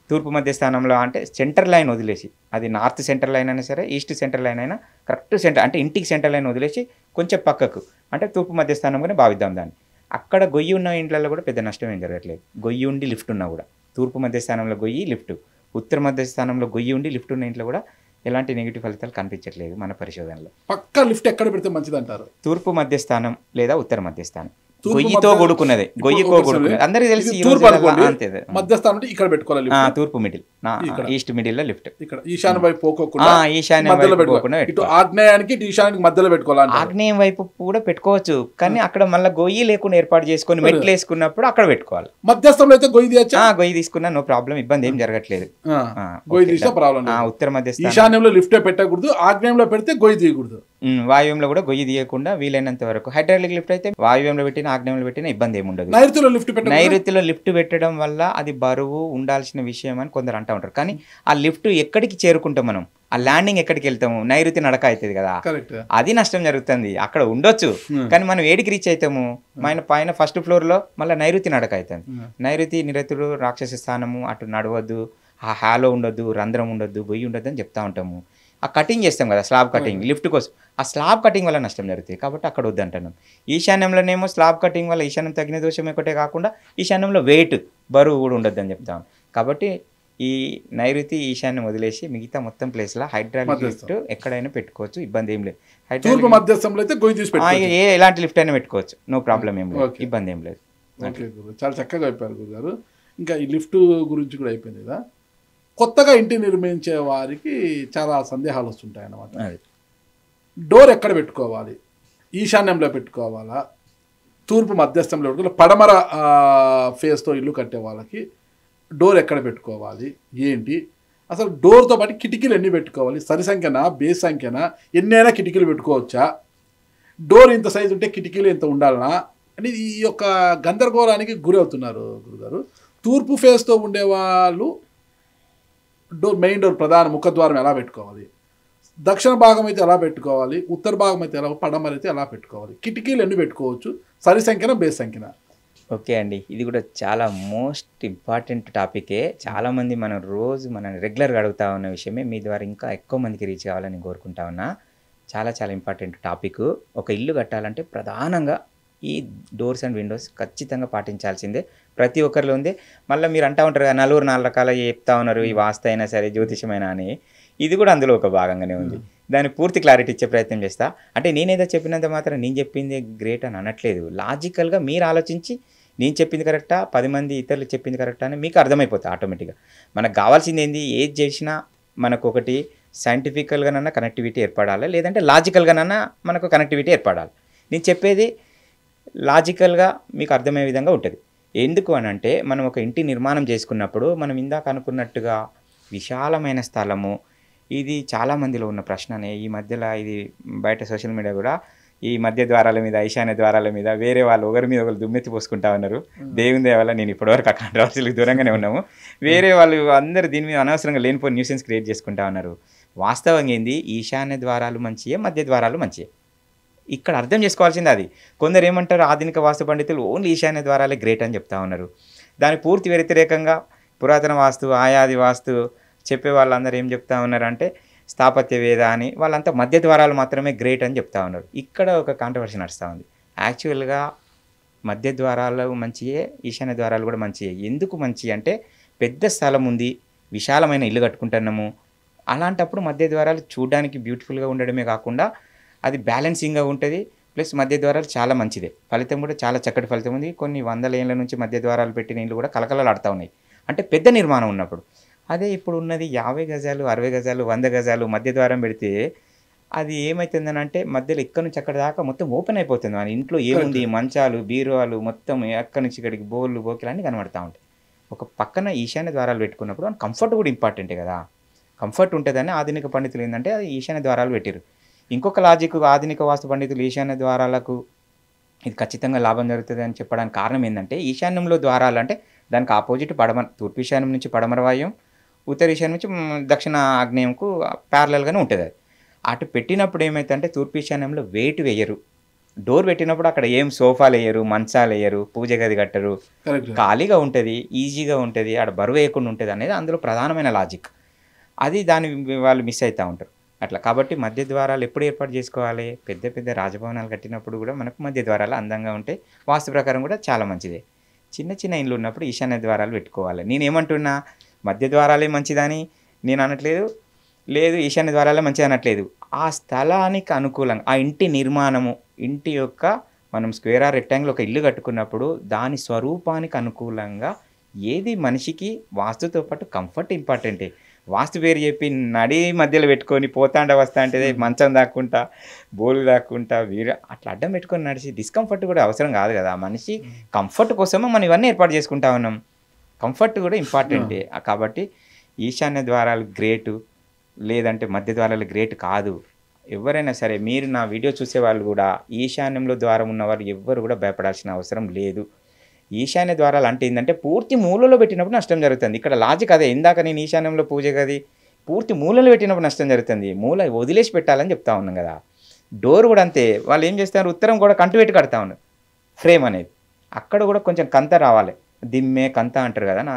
తూర్పు మధ్య స్థానంలో అంటే సెంటర్ లైన్ వదిలేసి, అది నార్త్ సెంటర్ లైన్ అయినా సరే ఈస్ట్ సెంటర్ లైన్ అయినా కరెక్ట్ సెంటర్ అంటే ఇంటికి సెంటర్ లైన్ వదిలేసి కొంచెం పక్కకు అంటే తూర్పు మధ్య స్థానంగానే భావిద్దాం దాన్ని. అక్కడ గొయ్యి ఉన్న ఇంట్లలో కూడా పెద్ద నష్టం ఏం జరగట్లేదు. గొయ్యి ఉండి లిఫ్ట్ ఉన్నా కూడా తూర్పు మధ్య స్థానంలో గొయ్యి లిఫ్ట్, ఉత్తర మధ్య స్థానంలో గొయ్యి ఉండి లిఫ్ట్ ఉన్న ఇంట్లో కూడా ఎలాంటి నెగిటివ్ ఫలితాలు కనిపించట్లేదు మన పరిశోధనలో. పక్కా లిఫ్ట్ ఎక్కడ పెడితే మంచిది అంటారు? తూర్పు మధ్య స్థానం లేదా ఉత్తర మధ్య స్థానం, గొయ్యితో కూడుకున్నది, గొయ్యితో కూడుకున్నది అందరికీ తెలిసి మధ్యస్థానం ఇక్కడ పెట్టుకోవాలి. తూర్పు మిడిల్, ఈస్ట్ మిడిల్ లో లిఫ్ట్, ఇక్కడ ఈశాన్య వైపు పోకోకుండా ఆగ్నేయానికి ఈశాన్యానికి మధ్యలో పెట్టుకోవాలి. ఆగ్నేయం వైపు కూడా పెట్టుకోవచ్చు, కానీ అక్కడ మళ్ళీ గొయ్యి లేకుండా ఏర్పాటు చేసుకొని మెట్లు వేసుకున్నప్పుడు అక్కడ పెట్టుకోవాలి. మధ్యస్థంలో అయితే గొయ్యి తీయచ్చా? గొయ్యి తీసుకున్నా నో ప్రాబ్లం, ఇబ్బంది ఏం జరగట్లేదు. గొయ్యి తీసిన ప్రాబ్లం. ఉత్తర మధ్య ఈశాన్యంలో లిఫ్ట్ పెట్టకూడదు, ఆగ్నేయంలో పెడితే గొయ్యి తీయకూడదు. వాయువ్యంలో కూడా గొయ్యి తీయకుండా వీలైనంత వరకు. హైడ్రాలిక్ లిఫ్ట్ అయితే వాయువ్యంలో పెట్టిన ఆగ్నేయంలో పెట్టిన ఇబ్బంది ఏమి ఉండదు. నైరుతిలో లిఫ్ట్ పెట్టడం వల్ల అది బరువు ఉండాల్సిన విషయం అని కొందరు అంటూ ఉంటారు, కానీ ఆ లిఫ్ట్ ఎక్కడికి చేరుకుంటాం మనం, ఆ ల్యాండింగ్ ఎక్కడికి వెళ్తాము, నైరుతి నడక అవుతుంది కదా, అది నష్టం జరుగుతుంది. అక్కడ ఉండొచ్చు కానీ మనం ఏడికి రీచ్ అవుతాము, పైన ఫస్ట్ ఫ్లోర్ లో మళ్ళీ నైరుతి నడక అవుతుంది. నైరుతి నిరతుడు రాక్షస స్థానము, అటు నడవద్దు, ఆ హాలో ఉండొద్దు, రంధ్రం ఉండొద్దు, గొయ్యి ఉండొద్దు అని చెప్తా ఉంటాము. ఆ కటింగ్ చేస్తాం కదా స్లాబ్ కటింగ్ లిఫ్ట్ కోసం, ఆ స్లాబ్ కటింగ్ వల్ల నష్టం జరుగుతుంది. కాబట్టి అక్కడ వద్దంటున్నాం. ఈశాన్యంలోనేమో స్లాబ్ కటింగ్ వల్ల ఈశాన్యం తగిన దోషం ఒకటే కాకుండా ఈశాన్యంలో వెయిట్ బరువు కూడా ఉండొద్దని చెప్తాం. కాబట్టి ఈ నైరుతి ఈశాన్యం వదిలేసి మిగతా మొత్తం ప్లేస్లో హైడ్రాలిక్ లిఫ్ట్ ఎక్కడైనా పెట్టుకోవచ్చు, ఇబ్బంది ఏం లేదు. తూర్పు మధ్యస్థంలో అయితే గొయ్యి తీసి పెట్టుకోవచ్చు. ఎలాంటి లిఫ్ట్ అయినా పెట్టుకోవచ్చు, నో ప్రాబ్లం ఏం లేదు, ఇబ్బంది ఏం లేదు. ఓకే గురు, చాలా చక్కగా చెప్పారు గురుగారు. ఇంకా ఈ లిఫ్ట్ గురించి కూడా అయిపోయింది కదా. కొత్తగా ఇంటి నిర్మించే వారికి చాలా సందేహాలు వస్తుంటాయి అన్నమాట. డోర్ ఎక్కడ పెట్టుకోవాలి? ఈశాన్యంలో పెట్టుకోవాలా, తూర్పు మధ్యస్థంలో పెట్టుకోవాలి? పడమర ఫేస్తో ఇల్లు కట్టే వాళ్ళకి డోర్ ఎక్కడ పెట్టుకోవాలి ఏంటి? అసలు డోర్తో పాటు కిటికీలు ఎన్ని పెట్టుకోవాలి? సరి సంఖ్యనా, బేస్ సంఖ్యనా, ఎన్నైనా కిటికీలు పెట్టుకోవచ్చా? డోర్ ఇంత సైజు ఉంటే కిటికీలు ఇంత ఉండాలనా అని ఈ యొక్క గందరగోళానికి గురి అవుతున్నారు గురుగారు. తూర్పు ఫేస్తో ఉండేవాళ్ళు మెయిన్ డోర్ ప్రధాన ముఖద్వారం ఎలా పెట్టుకోవాలి, దక్షిణ భాగం అయితే ఎలా పెట్టుకోవాలి, ఉత్తర భాగం అయితే ఎలా, పడమర అయితే ఎలా పెట్టుకోవాలి, కిటికీలు ఎన్ని పెట్టుకోవచ్చు, సరి సంఖ్యన బేస్ సంఖ్యన? ఓకే అండి, ఇది కూడా చాలా మోస్ట్ ఇంపార్టెంట్ టాపికే. చాలామంది మనం రెగ్యులర్గా అడుగుతా ఉన్న విషయమే. మీ ద్వారా ఇంకా ఎక్కువ మందికి రీచ్ కావాలని కోరుకుంటా ఉన్నా. చాలా చాలా ఇంపార్టెంట్ టాపిక్. ఒక ఇల్లు కట్టాలంటే ప్రధానంగా ఈ డోర్స్ అండ్ విండోస్ ఖచ్చితంగా పాటించాల్సిందే, ప్రతి ఒక్కరిలో ఉంది. మళ్ళీ మీరు అంటూ ఉంటారు కదా, నలుగురు 4 రకాల చెప్తా ఉన్నారు, ఈ వాస్తు అయినా సరే జ్యోతిషమైనా అని. ఇది కూడా అందులో ఒక భాగంగానే ఉంది. దాన్ని పూర్తి క్లారిటీ ఇచ్చే ప్రయత్నం చేస్తా. అంటే నేనేదో చెప్పినంత మాత్రం నేను చెప్పింది గ్రేట్ అని అనట్లేదు. లాజికల్గా మీరు ఆలోచించి నేను చెప్పింది కరెక్టా, 10 మంది ఇతరులు చెప్పింది కరెక్టా అని మీకు అర్థమైపోతుంది ఆటోమేటిక్గా. మనకు కావాల్సింది ఏంది, ఏది చేసినా మనకు ఒకటి సైంటిఫికల్గానన్నా కనెక్టివిటీ ఏర్పడాలి, లేదంటే లాజికల్గానన్నా మనకు కనెక్టివిటీ ఏర్పడాలి. నేను చెప్పేది లాజికల్గా మీకు అర్థమయ్యే విధంగా ఉంటుంది. ఎందుకు అని అంటే, మనం ఒక ఇంటి నిర్మాణం చేసుకున్నప్పుడు మనం ఇందాక అనుకున్నట్టుగా విశాలమైన స్థలము, ఇది చాలామందిలో ఉన్న ప్రశ్ననే. ఈ మధ్యలో ఇది బయట సోషల్ మీడియా కూడా ఈ మధ్య ద్వారాల మీద, ఈశాన్య ద్వారాల మీద వేరే వాళ్ళు ఒకరి మీద ఒకరు దుమ్మెత్తి పోసుకుంటా ఉన్నారు. దేవుని దయ వల్ల నేను ఇప్పటివరకు ఆ కాంట్రవర్సీలకు దూరంగానే ఉన్నాము. వేరే వాళ్ళు అందరూ దీని మీద అనవసరంగా లేనిపోయిన న్యూసెన్స్ క్రియేట్ చేసుకుంటా ఉన్నారు. వాస్తవంగా ఏంది, ఈశాన్య ద్వారాలు మంచియే, మధ్య ద్వారాలు మంచియే. ఇక్కడ అర్థం చేసుకోవాల్సింది అది. కొందరు ఏమంటారు, ఆధునిక వాస్తు పండితులు ఓన్లీ ఈశాన్య ద్వారాలే గ్రేట్ అని చెప్తా ఉన్నారు. దాని పూర్తి వ్యతిరేకంగా పురాతన వాస్తు, ఆయాది వాస్తు చెప్పే వాళ్ళందరూ ఏం చెప్తా ఉన్నారంటే స్థాపత్య వేద అని, వాళ్ళంతా మధ్య ద్వారాలు మాత్రమే గ్రేట్ అని చెప్తా ఉన్నారు. ఇక్కడ ఒక కాంట్రవర్సీ నడుస్తూ ఉంది. యాక్చువల్గా మధ్య ద్వారాలు మంచియే, ఈశాన్య ద్వారాలు కూడా మంచియే. ఎందుకు మంచి అంటే, పెద్ద స్థలం ఉంది, విశాలమైన ఇల్లు కట్టుకుంటున్నాము, అలాంటప్పుడు మధ్య ద్వారాలు చూడడానికి బ్యూటిఫుల్గా ఉండడమే కాకుండా అది బ్యాలెన్సింగ్గా ఉంటుంది. ప్లస్ మధ్య ద్వారాలు చాలా మంచిదే, ఫలితం కూడా చాలా చక్కటి ఫలితం ఉంది. కొన్ని 100 ఏళ్ళ నుంచి మధ్య ద్వారాలు పెట్టిన ఇల్లు కూడా కలకలలాడుతూ ఉన్నాయి, అంటే పెద్ద నిర్మాణం ఉన్నప్పుడు. అదే ఇప్పుడు ఉన్నది 50 గజాలు, 60 గజాలు, 100 గజాలు మధ్య ద్వారం పెడితే అది ఏమవుతుందని అంటే, మధ్యలో ఇక్కడ నుంచి అక్కడ దాకా మొత్తం ఓపెన్ అయిపోతుంది. మన ఇంట్లో ఏముంది, మంచాలు, బీరువాలు మొత్తం ఎక్కడి నుంచి ఇక్కడికి బోర్లు, బోకిలు అన్నీ కనబడతా ఉంటాయి. ఒక పక్కన ఈశాన్య ద్వారాలు పెట్టుకున్నప్పుడు కంఫర్ట్ కూడా ఇంపార్టెంటే కదా. కంఫర్ట్ ఉంటుందని ఆధునిక పండితులు ఏంటంటే అది ఈశాన్య ద్వారాలు పెట్టారు. ఇంకొక లాజిక్, ఆధునిక వాస్తు పండితులు ఈశాన్య ద్వారాలకు ఇది ఖచ్చితంగా లాభం జరుగుతుంది అని చెప్పడానికి కారణం ఏంటంటే, ఈశాన్యంలో ద్వారాలు అంటే దానికి ఆపోజిట్ పడమర, తూర్పు ఈశాన్యం నుంచి పడమర వాయుం, ఉత్తర ఈశాన్యం నుంచి దక్షిణ ఆగ్నేయంకు ప్యారలల్గానే ఉంటుంది. అది అటు పెట్టినప్పుడు ఏమైతుందంటే, తూర్పు ఈశాన్యంలో వెయిట్ వేయరు. డోర్ పెట్టినప్పుడు అక్కడ ఏం సోఫాలు వేయరు, మంచాలు వేయరు, పూజ గది కట్టరు, ఖాళీగా ఉంటుంది, ఈజీగా ఉంటుంది, ఆడ బరువు వేయకుండా ఉంటుంది అనేది అందులో ప్రధానమైన లాజిక్. అది దాన్ని వాళ్ళు మిస్ అవుతూ ఉంటారు అట్లా. కాబట్టి మధ్య ద్వారాలు ఎప్పుడు ఏర్పాటు చేసుకోవాలి, పెద్ద పెద్ద రాజభవనాలు కట్టినప్పుడు కూడా మనకు మధ్య ద్వారాలు అందంగా ఉంటాయి, వాస్తు ప్రకారం కూడా చాలా మంచిదే. చిన్న చిన్న ఇండ్లు ఉన్నప్పుడు ఈశాన్య ద్వారాలు పెట్టుకోవాలి. నేనేమంటున్నా, మధ్య ద్వారాలే మంచిదని నేను అనట్లేదు, లేదు ఈశాన్య ద్వారాలే మంచిది అనట్లేదు. ఆ స్థలానికి అనుకూలంగా, ఆ ఇంటి నిర్మాణము, ఇంటి యొక్క మనం స్క్వేర్ ఆర్ రెక్టాంగిల్ ఒక ఇల్లు కట్టుకున్నప్పుడు దాని స్వరూపానికి అనుకూలంగా ఏది మనిషికి వాస్తుతో పాటు కంఫర్ట్ ఇంపార్టెంటే. వాస్తు పేరు చెప్పి నడి మధ్యలో పెట్టుకొని పోతాండ వస్తా అంటే మంచం దాక్కుంటా, బోలు దాక్కుంటా, అట్లా అడ్డం పెట్టుకొని నడిచి డిస్కంఫర్ట్ కూడా అవసరం కాదు కదా. మనిషి కంఫర్ట్ కోసమే మనం ఇవన్నీ ఏర్పాటు చేసుకుంటా ఉన్నాం. కంఫర్ట్ కూడా ఇంపార్టెంటే. కాబట్టి ఈశాన్య ద్వారాలు గ్రేటు, లేదంటే మధ్య ద్వారాలు గ్రేట్ కాదు. ఎవరైనా సరే, మీరు నా వీడియో చూసేవాళ్ళు కూడా ఈశాన్యంలో ద్వారం ఉన్నవాళ్ళు ఎవ్వరు కూడా భయపడాల్సిన అవసరం లేదు. ఈశాన్య ద్వారాలు అంటే ఏంటంటే, పూర్తి మూలలో పెట్టినప్పుడు నష్టం జరుగుతుంది. ఇక్కడ లాజిక్ అదే. ఇందాక నేను ఈశాన్యంలో పూజ గది పూర్తి మూలలో పెట్టినప్పుడు నష్టం జరుగుతుంది, మూల వదిలేసి పెట్టాలని చెప్తా ఉన్నాం కదా. డోర్ కూడా అంతే. వాళ్ళు ఏం చేస్తారు, ఉత్తరం కూడా కంటు పెట్టి కడతా ఉన్నారు ఫ్రేమ్ అనేది. అక్కడ కూడా కొంచెం కంత రావాలి, దిమ్మే కంత అంటారు కదా.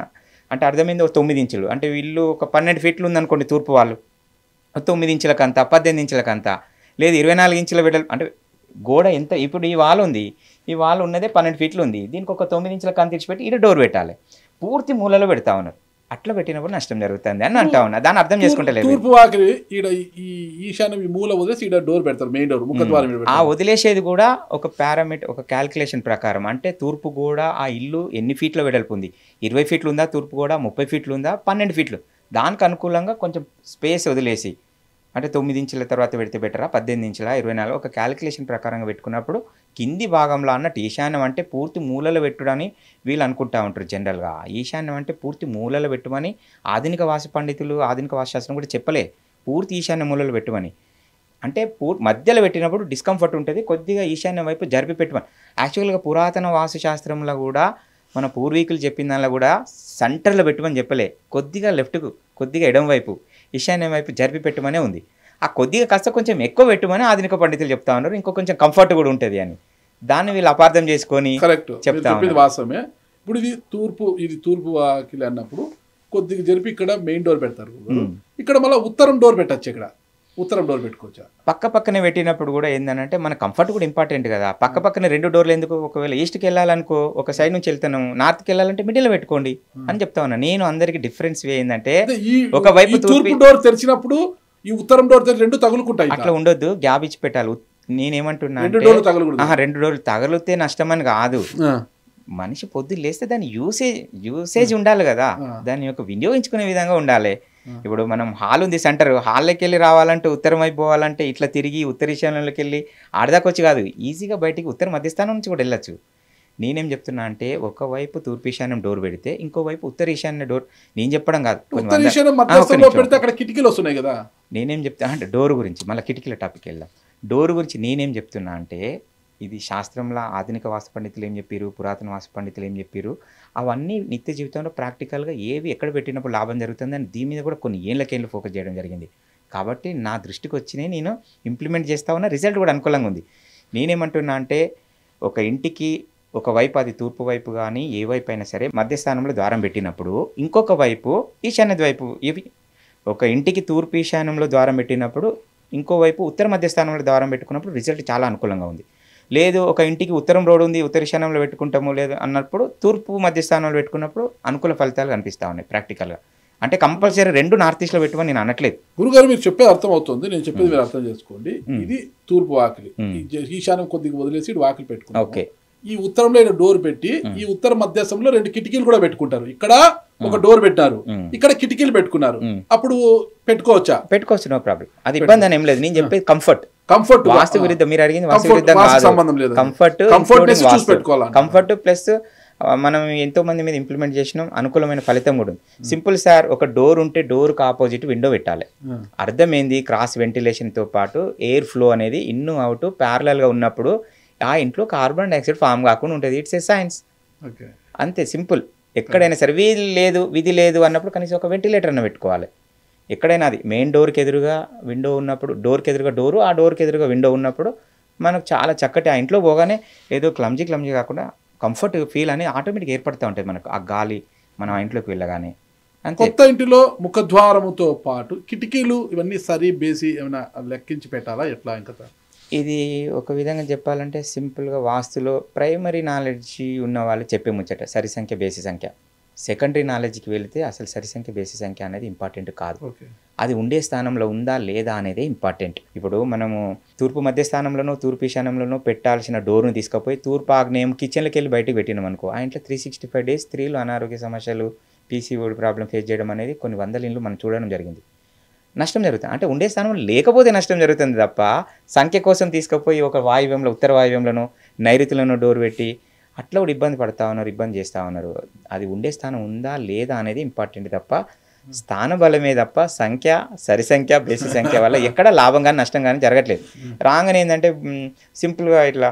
అంటే అర్థమైంది ఒక 9 ఇంచులు, అంటే వీళ్ళు ఒక 12 ఫీట్లు ఉందనుకోండి తూర్పు వాళ్ళు, 9 ఇంచులకంతా 18 ఇంచులకంతా, లేదు 24 ఇంచుల వెడల్పు. అంటే గోడ ఎంత, ఇప్పుడు ఈ వాల్ ఉంది, ఈ వాల్ ఉన్నదే 12 ఫీట్లు ఉంది, దీనికి ఒక 9 ఇంచుల కంత ఇచ్చిపెట్టి ఇక్కడ డోర్ పెట్టాలి, పూర్తి మూలలో పెడతా ఉన్నారు. అట్లా పెట్టినప్పుడు నష్టం జరుగుతుంది అని అంటా ఉన్నా. దాన్ని అర్థం చేసుకుంటలేదు. తూర్పు వాకిలి ఈడ ఈ ఈశాన్యం ఈ మూల వదిలేసి ఈడ డోర్ పెడతారు, మెయిన్ డోర్ ముఖద్వారం. ఆ వదిలేసేది కూడా ఒక పారామీటర్, ఒక క్యాల్కులేషన్ ప్రకారం. అంటే తూర్పు గోడ ఆ ఇల్లు ఎన్ని ఫీట్ల వెడల్పు ఉంది, 20 ఫీట్లు ఉందా తూర్పు గోడ, 30 ఫీట్లు ఉందా, 12 ఫీట్లు, దానికి అనుకూలంగా కొంచెం స్పేస్ వదిలేసి, అంటే 9 ఇంచుల తర్వాత పెడితే బెటరా, 18 ఇంచుల, 24, ఒక క్యాలిక్యులేషన్ ప్రకారంగా పెట్టుకున్నప్పుడు కింది భాగంలో అన్నట్టు ఈశాన్యం అంటే పూర్తి మూలలో పెట్టుడని వీళ్ళు అనుకుంటా ఉంటారు జనరల్గా. ఈశాన్యం అంటే పూర్తి మూలలో పెట్టుమని ఆధునిక వాస్తు పండితులు, ఆధునిక వాస్తుశాస్త్రం కూడా చెప్పలే, పూర్తి ఈశాన్య మూలలో పెట్టుమని. అంటే మధ్యలో పెట్టినప్పుడు డిస్కంఫర్ట్ ఉంటుంది, కొద్దిగా ఈశాన్యం వైపు జరిపి పెట్టమని. యాక్చువల్గా పురాతన వాస్తుశాస్త్రంలో కూడా మన పూర్వీకులు చెప్పిన దానిలో కూడా సెంటర్లో పెట్టమని చెప్పలే, కొద్దిగా లెఫ్ట్కు, కొద్దిగా ఎడం వైపు, ఈశాన్యం వైపు జరిపి పెట్టమనే ఉంది. ఆ కొద్దిగా కాస్త కొంచెం ఎక్కువ పెట్టమని ఆధునిక పండితులు చెప్తా ఉన్నారు, ఇంకో కొంచెం కంఫర్ట్ కూడా ఉంటుంది అని. దాన్ని వీళ్ళు అపార్థం చేసుకొని చెప్తా ఉన్నారు. వాస్తవమే. ఇప్పుడు ఇది తూర్పు వాకిలి అన్నప్పుడు కొద్దిగా జరిపి ఇక్కడ మెయిన్ డోర్ పెడతారు, ఇక్కడ మళ్ళీ ఉత్తరం డోర్ పెట్టచ్చు, ఇక్కడ ఉత్తరం డోర్ పెట్టుకోవచ్చా? పక్క పక్కనే పెట్టినప్పుడు కూడా ఏంటంటే మన కంఫర్ట్ కూడా ఇంపార్టెంట్ కదా. పక్క పక్కనే 2 డోర్లు ఎందుకు? ఒకవేళ ఈస్ట్కి వెళ్ళాలనుకో, ఒక సైడ్ నుంచి వెళ్తాను, నార్త్కి వెళ్ళాలంటే మిడిల్లో పెట్టుకోండి అని చెప్తా ఉన్నా. నేను అందరికి డిఫరెన్స్ ఏంటంటే, ఒకవైపు తూర్పు డోర్ తెరిచినప్పుడు ఈ ఉత్తరం డోర్ రెండు తగులుకుంటాయి, అట్లా ఉండొద్దు, గ్యాప్ ఇచ్చి పెట్టాలి. నేనేమంటున్నా, 2 డోర్లు తగలితే నష్టమని కాదు, మనిషి పొద్దున్న లేస్తే దాని యూసేజ్ ఉండాలి కదా, దాని యొక్క వినియోగించుకునే విధంగా ఉండాలి. ఇప్పుడు మనం హాల్ ఉంది, సెంటర్ హాల్లోకి వెళ్ళి రావాలంటే, ఉత్తరం వైపు పోవాలంటే ఇట్లా తిరిగి ఉత్తర ఈశాన్యంలోకి వెళ్ళి ఆడదాకొచ్చి కాదు, ఈజీగా బయటికి ఉత్తర మధ్యస్థానం నుంచి కూడా వెళ్ళచ్చు. నేనేం చెప్తున్నా అంటే, ఒకవైపు తూర్పు ఈశాన్యం డోర్ పెడితే ఇంకోవైపు ఉత్తర ఈశాన్య డోర్, నేను చెప్పడం కాదు, కిటికీలు వస్తున్నాయి కదా. నేనేం చెప్తా అంటే డోర్ గురించి, మళ్ళీ కిటికీల టాపిక్ వెళ్దాం. డోర్ గురించి నేనేం చెప్తున్నా అంటే, ఇది శాస్త్రంలో ఆధునిక వాస్తు పండితులు ఏం చెప్పారు, పురాతన వాస్తు పండితులు ఏం చెప్పారు, అవన్నీ నిత్య జీవితంలో ప్రాక్టికల్గా ఏవి ఎక్కడ పెట్టినప్పుడు లాభం జరుగుతుందని దీని మీద కూడా కొన్ని ఏళ్ళకేళ్ళు ఫోకస్ చేయడం జరిగింది. కాబట్టి నా దృష్టికి వచ్చినాయి, నేను ఇంప్లిమెంట్ చేస్తా ఉన్న, రిజల్ట్ కూడా అనుకూలంగా ఉంది. నేనేమంటున్నా అంటే, ఒక ఇంటికి ఒకవైపు అది తూర్పు వైపు కానీ ఏ వైపు అయినా సరే మధ్యస్థానంలో ద్వారం పెట్టినప్పుడు, ఇంకొక వైపు ఈశాన్య వైపు, ఇవి ఒక ఇంటికి తూర్పు ఈశాన్యంలో ద్వారం పెట్టినప్పుడు ఇంకోవైపు ఉత్తర మధ్యస్థానంలో ద్వారం పెట్టుకున్నప్పుడు రిజల్ట్ చాలా అనుకూలంగా ఉంది. లేదు ఒక ఇంటికి ఉత్తరం రోడ్ ఉంది, ఉత్తర ఈశాన్యంలో పెట్టుకుంటాము లేదు అన్నప్పుడు తూర్పు మధ్యస్థానంలో పెట్టుకున్నప్పుడు అనుకూల ఫలితాలు కనిపిస్తూ ఉన్నాయి ప్రాక్టికల్గా. అంటే కంపల్సరీ 2 నార్త్ ఈస్ట్లో పెట్టుమని నేను అనట్లేదు. గురుగారు మీరు చెప్పేది అర్థం అవుతుంది, నేను చెప్పేది మీరు అర్థం చేసుకోండి. ఇది తూర్పు వాకిలి, ఈశాన్యం కొద్దిగా వదిలేసి వాకిలి పెట్టుకుంటాం. ఓకే, ఈ ఉత్తరంలో డోర్ పెట్టి ఈ ఉత్తర మధ్యస్థంలో 2 కిటికీలు కూడా పెట్టుకుంటారు. ఇక్కడ ఒక డోర్ పెట్టారు, ఇక్కడ కిటికీలు పెట్టుకున్నారు, అప్పుడు పెట్టుకోవచ్చా? పెట్టుకోవచ్చు, నో ప్రాబ్లం, అది ఇబ్బంది అని ఏం లేదు. నేను చెప్పేది కంఫర్ట్ వాస్తు విరుద్ధం, మీరు అడిగింది వాస్తు విరుద్ధం కాదు, కంఫర్ట్ ప్లస్ మనం ఎంతో మంది మీద ఇంప్లిమెంట్ చేసినాం, అనుకూలమైన ఫలితం కూడా ఉంది. సింపుల్ సార్, ఒక డోర్ ఉంటే డోర్కి ఆపోజిట్ విండో పెట్టాలి. అర్థం ఏంది, క్రాస్ వెంటిలేషన్తో పాటు ఎయిర్ ఫ్లో అనేది ఇన్ అవుట్ ప్యారలల్గా ఉన్నప్పుడు ఆ ఇంట్లో కార్బన్ డైఆక్సైడ్ ఫామ్ కాకుండా ఉంటుంది. ఇట్స్ ఏ సైన్స్, అంతే సింపుల్. ఎక్కడైనా సరే విధి లేదు అన్నప్పుడు కనీసం ఒక వెంటిలేటర్ అన్న పెట్టుకోవాలి. ఎక్కడైనా అది మెయిన్ డోర్కి ఎదురుగా విండో ఉన్నప్పుడు, డోర్కి ఎదురుగా డోరు, ఆ డోర్కి ఎదురుగా విండో ఉన్నప్పుడు మనకు చాలా చక్కటి, ఆ ఇంట్లో పోగానే ఏదో క్లమ్జీ కాకుండా కంఫర్ట్ ఫీల్ అనేది ఆటోమేటిక్గా ఏర్పడుతూ ఉంటుంది మనకు, ఆ గాలి మనం ఆ ఇంట్లోకి వెళ్ళగానే. అంతే. కొత్త ఇంటిలో ముఖద్వారముతో పాటు కిటికీలు ఇవన్నీ సరి బేసి ఏమైనా లెక్కించి పెట్టాలా, ఎట్లా? ఇంకా ఇది ఒక విధంగా చెప్పాలంటే సింపుల్గా వాస్తులో ప్రైమరీ నాలెడ్జ్ ఉన్న వాళ్ళు చెప్పే ముచ్చట సరి సంఖ్య బేసి సంఖ్య. సెకండరీ నాలెడ్జ్కి వెళితే అసలు సరి సంఖ్య బేసి సంఖ్య అనేది ఇంపార్టెంట్ కాదు, అది ఉండే స్థానంలో ఉందా లేదా అనేదే ఇంపార్టెంట్. ఇప్పుడు మనము తూర్పు మధ్య స్థానంలోనో తూర్పు ఈశాన్యంలోనో పెట్టాల్సిన డోర్ను తీసుకుపోయి తూర్పు ఆగ్నేయం కిచెన్లోకి వెళ్ళి బయటకు పెట్టినాం అనుకో, ఆ ఇంట్లో 365 days స్త్రీలు అనారోగ్య సమస్యలు, పీసీఓడి ప్రాబ్లం ఫేస్ చేయడం అనేది కొన్ని వందల ఇండ్లు మనం చూడడం జరిగింది. నష్టం జరుగుతుంది, అంటే ఉండే స్థానంలో లేకపోతే నష్టం జరుగుతుంది తప్ప సంఖ్య కోసం తీసుకుపోయి ఒక వాయువ్యంలో, ఉత్తర వాయువ్యంలోనో నైరుతిలోనో డోర్ పెట్టి అట్లా కూడా ఇబ్బంది పడతా ఉన్నారు, ఇబ్బంది చేస్తూ ఉన్నారు. అది ఉండే స్థానం ఉందా లేదా అనేది ఇంపార్టెంట్ తప్ప స్థాన బలమే తప్ప సంఖ్య, సరి సంఖ్య, బేసి సంఖ్య వల్ల ఎక్కడ లాభం కానీ నష్టం కానీ జరగట్లేదు. రాగానే ఏంటంటే సింపుల్గా ఇట్లా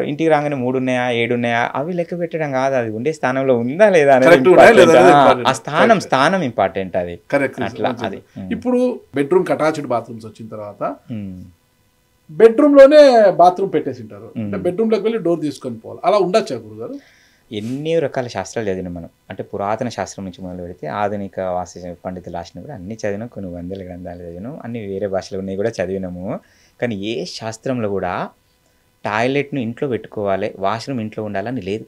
ఇంటికి రాగానే 3 ఉన్నాయా 7 ఉన్నాయా అవి లెక్క పెట్టడం కాదు, అది ఉండే స్థానంలో ఉందా లేదా అనేది ఆ స్థానం ఇంపార్టెంట్. అది అట్లా. అది ఇప్పుడు బెడ్రూమ్ అటాచ్డ్ బాత్రూమ్స్ వచ్చిన తర్వాత బెడ్రూమ్ లోనే బాత్రూమ్ పెట్టేసి ఉంటారు, అంటే బెడ్రూమ్ లోకి వెళ్ళి డోర్ తీసుకొని పోవాలి, అలా ఉండొచ్చా గురుగారు? ఎన్ని రకాల శాస్త్రాలు చదివినాం మనం. అంటే పురాతన శాస్త్రం నుంచి మొదలు పెడితే ఆధునిక వాస్తు పండితులు రాసినవి కూడా అన్నీ చదివినాం. కొన్ని వందల గ్రంథాలు చదివినాం. అన్ని వేరే భాషలో ఉన్నాయి కూడా చదివినాము. కానీ ఏ శాస్త్రంలో కూడా టాయిలెట్ను ఇంట్లో పెట్టుకోవాలి, వాష్రూమ్ ఇంట్లో ఉండాలని లేదు.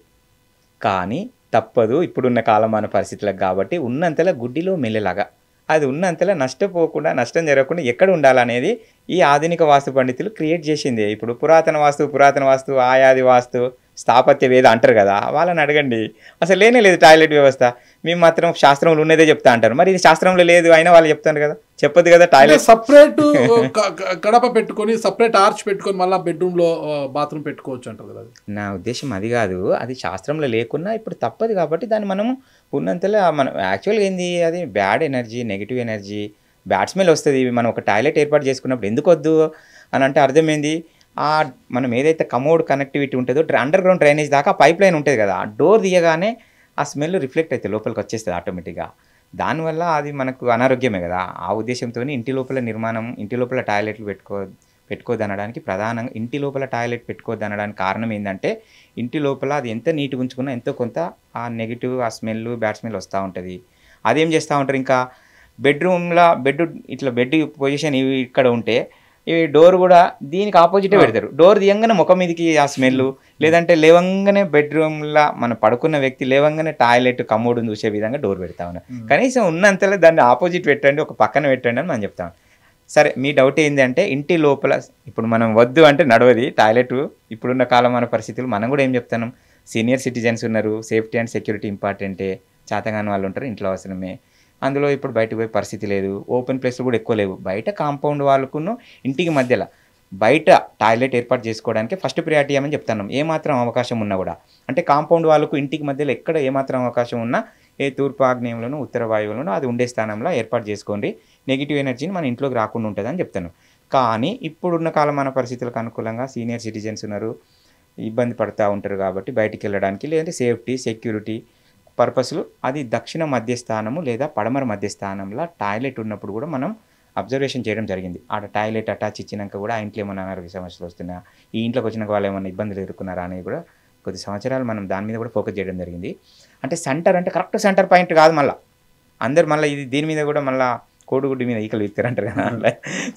కానీ తప్పదు ఇప్పుడున్న కాలమాన పరిస్థితులకు కాబట్టి ఉన్నంతలో గుడ్డిలో మెల్లలాగా అది ఉన్నంతలో నష్టపోకుండా, నష్టం జరగకుండా ఎక్కడ ఉండాలనేది ఈ ఆధునిక వాస్తు పండితులు క్రియేట్ చేసింది. ఇప్పుడు పురాతన వాస్తు, ఆయాది వాస్తు, స్థాపత్య వేద అంటారు కదా, వాళ్ళని అడగండి. అసలు లేనే లేదు టాయిలెట్ వ్యవస్థ. మేము మాత్రం శాస్త్రంలో ఉన్నదే చెప్తా అంటారు. మరి ఇది శాస్త్రంలో లేదు అయినా వాళ్ళు చెప్తారు కదా, చెప్పదు కదా. టాయిలెట్ సపరేట్ గడప పెట్టుకొని సపరేట్ ఆర్చ్ పెట్టుకొని మళ్ళీ బెడ్రూమ్లో బాత్రూమ్ పెట్టుకోవచ్చు అంటారు కదా. నా ఉద్దేశం అది కాదు. అది శాస్త్రంలో లేకున్నా ఇప్పుడు తప్పదు కాబట్టి దాన్ని మనం ఉన్నంతలో మనం యాక్చువల్గా ఏంది, అది bad energy, negative energy, bad smell వస్తుంది. మనం ఒక టాయిలెట్ ఏర్పాటు చేసుకున్నప్పుడు ఎందుకు వద్దు అని అంటే అర్థమైంది. మనం ఏదైతే కమోడ్ కనెక్టివిటీ ఉంటుందో అండర్ గ్రౌండ్ డ్రైనేజ్ దాకా పైప్ లైన్ ఉంటుంది కదా, ఆ డోర్ తీయగానే ఆ స్మెల్ రిఫ్లెక్ట్ అవుతుంది, లోపలికి వచ్చేస్తుంది ఆటోమేటిక్గా. దానివల్ల అది మనకు అనారోగ్యమే కదా. ఆ ఉద్దేశంతో ఇంటి లోపల నిర్మాణం, ఇంటి లోపల టాయిలెట్లు పెట్టుకోదనడానికి ప్రధానంగా ఇంటి లోపల టాయిలెట్ పెట్టుకోదనడానికి కారణం ఏంటంటే ఇంటి లోపల అది ఎంత నీట్గా ఉంచుకున్నా ఎంతో కొంత ఆ నెగిటివ్, ఆ స్మెల్, బ్యాడ్ స్మెల్ వస్తూ ఉంటుంది. అదేం చేస్తూ ఉంటారు, ఇంకా బెడ్ ఇట్లా బెడ్ పొజిషన్ ఇక్కడ ఉంటే ఈ డోర్ కూడా దీనికి ఆపోజిటే పెడతారు. డోర్ తీయంగానే ముఖం మీదకి ఆ స్మెల్, లేదంటే లేవంగానే బెడ్రూమ్లో మనం పడుకున్న వ్యక్తి లేవంగానే టాయిలెట్ కమోడ్ చూసే విధంగా డోర్ పెడతా ఉన్నారు. కనీసం ఉన్నంతలో దాన్ని ఆపోజిట్ పెట్టండి, ఒక పక్కన పెట్టండి అని మనం చెప్తాం. సరే, మీ డౌట్ ఏంటి అంటే ఇంటి లోపల ఇప్పుడు మనం వద్దు అంటే నడవది టాయిలెట్. ఇప్పుడున్న కాలమాన పరిస్థితులు మనం కూడా ఏం చెప్తాం, సీనియర్ సిటిజన్స్ ఉన్నారు, సేఫ్టీ అండ్ సెక్యూరిటీ ఇంపార్టెంటే, చేతగాని వాళ్ళు ఉంటారు, ఇంట్లో అవసరమే. అందులో ఇప్పుడు బయటకు పోయే పరిస్థితి లేదు, ఓపెన్ ప్లేస్లు కూడా ఎక్కువ లేవు. బయట కాంపౌండ్ వాళ్ళకును ఇంటికి మధ్యలో బయట టాయిలెట్ ఏర్పాటు చేసుకోవడానికి ఫస్ట్ ప్రియారిటీ ఏమని చెప్తున్నాం. ఏమాత్రం అవకాశం ఉన్నా కూడా, అంటే కాంపౌండ్ వాళ్ళకు ఇంటికి మధ్యలో ఎక్కడ ఏమాత్రం అవకాశం ఉన్నా ఏ తూర్పు ఆగ్నేయంలోనూ ఉత్తర వాయువులోనూ అది ఉండే స్థానంలో ఏర్పాటు చేసుకోండి. నెగిటివ్ ఎనర్జీని మన ఇంట్లోకి రాకుండా ఉంటుందని చెప్తాను. కానీ ఇప్పుడున్న కాలమాన పరిస్థితులకు అనుకూలంగా సీనియర్ సిటిజన్స్ ఉన్నారు, ఇబ్బంది పడుతూ ఉంటారు కాబట్టి బయటికి వెళ్ళడానికి, లేదంటే సేఫ్టీ సెక్యూరిటీ పర్పస్లు అది దక్షిణ మధ్యస్థానము లేదా పడమర మధ్యస్థానంలో టాయిలెట్ ఉన్నప్పుడు కూడా మనం అబ్జర్వేషన్ చేయడం జరిగింది. ఆడ టాయిలెట్ అటాచ్ ఇచ్చినాక కూడా ఆ ఇంట్లో ఏమైనా అనారోగ్య సమస్యలు వస్తున్నాయా, ఈ ఇంట్లోకి వచ్చినాక వాళ్ళు ఏమైనా ఇబ్బందులు ఎదుర్కొన్నారా అనేది కూడా కొద్ది సంవత్సరాలు మనం దాని మీద కూడా ఫోకస్ చేయడం జరిగింది. అంటే సెంటర్ అంటే కరెక్ట్ సెంటర్ పాయింట్ కాదు, మళ్ళీ అందరు మళ్ళీ ఇది దీని మీద కూడా మళ్ళీ కోడిగుడ్డు మీద ఈకలు ఇస్తారంటారు కదా,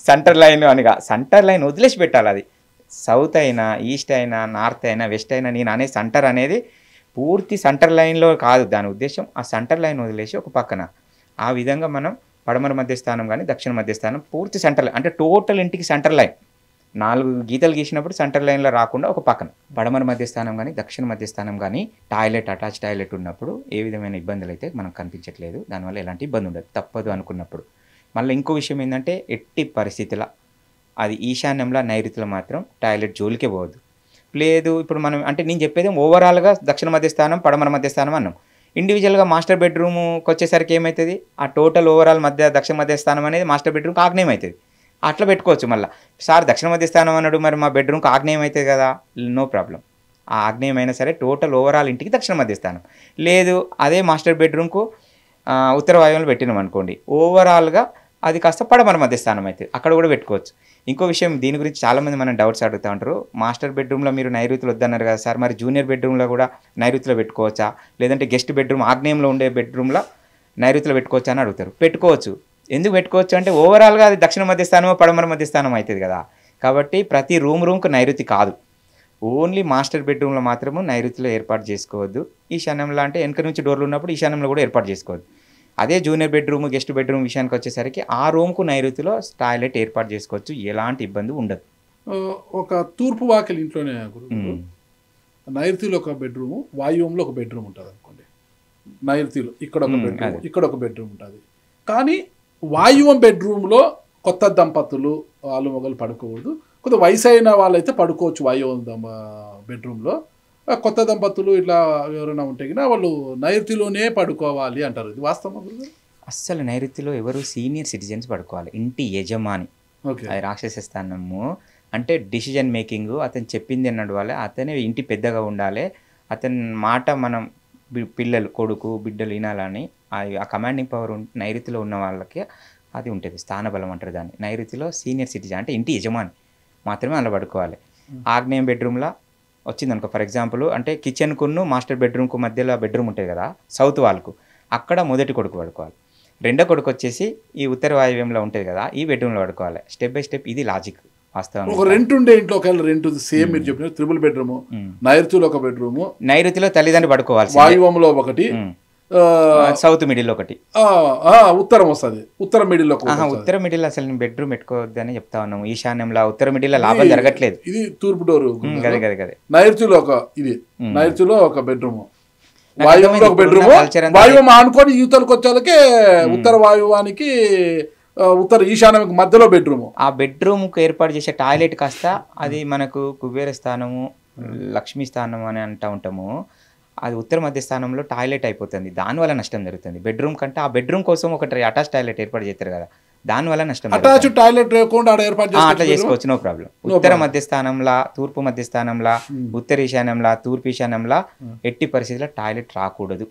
సెంటర్ లైన్ అనిగా సెంటర్ లైన్ వదిలేసి పెట్టాలి. అది సౌత్ అయినా, ఈస్ట్ అయినా, నార్త్ అయినా, వెస్ట్ అయినా, నేను అనే సెంటర్ అనేది పూర్తి సెంటర్ లైన్లో కాదు దాని ఉద్దేశం. ఆ సెంటర్ లైన్ వదిలేసి ఒక పక్కన ఆ విధంగా మనం పడమర మధ్యస్థానం కానీ దక్షిణ మధ్యస్థానం పూర్తి సెంటర్ లైన్, అంటే టోటల్ ఇంటికి సెంటర్ లైన్ 4 గీతలు గీసినప్పుడు సెంటర్ లైన్లో రాకుండా ఒక పక్కన పడమర మధ్యస్థానం కానీ దక్షిణ మధ్యస్థానం కానీ టాయిలెట్ అటాచ్ టాయిలెట్ ఉన్నప్పుడు ఏ విధమైన ఇబ్బందులు అయితే మనకు కనిపించట్లేదు. దానివల్ల ఎలాంటి ఇబ్బంది ఉండదు, తప్పదు అనుకున్నప్పుడు. మళ్ళీ ఇంకో విషయం ఏంటంటే ఎట్టి పరిస్థితుల అది ఈశాన్యంలో నైరుతిలో మాత్రం టాయిలెట్ జోలికే పోవద్దు. లేదు ఇప్పుడు మనం అంటే నేను చెప్పేది ఓవరాల్గా దక్షిణ మధ్యస్థానం పడమర మధ్యస్థానం అన్నాం. ఇండివిజువల్గా మాస్టర్ బెడ్రూమ్కి వచ్చేసరికి ఏమవుతుంది, ఆ టోటల్ ఓవరాల్ దక్షిణ మధ్యస్థానం అనేది మాస్టర్ బెడ్రూమ్కి ఆగ్నేయం అవుతుంది. అట్లా పెట్టుకోవచ్చు. మళ్ళీ సార్ దక్షిణ మధ్యస్థానం అన్నాడు, మరి మా బెడ్రూమ్కి ఆగ్నేయం అవుతుంది కదా, నో ప్రాబ్లం. ఆ ఆగ్నేయం అయినా సరే టోటల్ ఓవరాల్ ఇంటికి దక్షిణ మధ్యస్థానం. లేదు అదే మాస్టర్ బెడ్రూమ్కు ఉత్తర వాయువులు పెట్టినాం అనుకోండి, ఓవరాల్గా అది కాస్త పడమర మధ్యస్థానం అవుతుంది, అక్కడ కూడా పెట్టుకోవచ్చు. ఇంకో విషయం దీని గురించి చాలామంది మనం డౌట్స్ అడుగుతూ ఉంటారు. మాస్టర్ బెడ్రూమ్లో మీరు నైరుతులు వద్దన్నారు కదా సార్, మరి జూనియర్ బెడ్రూమ్లో కూడా నైరుతిలో పెట్టుకోవచ్చా, లేదంటే గెస్ట్ బెడ్రూమ్ ఆగ్నేయంలో ఉండే బెడ్రూమ్లో నైరుతిలో పెట్టుకోవచ్చా అని అడుగుతారు. పెట్టుకోవచ్చు. ఎందుకు పెట్టుకోవచ్చు అంటే ఓవరాల్గా అది దక్షిణ మధ్యస్థానమో పడమర మధ్యస్థానం అవుతుంది కదా, కాబట్టి ప్రతి రూమ్కు నైరుతి కాదు, ఓన్లీ మాస్టర్ బెడ్రూమ్లో మాత్రము నైరుతిలో ఏర్పాటు చేసుకోవద్దు. ఈశాన్యంలో అంటే వెనక నుంచి డోర్లు ఉన్నప్పుడు ఈశాన్యంలో కూడా ఏర్పాటు చేసుకోవద్దు. అదే జూనియర్ బెడ్రూమ్ గెస్ట్ బెడ్రూమ్ విషయానికి వచ్చేసరికి ఆ రూమ్కు నైరుతిలో టాయిలెట్ ఏర్పాటు చేసుకోవచ్చు, ఎలాంటి ఇబ్బంది ఉండదు. ఒక తూర్పు వాకిలి ఇంట్లోనే నైరుతిలో ఒక బెడ్రూము, వాయువ్యంలో ఒక బెడ్రూమ్ ఉంటుంది అనుకోండి. నైరుతిలో ఇక్కడ ఒక బెడ్రూమ్, ఇక్కడ ఒక బెడ్రూమ్ ఉంటుంది. కానీ వాయువ్యం బెడ్రూమ్లో కొత్త దంపతులు వాళ్ళు మొగలు పడుకోకూడదు. కొద్దిగా వయసు అయిన వాళ్ళైతే పడుకోవచ్చు వాయువ్యం బెడ్రూమ్లో. కొత్త దంపతులు ఇట్లా ఎవరైనా ఉంటే కన్నా వాళ్ళు నైరుతిలోనే పడుకోవాలి అంటారు. ఇది వాస్తవం? అస్సలు నైరుతిలో ఎవరు సీనియర్ సిటిజన్స్ పడుకోవాలి, ఇంటి యజమాని. అది రాక్షస స్థానము అంటే డిసిజన్ మేకింగ్ అతను చెప్పింది నడవాలి, అతనే ఇంటి పెద్దగా ఉండాలి, అతని మాట మనం పిల్లలు కొడుకు బిడ్డలు వినాలని ఆ కమాండింగ్ పవర్ నైరుతిలో ఉన్న వాళ్ళకి అది ఉంటుంది. స్థానబలం అంటారు దాన్ని. నైరుతిలో సీనియర్ సిటిజన్ అంటే ఇంటి యజమాని మాత్రమే అలా పడుకోవాలి. ఆగ్నేయం బెడ్రూమ్లో వచ్చింది అనుకో, ఫర్ ఎగ్జాంపుల్ అంటే కిచెన్కును మాస్టర్ బెడ్రూమ్కు మధ్యలో బెడ్రూమ్ ఉంటుంది కదా సౌత్ వాల్కు, అక్కడ మొదటి కొడుకు పడుకోవాలి, రెండో కొడుకు వచ్చేసి ఈ ఉత్తర వాయువ్యంలో ఉంటుంది కదా ఈ బెడ్రూమ్లో పడుకోవాలి. స్టెప్ బై స్టెప్ ఇది లాజిక్ వాస్తవం. ఒక రెంట్ ఉండే ఇంట్లో ఒకవేళ రెంట్ సేమ్ మీరు చెప్పిన త్రిబుల్ బెడ్రూమ్, నైరుతిలో ఒక బెడ్రూమ్, నైరుతిలో తల్లిదండ్రులు పడుకోవాలి, వాయువ్యంలో ఒకటి, సౌత్ మిడిల్ ఒకటి, ఉత్తరం వస్తుంది, ఉత్తర మిడిల్. ఉత్తర మిడిల్ అసలు నేను బెడ్రూమ్ పెట్టుకోవద్దని చెప్తా ఉన్నాము. ఈశాన్యంలో ఉత్తర మిడిల్ లాభం జరగట్లేదు. ఇది తూర్పు డోరు. గదే నైరుతిలో ఒక ఇది, నైరుతిలో ఒక బెడ్రూమ్, వాయువ్యంలో ఒక బెడ్రూమ్, వాయువ్యం ఆనుకొని యువతలకు వచ్చేళ్ళకే ఉత్తర వాయువానికి ఉత్తర ఈశాన్యానికి మధ్యలో బెడ్రూమ్. ఆ బెడ్రూమ్కు ఏర్పాటు చేసే టాయిలెట్ కాస్త అది మనకు కుబేర స్థానము, లక్ష్మీ స్థానం అని అంటూ ఉంటాము, అది ఉత్తర మధ్య స్థానంలో టాయిలెట్ అయిపోతుంది, దానివల్ల నష్టం జరుగుతుంది. బెడ్రూమ్ కంటే ఆ బెడ్రూమ్ కోసం ఒకటి అటాచ్ టాయిలెట్ ఏర్పాటు చేస్తారు కదా, దానివల్ల నష్టం. అటాచ్ టాయిలెట్ అట్లా చేసుకోవచ్చు, నో ప్రాబ్లం. ఉత్తర మధ్య స్థానంలో, తూర్పు మధ్య స్థానంలో, ఉత్తర ఈశాన్యంలో, తూర్పు ఈశాన్యంలో ఎట్టి పరిస్థితుల్లో టాయిలెట్ రాకూడదు,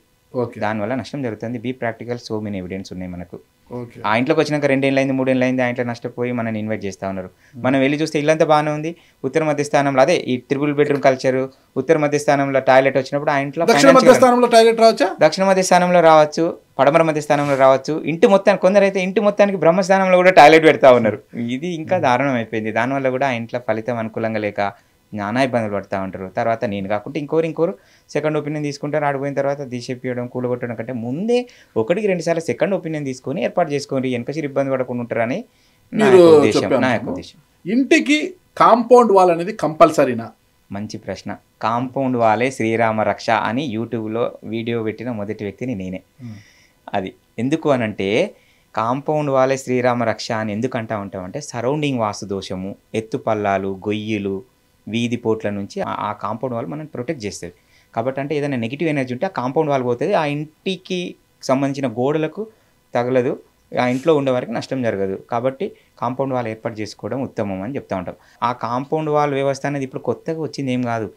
దానివల్ల నష్టం జరుగుతుంది. Be practical, so many evidence ఉన్నాయి మనకు. ఆ ఇంట్లోకి వచ్చినాక 2 ఏళ్ళైంది 3 ఏళ్ళైంది ఆ ఇంట్లో నష్టపోయి మనని ఇన్వైట్ చేస్తూ ఉన్నారు. మనం వెళ్ళి చూస్తే ఇల్లంతా బాగానే ఉంది, ఉత్తర మధ్య స్థానంలో అదే ఈ త్రిబుల్ బెడ్రూమ్ కల్చర్, ఉత్తర మధ్య స్థానంలో టాయిలెట్ వచ్చినప్పుడు ఆ ఇంట్లో దక్షిణ మధ్య స్థానంలో టాయిలెట్ రావచ్చా, దక్షిణ మధ్య స్థానంలో రావచ్చు, పడమర మధ్య స్థానంలో రావచ్చు. ఇంటి మొత్తానికి కొందరైతే ఇంటి మొత్తానికి బ్రహ్మస్థానంలో కూడా టాయిలెట్ పెడతా ఉన్నారు. ఇది ఇంకా దారుణం అయిపోయింది. దానివల్ల కూడా ఆ ఇంట్లో ఫలితం అనుకూలంగా లేక నానా ఇబ్బందులు పడుతూ ఉంటారు. తర్వాత నేను కాకుండా ఇంకోరు సెకండ్ ఒపీనియన్ తీసుకుంటారు. ఆడిపోయిన తర్వాత తీసేపియడం, కూలగొట్టడం కంటే ముందే 1-2 సార్లు సెకండ్ ఒపీనియన్ తీసుకొని ఏర్పాటు చేసుకొని వెనకసి ఇబ్బంది పడకుండా ఉంటారని నా యొక్క ఉద్దేశం. ఇంటికి కాంపౌండ్ వాల్ అనేది కంపల్సరీనా? మంచి ప్రశ్న. కాంపౌండ్ వాలే శ్రీరామ రక్ష అని యూట్యూబ్లో వీడియో పెట్టిన మొదటి వ్యక్తిని నేనే. అది ఎందుకు అనంటే కాంపౌండ్ వాలే శ్రీరామ రక్ష అని ఎందుకు అంటా ఉంటామంటే సరౌండింగ్ వాస్తు దోషము, ఎత్తు పల్లాలు, గొయ్యిలు, వీధి పోట్ల నుంచి ఆ కాంపౌండ్ వాల్ మనం ప్రొటెక్ట్ చేస్తుంది. కాబట్టి అంటే ఏదైనా నెగిటివ్ ఎనర్జీ ఉంటే ఆ కాంపౌండ్ వాల్ పోతుంది, ఆ ఇంటికి సంబంధించిన గోడలకు తగలదు, ఆ ఇంట్లో ఉండేవారికి నష్టం జరగదు. కాబట్టి కాంపౌండ్ వాల్ ఏర్పాటు చేసుకోవడం ఉత్తమం అని చెప్తా ఉంటాం. ఆ కాంపౌండ్ వాల్ వ్యవస్థ అనేది ఇప్పుడు కొత్తగా వచ్చింది ఏం కాదు.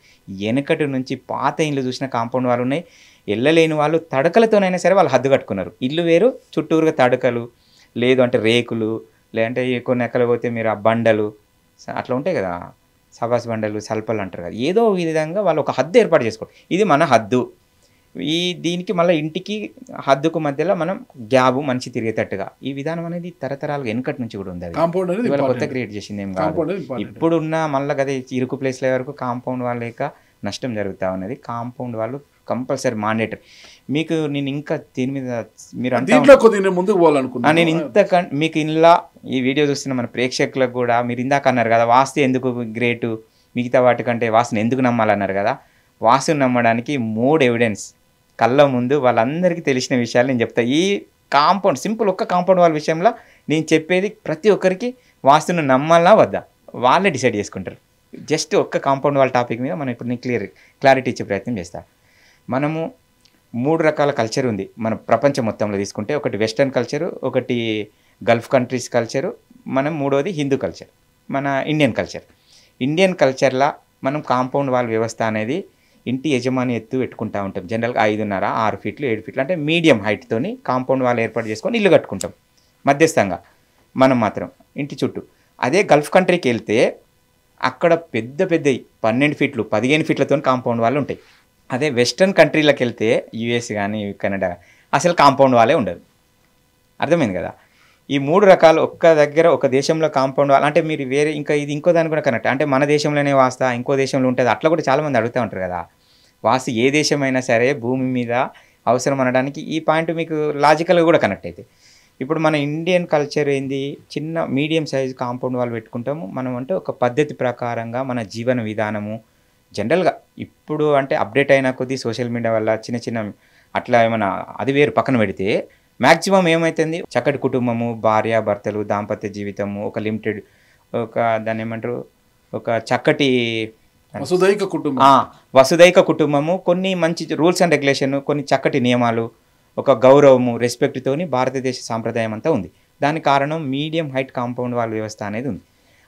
వెనకటి నుంచి పాత ఇళ్ళు చూసిన కాంపౌండ్ వాల్ ఉన్నాయి. వెళ్ళలేని వాళ్ళు తడకలతోనైనా సరే వాళ్ళు హద్దు కట్టుకున్నారు. ఇల్లు వేరు, చుట్టూరుగా తడకలు, లేదు అంటే రేకులు, లేదంటే కొన్ని ఎక్కలు పోతే మీరు ఆ బండలు అట్లా ఉంటాయి కదా, సబాస్ బండలు, సల్పలు అంటారు కదా, ఏదో విధంగా వాళ్ళు ఒక హద్దు ఏర్పాటు చేసుకోవాలి. ఇది మన హద్దు, దీనికి మళ్ళీ ఇంటికి హద్దుకు మధ్యలో మనం గ్యాబు మనిషి తిరిగేటట్టుగా ఈ విధానం అనేది తరతరాలుగా వెనకటి నుంచి కూడా ఉంది. ఇవాళ కొత్త క్రియేట్ చేసింది ఏం కాదు. ఇప్పుడున్న మళ్ళీ కదా ఇరుకు ప్లేస్ల వరకు కాంపౌండ్ వాల్ లేక నష్టం జరుగుతూ ఉన్నది. కాంపౌండ్ వాళ్ళు కంపల్సరీ మాండేటరీ. మీకు నేను ఇంకా దీని మీద మీరు అంటే నేను ఇంత మీకు ఇలా ఈ వీడియో చూస్తున్న మన ప్రేక్షకులకు కూడా మీరు ఇందాక అన్నారు కదా వాస్తు ఎందుకు గ్రేటు, మిగతా వాటికంటే వాస్తుని ఎందుకు నమ్మాలన్నారు కదా. వాస్తుని నమ్మడానికి 3 ఎవిడెన్స్ కళ్ళ ముందు వాళ్ళందరికీ తెలిసిన విషయాలు నేను చెప్తా. ఈ కాంపౌండ్ సింపుల్ ఒక్క కాంపౌండ్ వాళ్ళ విషయంలో నేను చెప్పేది ప్రతి ఒక్కరికి వాస్తుని నమ్మాలా వద్దా వాళ్ళే డిసైడ్ చేసుకుంటారు. జస్ట్ ఒక్క కాంపౌండ్ వాళ్ళ టాపిక్ మీద మనం ఇప్పుడు నేను క్లారిటీ ఇచ్చే ప్రయత్నం చేస్తాను. మనము 3 రకాల కల్చర్ ఉంది మన ప్రపంచం మొత్తంలో తీసుకుంటే. ఒకటి వెస్టర్న్ కల్చరు, ఒకటి గల్ఫ్ కంట్రీస్ కల్చరు, మనం 3వది హిందూ కల్చర్, మన ఇండియన్ కల్చర్. ఇండియన్ కల్చర్లో మనం కాంపౌండ్ వాల్ వ్యవస్థ అనేది ఇంటి యజమాని ఎత్తు పెట్టుకుంటూ ఉంటాం. జనరల్గా 5.5, 6 ఫీట్లు 7 ఫీట్లు అంటే మీడియం హైట్తోని కాంపౌండ్ వాల్ ఏర్పాటు చేసుకొని ఇల్లు కట్టుకుంటాం మధ్యస్థంగా మనం మాత్రం ఇంటి చుట్టూ. అదే గల్ఫ్ కంట్రీకి వెళ్తే అక్కడ పెద్ద 12 ఫీట్లు 15 ఫీట్లతో కాంపౌండ్ వాళ్ళు ఉంటాయి. అదే వెస్టర్న్ కంట్రీలకు వెళ్తే యుఎస్ కానీ కెనడా అసలు కాంపౌండ్ వాలే ఉండదు. అర్థమైంది కదా. ఈ 3 రకాలు ఒక్క దగ్గర ఒక దేశంలో కాంపౌండ్ వాల్ అంటే మీరు వేరే ఇంకా ఇది ఇంకో దాని కూడా కనెక్ట్ అంటే మన దేశంలోనే వాస్తా ఇంకో దేశంలో ఉంటుంది అట్లా కూడా చాలామంది అడుగుతూ ఉంటారు కదా. వాస్తు ఏ దేశమైనా సరే భూమి మీద అవసరం అనడానికి ఈ పాయింట్ మీకు లాజికల్గా కూడా కనెక్ట్ అవుతాయి. ఇప్పుడు మన ఇండియన్ కల్చర్ ఏంది, చిన్న మీడియం సైజు కాంపౌండ్ వాల్ పెట్టుకుంటాము మనం. అంటే ఒక పద్ధతి ప్రకారంగా మన జీవన విధానము జనరల్గా ఇప్పుడు అంటే అప్డేట్ అయిన కొద్దీ సోషల్ మీడియా వల్ల చిన్న అట్లా ఏమైనా అది వేరు పక్కన పెడితే మ్యాక్సిమం ఏమవుతుంది, చక్కటి కుటుంబము, భార్య భర్తలు, దాంపత్య జీవితము, ఒక లిమిటెడ్ ఒక దాన్ని ఏమంటారు ఒక చక్కటి వసుదైక కుటుంబము, కొన్ని మంచి రూల్స్ అండ్ రెగ్యులేషన్, కొన్ని చక్కటి నియమాలు, ఒక గౌరవము, రెస్పెక్ట్తోని భారతదేశ సాంప్రదాయం అంతా ఉంది. దానికి కారణం మీడియం హైట్ కాంపౌండ్ వాల్ వ్యవస్థ అనేది ఉంది.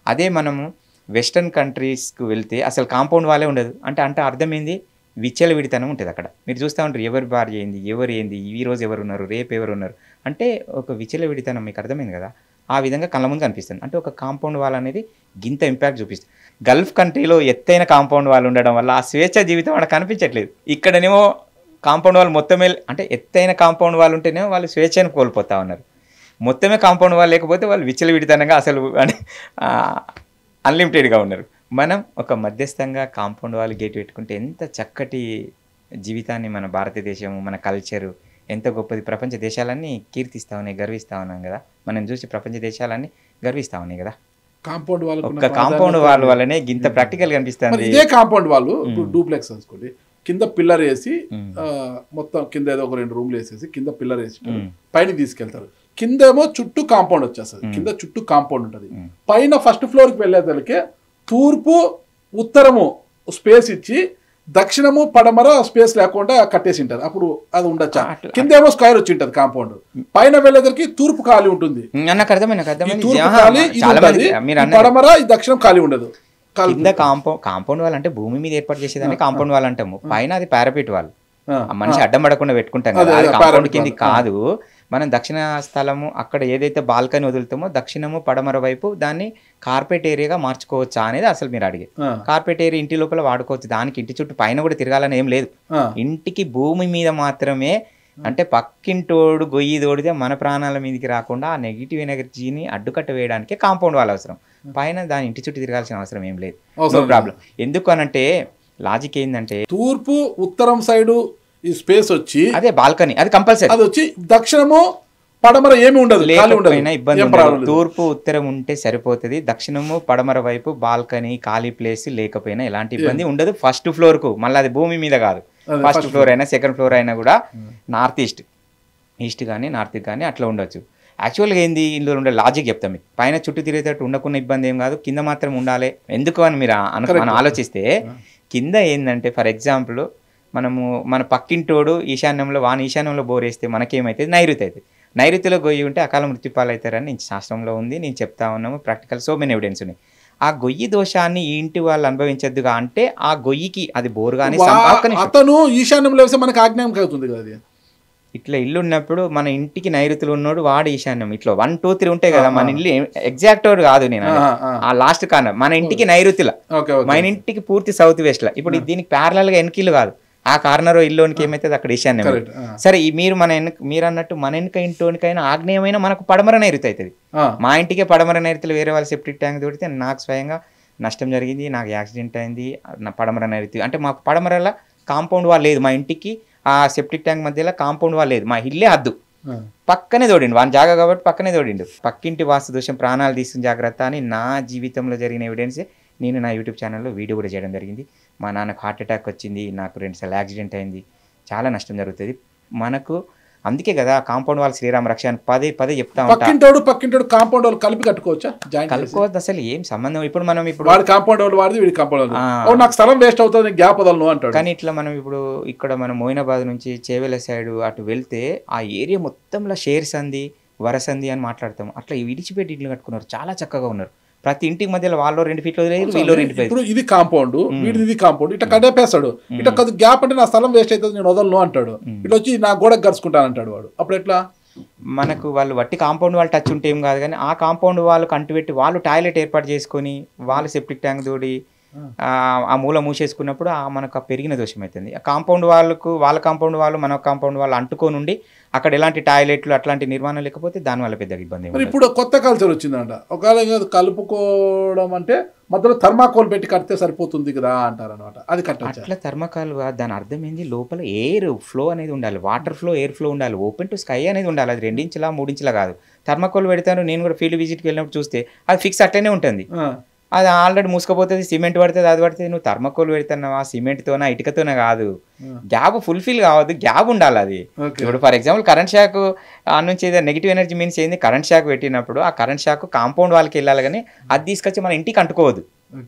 అదే మనము వెస్టర్న్ కంట్రీస్కి వెళ్తే అసలు కాంపౌండ్ వాలే ఉండదు. అంటే అర్థమైంది విచ్చలవిడితనం ఉంటుంది అక్కడ. మీరు చూస్తూ ఉంటారు ఎవరి భార్య ఏంది, ఎవరు ఏంది, ఈరోజు ఎవరు ఉన్నారు, రేపు ఎవరు ఉన్నారు అంటే ఒక విచ్చలవిడితనం మీకు అర్థమైంది కదా. ఆ విధంగా కళ్ళ ముందు కనిపిస్తుంది. అంటే ఒక కాంపౌండ్ వాల్ అనేది గింత ఇంపాక్ట్ చూపిస్తుంది. గల్ఫ్ కంట్రీలో ఎత్తైన కాంపౌండ్ వాల్ ఉండడం వల్ల ఆ స్వేచ్ఛ జీవితం మనకు కనిపించట్లేదు. ఇక్కడనేమో కాంపౌండ్ వాల్ మొత్తమే, అంటే ఎత్తైన కాంపౌండ్ వాల్ ఉంటేనేమో వాళ్ళు స్వేచ్ఛను కోల్పోతా ఉన్నారు. మొత్తమే కాంపౌండ్ వాల్ లేకపోతే వాళ్ళు విచ్చలవిడితనంగా అసలు అన్లిమిటెడ్గా ఉన్నారు. మనం ఒక మధ్యస్థంగా కాంపౌండ్ వాల్ గేట్ పెట్టుకుంటే ఎంత చక్కటి జీవితాన్ని మన భారతదేశం, మన కల్చరు ఎంత గొప్పది. ప్రపంచ దేశాలన్నీ కీర్తిస్తూ ఉన్నాయి, గర్విస్తూ ఉన్నాం కదా. మనం చూసి ప్రపంచ దేశాలన్నీ గర్విస్తూ ఉన్నాయి కదా. కాంపౌండ్ వాల్ ఒక కాంపౌండ్ వాల్ వల్లనే గింత ప్రాక్టికల్ కనిపిస్తుంది. ఇదే కాంపౌండ్ వాళ్ళు ఇప్పుడు డూప్లెక్స్ అనుకోండి, కింద పిల్లర్ వేసి మొత్తం కింద ఏదో ఒక 2 రూమ్లు వేసేసి కింద పిల్లర్ వేసి పైన తీసుకెళ్తారు. కింద ఏమో చుట్టూ కాంపౌండ్ వచ్చేస్తుంది, కింద చుట్టూ కాంపౌండ్ ఉంటుంది. పైన ఫస్ట్ ఫ్లోర్కి వెళ్ళేదానికి తూర్పు ఉత్తరము స్పేస్ ఇచ్చి దక్షిణము పడమర స్పేస్ లేకుండా కట్టేసి ఉంటారు. అప్పుడు అది ఉండొచ్చా? కింద ఏమో స్క్వేర్ వచ్చి ఉంటుంది కాంపౌండ్, పైన వెళ్ళేదరికి తూర్పు ఖాళీ ఉంటుంది, పడమర ఈ దక్షిణం ఖాళీ ఉండదు. కింద కాంపౌండ్ వాల్ అంటే భూమి మీద ఏర్పాటు చేసేదాన్ని కాంపౌండ్ వాల్ అంటాము. పైన అది పారాపెట్ వాల్, మనిషి అడ్డం పడకుండా పెట్టుకుంటాం కదా. అది కాంపౌండ్ కింద కాదు. మనం దక్షిణ స్థలము అక్కడ ఏదైతే బాల్కనీ వదులుతామో దక్షిణము పడమర వైపు దాన్ని కార్పెట్ ఏరియాగా మార్చుకోవచ్చా అనేది అసలు మీరు అడిగే. కార్పెట్ ఏరియా ఇంటి లోపల వాడుకోవచ్చు, దానికి ఇంటి చుట్టూ పైన కూడా తిరగాలని ఏం లేదు. ఇంటికి భూమి మీద మాత్రమే, అంటే పక్కింటోడు గొయ్యి తోడితే మన ప్రాణాల మీదకి రాకుండా ఆ నెగిటివ్ ఎనర్జీని అడ్డుకట్ట వేయడానికి కాంపౌండ్ వాల్ అవసరం. పైన దాని ఇంటి చుట్టూ తిరగాల్సిన అవసరం ఏం లేదు. No problem. ఎందుకు అనంటే లాజిక్ ఏంటంటే తూర్పు ఉత్తరం సైడు ఈ స్పేస్ వచ్చి అదే బాల్కనీ, అది కంపల్సరీ. అది వచ్చి దక్షిణము పడమర ఏమి ఉండదు, లేకపోయినా ఇబ్బంది ఉండదు. తూర్పు ఉత్తరం ఉంటే సరిపోతుంది. దక్షిణము పడమర వైపు బాల్కనీ ఖాళీ ప్లేస్ లేకపోయినా ఎలాంటి ఇబ్బంది ఉండదు. ఫస్ట్ ఫ్లోర్ కు మళ్ళీ అది భూమి మీద కాదు, ఫస్ట్ ఫ్లోర్ అయినా సెకండ్ ఫ్లోర్ అయినా కూడా నార్త్ ఈస్ట్ కానీ నార్త్ కానీ అట్లా ఉండొచ్చు. యాక్చువల్గా ఏంది ఇందులో ఉండే లాజిక్ చెప్తాం మీకు. పైన చుట్టూ తిరిగేటట్టు ఉండకున్న ఇబ్బంది ఏం కాదు, కింద మాత్రం ఉండాలి. ఎందుకు అని మీరు మనం ఆలోచిస్తే కింద ఏంటంటే ఫర్ ఎగ్జాంపుల్ మనము మన పక్కింటోడు ఈశాన్యంలో ఈశాన్యంలో బోరేస్తే మనకేమైతుంది, నైరుతి అవుతుంది. నైరుతిలో గొయ్యి ఉంటే అకాల మృత్యుపాలు అవుతారని శాస్త్రంలో ఉంది, నేను చెప్తా ఉన్నాము. ప్రాక్టికల్ సో మెనీ ఎవిడెన్స్ ఉన్నాయి. ఆ గొయ్యి దోషాన్ని ఈ ఇంటి వాళ్ళు అనుభవించద్దుగా అంటే ఆ గొయ్యికి అది బోరు కానీ అతను ఈశాన్యంలో వేస్తే మనకు ఆజ్ఞానం అవుతుంది కదా. ఇట్లా ఇల్లు ఉన్నప్పుడు మన ఇంటికి నైరుతులు ఉన్నాడు వాడు ఈశాన్యం, ఇట్లా 1 2 3 ఉంటాయి కదా. మన ఇల్లు ఎగ్జాక్ట్ కాదు నేను ఆ లాస్ట్ కార్నర్ మన ఇంటికి నైరుతిల, మన ఇంటికి పూర్తి సౌత్ వెస్ట్ లా. ఇప్పుడు దీనికి ప్యారలల్ గా ఎన్కిల్లు కాదు, ఆ కార్నర్ ఇల్లునికి ఏమైతుంది అక్కడ ఈశాన్యం. సరే మీరు మీరు అన్నట్టు మన వెనుక ఇంట్లోనికైనా ఆగ్నేయమైన మనకు పడమర నైరుతి అవుతుంది. మా ఇంటికే పడమర నైరుతిలో వేరే వాళ్ళ సెప్టిక్ ట్యాంక్ తోడితే నాకు స్వయంగా నష్టం జరిగింది, నాకు యాక్సిడెంట్ అయింది. నా పడమర నైరుతి అంటే మాకు పడమరలా కాంపౌండ్ వాల్ లేదు, మా ఇంటికి ఆ సెప్టిక్ ట్యాంక్ మధ్యలో కాంపౌండ్ వాల్ లేదు, మా ఇల్లే హద్దు. పక్కనే తోడిండు, వాని జాగా కాబట్టి పక్కనే తోడిండు. పక్కింటి వాస్తు దోషం ప్రాణాలు తీసుకుని జాగ్రత్త అని నా జీవితంలో జరిగిన ఎవిడెన్సే నేను నా యూట్యూబ్ ఛానల్లో వీడియో కూడా చేయడం జరిగింది. మా నాన్నకు హార్ట్ అటాక్ వచ్చింది, నాకు 2 సార్లు యాక్సిడెంట్ అయింది, చాలా నష్టం జరుగుతుంది మనకు. అందుకే కదా కాంపౌండ్ వాల్ శ్రీరామ రక్ష అని పదే చెప్తా ఉంటాడు. పక్కింటోడు కాంపౌండ్ వాళ్ళు కలిపి కట్టుకోవచ్చా? కలుపుకోవద్దు, అసలు ఏం సంబంధం. ఇప్పుడు మనం వాడి కాంపౌండ్ వాళ్ళు వాడిది, వీడి కాంపౌండ్ వాళ్ళు, నాకు స్థలం వేస్ట్ అవుతుంది, గ్యాప్ వదలను అంటాడు. కానీ ఇట్లా మనం ఇప్పుడు ఇక్కడ మనం మోయినాబాద్ నుంచి చేవెల సైడ్ అటు వెళ్తే ఆ ఏరియా మొత్తంలో షేర్ సంది వరసంది అని మాట్లాడతాం. అట్లా విడిచిపెట్టి ఇల్లు కట్టుకున్నారు, చాలా చక్కగా ఉన్నారు. ప్రతి ఇంటికి మధ్యలో వాళ్ళు 2 ఫీట్లు వదిలేదు, వీళ్ళు 2 ఫీట్లు. ఇప్పుడు ఇది కాంపౌండ్, వీడిది ఇది కాంపౌండ్, ఇట్లా కట్టేపేస్తాడు. ఇట్లా కొద్ది గ్యాప్ అంటే నా స్థలం వేస్ట్ అవుతుంది, నేను వదలను అంటాడు. ఇట్లా వచ్చి నా గోడకు గరుచుకుంటాను అంటాడు వాడు. అప్పుడు ఎట్లా? మనకు వాళ్ళు వట్టి కాంపౌండ్ వాళ్ళు టచ్ ఉంటే ఏం కాదు, కానీ ఆ కాంపౌండ్ వాళ్ళు కంటుపెట్టి వాళ్ళు టాయిలెట్ ఏర్పాటు చేసుకొని వాళ్ళు సెప్టిక్ ట్యాంక్ తోడి ఆ మూల మూసేసుకున్నప్పుడు మనకు పెరిగిన దోషం అవుతుంది. ఆ కాంపౌండ్ వాళ్ళకు వాళ్ళ కాంపౌండ్ వాళ్ళు మన కాంపౌండ్ వాళ్ళు అంటుకొని ఉండి అక్కడ ఎలాంటి టాయిలెట్లు అట్లాంటి నిర్మాణం లేకపోతే దానివల్ల పెద్ద ఇబ్బంది. ఇప్పుడు కొత్త కల్చర్ వచ్చిందంట, ఒకవేళ కలుపుకోవడం అంటే మధ్యలో థర్మాకోల్ పెట్టి కడితే సరిపోతుంది కదా అంటారు అనమాట. అది కట్టచ్చు. అట్లా థర్మాకోల్ దాని అర్థం ఏంది, లోపల ఎయిర్ ఫ్లో అనేది ఉండాలి, వాటర్ ఫ్లో ఎయిర్ ఫ్లో ఉండాలి, ఓపెన్ టు స్కై అనేది ఉండాలి. అది 2 ఇంచులా 3 ఇంచులా కాదు. థర్మాకోల్ పెడతాను, నేను కూడా ఫీల్డ్ విజిట్కి వెళ్ళినప్పుడు చూస్తే అది ఫిక్స్ అట్లనే ఉంటుంది. అది ఆల్రెడీ మూసుకపోతుంది, సిమెంట్ పడుతుంది, అది పడుతుంది. నువ్వు థర్మాకోల్ పెడుతున్నావా సిమెంట్తోనా ఇటుకతోనే కాదు, గ్యాప్ ఫుల్ఫిల్ కావద్దు, గ్యాప్ ఉండాలి. అది ఇప్పుడు ఫర్ ఎగ్జాంపుల్ కరెంట్ షాక్ నుంచి నెగిటివ్ ఎనర్జీ మీన్స్ ఏంది, కరెంట్ షాక్ పెట్టినప్పుడు ఆ కరెంట్ షాక్ కాంపౌండ్ వాళ్ళకి వెళ్ళాలి, కానీ అది తీసుకొచ్చి మన ఇంటికి అంటుకోవద్దు.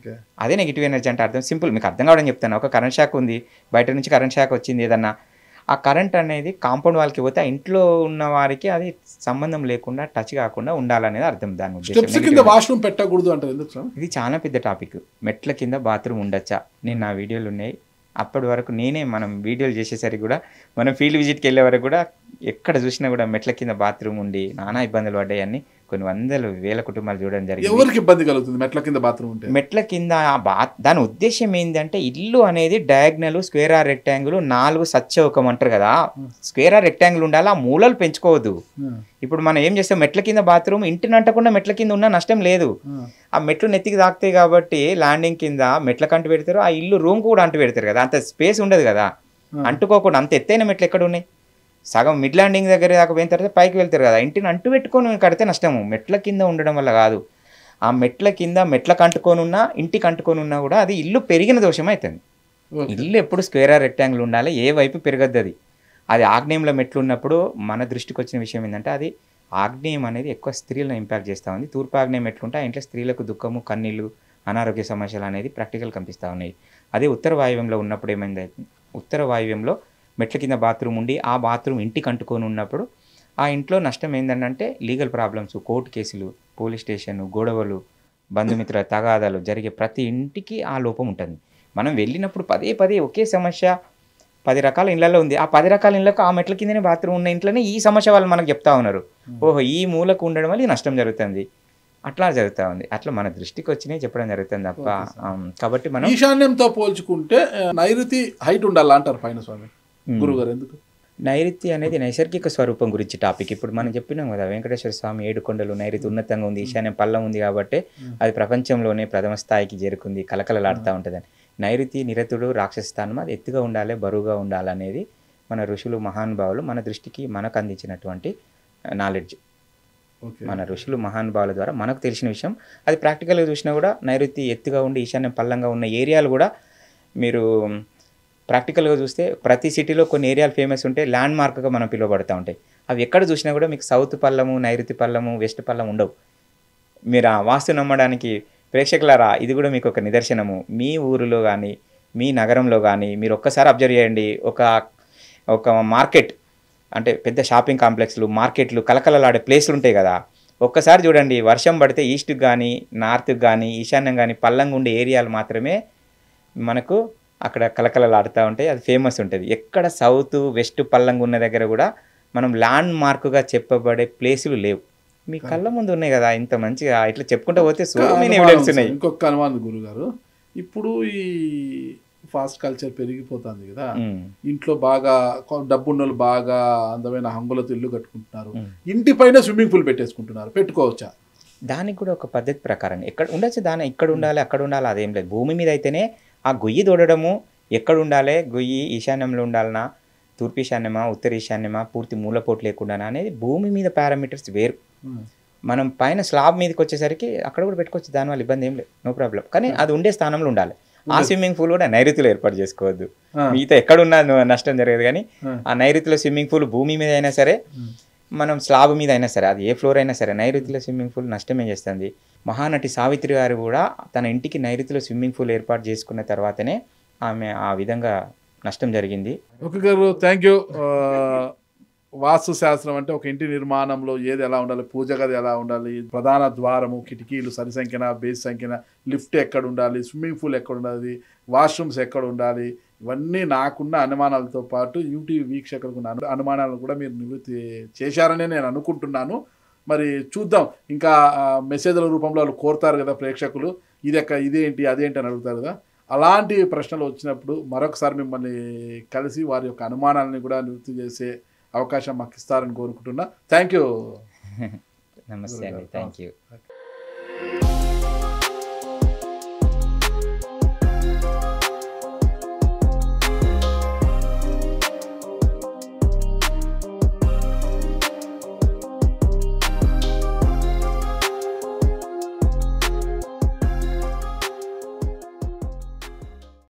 అదే నెగిటివ్ ఎనర్జీ అంటే అర్థం. సింపుల్ మీకు అర్థం కావడం చెప్తాను. ఒక కరెంట్ షాక్ ఉంది, బయట నుంచి కరెంట్ షాక్ వచ్చింది ఏదన్నా, ఆ కరెంట్ అనేది కాంపౌండ్ వాళ్ళకి పోతే ఆ ఇంట్లో ఉన్న వారికి అది సంబంధం లేకుండా టచ్ కాకుండా ఉండాలనేది అర్థం. దాని ఉద్దేశం వాష్రూమ్ పెట్టకూడదు అంటారు. ఇది చాలా పెద్ద టాపిక్. మెట్ల కింద బాత్రూమ్ ఉండొచ్చా, నేను నా వీడియోలు ఉన్నాయి. అప్పటి వరకు మనం వీడియోలు చేసేసరికి కూడా మనం ఫీల్డ్ విజిట్కి వెళ్ళే వరకు కూడా ఎక్కడ చూసినా కూడా మెట్ల కింద బాత్రూమ్ ఉండి నానా ఇబ్బందులు పడ్డాయని కొన్ని వందలు వేల కుటుంబాలు చూడడం జరిగింది. ఎవరికి ఇబ్బంది కలుగుతుంది మెట్ల కింద బాత్రూమ్ ఉంటే? మెట్ల కింద దాని ఉద్దేశం ఏంటంటే ఇల్లు అనేది డయాగ్నల్ స్క్వేర్ ఆర్ రెక్టాంగిల్ 4 సత్యవకం అంటారు కదా, స్క్వేర్ ఆర్ రెక్టాంగిల్ ఉండాలి, ఆ మూలలు పెంచుకోవద్దు. ఇప్పుడు మనం ఏం చేస్తాం, మెట్ల కింద బాత్రూమ్ ఇంటిని అంటకుండా మెట్ల కింద ఉన్న నష్టం లేదు. ఆ మెట్లు నెత్తికి తాకుతాయి కాబట్టి ల్యాండింగ్ కింద మెట్లకు అంటు పెడతారు, ఆ ఇల్లు రూమ్ కూడా అంటు పెడతారు కదా, అంత స్పేస్ ఉండదు కదా అంటుకోకుండా. అంత ఎత్తైన మెట్లు ఎక్కడ ఉన్నాయి, సగం మిడ్ ల్యాండింగ్ దగ్గర దాకా పోయిన తర్వాత పైకి వెళ్తారు కదా. ఇంటిని అంటు పెట్టుకొని కడితే నష్టము, మెట్ల కింద ఉండడం వల్ల కాదు. ఆ మెట్ల కింద మెట్లకు అంటుకొని ఉన్నా ఇంటికి అంటుకొని ఉన్నా కూడా అది ఇల్లు పెరిగిన దోషం అవుతుంది. ఇల్లు ఎప్పుడు స్క్వేర్ ఆర్ రెక్టాంగిల్ ఉండాలి, ఏ వైపు పెరగద్దు. అది ఆగ్నేయంలో మెట్లు ఉన్నప్పుడు మన దృష్టికి వచ్చిన విషయం ఏంటంటే అది ఆగ్నేయం అనేది ఎక్కువ స్త్రీలను ఇంపాక్ట్ చేస్తూ ఉంది. తూర్పు ఆగ్నేయం మెట్లుంటే ఆ ఇంట్లో స్త్రీలకు దుఃఖము, కన్నీళ్ళు, అనారోగ్య సమస్యలు అనేది ప్రాక్టికల్ కనిపిస్తూ ఉన్నాయి. అదే ఉత్తర వాయువ్యంలో ఉన్నప్పుడు ఏమైంది, ఉత్తర వాయువ్యంలో మెట్ల కింద బాత్రూమ్ ఉండి ఆ బాత్రూమ్ ఇంటికి అంటుకొని ఉన్నప్పుడు ఆ ఇంట్లో నష్టం ఏంటంటే లీగల్ ప్రాబ్లమ్స్, కోర్టు కేసులు, పోలీస్ స్టేషన్, గొడవలు, బంధుమిత్రుల తగాదాలు జరిగే ప్రతి ఇంటికి ఆ లోపం ఉంటుంది. మనం వెళ్ళినప్పుడు పదే పదే ఒకే సమస్య 10 రకాల ఇళ్లలో ఉంది, ఆ 10 రకాల ఇళ్లకు ఆ మెట్ల కిందనే బాత్రూమ్ ఉన్న ఇంట్లోనే ఈ సమస్య వాళ్ళు మనకు చెప్తా ఉన్నారు. ఓహో ఈ మూలకు ఉండడం వల్ల ఈ నష్టం జరుగుతుంది, అట్లా జరుగుతూ ఉంది. అట్లా మన దృష్టికి వచ్చినాయి చెప్పడం జరుగుతుంది తప్ప. కాబట్టి మనం ఈశాన్యంతో పోల్చుకుంటే నైరుతి హైట్ ఉండాలి అంటారు పైన స్వామి గురుగారు, ఎందుకు? నైరుతి అనేది నైసర్గిక స్వరూపం గురించి టాపిక్. ఇప్పుడు మనం చెప్పినాం కదా, వెంకటేశ్వర స్వామి 7 కొండలు, నైరుతి ఉన్నతంగా ఉంది, ఈశాన్యం పల్లం ఉంది కాబట్టి అది ప్రపంచంలోనే ప్రథమ స్థాయికి చేరుకుంది, కలకలలాడుతూ ఉంటుందని. నైరుతి నిరతుడు రాక్షసస్థానం, అది ఎత్తుగా ఉండాలి, బరువుగా ఉండాలనేది మన ఋషులు మహానుభావులు మన దృష్టికి మనకు అందించినటువంటి నాలెడ్జ్. మన ఋషులు మహానుభావుల ద్వారా మనకు తెలిసిన విషయం. అది ప్రాక్టికల్గా చూసినా కూడా నైరుతి ఎత్తుగా ఉండి ఈశాన్యం పల్లంగా ఉన్న ఏరియాలు కూడా మీరు ప్రాక్టికల్గా చూస్తే ప్రతి సిటీలో కొన్ని ఏరియాలు ఫేమస్ ఉంటే ల్యాండ్ మార్క్గా మనం పిలువబడుతూ ఉంటాయి. అవి ఎక్కడ చూసినా కూడా మీకు సౌత్ పల్లము, నైరుతి పల్లము, వెస్ట్ పల్లం ఉండవు. మీరు ఆ వాస్తు నమ్మడానికి ప్రేక్షకులారా ఇది కూడా మీకు ఒక నిదర్శనము. మీ ఊరిలో కానీ మీ నగరంలో కానీ మీరు ఒక్కసారి అబ్జర్వ్ చేయండి, ఒక మార్కెట్ అంటే పెద్ద షాపింగ్ కాంప్లెక్స్లు, మార్కెట్లు, కలకలలాడే ప్లేస్లు ఉంటాయి కదా, ఒక్కసారి చూడండి వర్షం పడితే ఈస్ట్కి కానీ నార్త్కి కానీ ఈశాన్యం కానీ పల్లంగా ఉండే ఏరియాలు మాత్రమే మనకు అక్కడ కలకలలాడుతూ ఉంటాయి, అది ఫేమస్ ఉంటుంది. ఎక్కడ సౌత్ వెస్ట్ పల్లంగా ఉన్న దగ్గర కూడా మనం ల్యాండ్ మార్కుగా చెప్పబడే ప్లేసులు లేవు. మీ కళ్ళ ముందు ఉన్నాయి కదా, ఇంత మంచిగా ఇట్లా చెప్పుకుంటూ పోతే సో మెనీ ఎవిడెన్స్ ఉన్నాయి. ఇంకొక అనుమానం గురుగారు, ఇప్పుడు ఈ ఫాస్ట్ కల్చర్ పెరిగిపోతుంది కదా, ఇంట్లో బాగా డబ్బున్న వాళ్ళు బాగా అందమైన హంగులతో ఇల్లు కట్టుకుంటున్నారు, ఇంటి పైన స్విమ్మింగ్ పూల్ పెట్టేసుకుంటున్నారు, పెట్టుకోవచ్చా? దానికి కూడా ఒక పద్ధతి ప్రకారం ఎక్కడ ఉండొచ్చు, దాని ఇక్కడ ఉండాలి అక్కడ ఉండాలి అదేం లేదు. భూమి మీద అయితేనే ఆ గొయ్యి తోడడము ఎక్కడ ఉండాలి, గొయ్యి ఈశాన్యంలో ఉండాలనా, తూర్పు ఈశాన్యమా, ఉత్తర ఈశాన్యమా, పూర్తి మూలపోటు లేకుండానా అనేది భూమి మీద పారామీటర్స్ వేరు. మనం పైన స్లాబ్ మీదకి వచ్చేసరికి అక్కడ కూడా పెట్టుకోవచ్చు, దానివల్ల ఇబ్బంది ఏం లేదు, నో ప్రాబ్లం. కానీ అది ఉండే స్థానంలో ఉండాలి. ఆ స్విమ్మింగ్ పూల్ కూడా నైరుతిలో ఏర్పాటు చేసుకోవద్దు, మిగతా ఎక్కడున్నా నష్టం జరగదు. కానీ ఆ నైరుతిలో స్విమ్మింగ్ పూల్ భూమి మీద అయినా సరే, మనం స్లాబ్ మీద అయినా సరే, అది ఏ ఫ్లోర్ అయినా సరే, నైరుతిలో స్విమ్మింగ్ పూల్ నష్టమే చేస్తుంది. మహానటి సావిత్రి గారు కూడా తన ఇంటికి నైరుతిలో స్విమ్మింగ్ పూల్ ఏర్పాటు చేసుకున్న తర్వాతనే ఆమె ఆ విధంగా నష్టం జరిగింది. ఓకే గారు, థ్యాంక్ యూ. వాస్తు శాస్త్రం అంటే ఒక ఇంటి నిర్మాణంలో ఏది ఎలా ఉండాలి, పూజ గది ఎలా ఉండాలి, ప్రధాన ద్వారము, కిటికీలు సరి సంఖ్యన, బేస్ సంఖ్యన, లిఫ్ట్ ఎక్కడ ఉండాలి, స్విమ్మింగ్ పూల్ ఎక్కడ ఉండాలి, వాష్రూమ్స్ ఎక్కడ ఉండాలి, ఇవన్నీ నాకున్న అనుమానాలతో పాటు యూటీవీ వీక్షకులకు ఉన్న అనుమానాలను కూడా మీరు నివృత్తి చేశారనే నేను అనుకుంటున్నాను. మరి చూద్దాం, ఇంకా మెసేజ్ల రూపంలో వాళ్ళు కోరుతారు కదా ప్రేక్షకులు, ఇదేంటి అదేంటి అని అడుగుతారు కదా, అలాంటి ప్రశ్నలు వచ్చినప్పుడు మరొకసారి మిమ్మల్ని కలిసి వారి యొక్క అనుమానాలని కూడా నివృత్తి చేసే అవకాశం మాకు ఇస్తారని కోరుకుంటున్నా. Thank you. నమస్తే అండి, థ్యాంక్ యూ.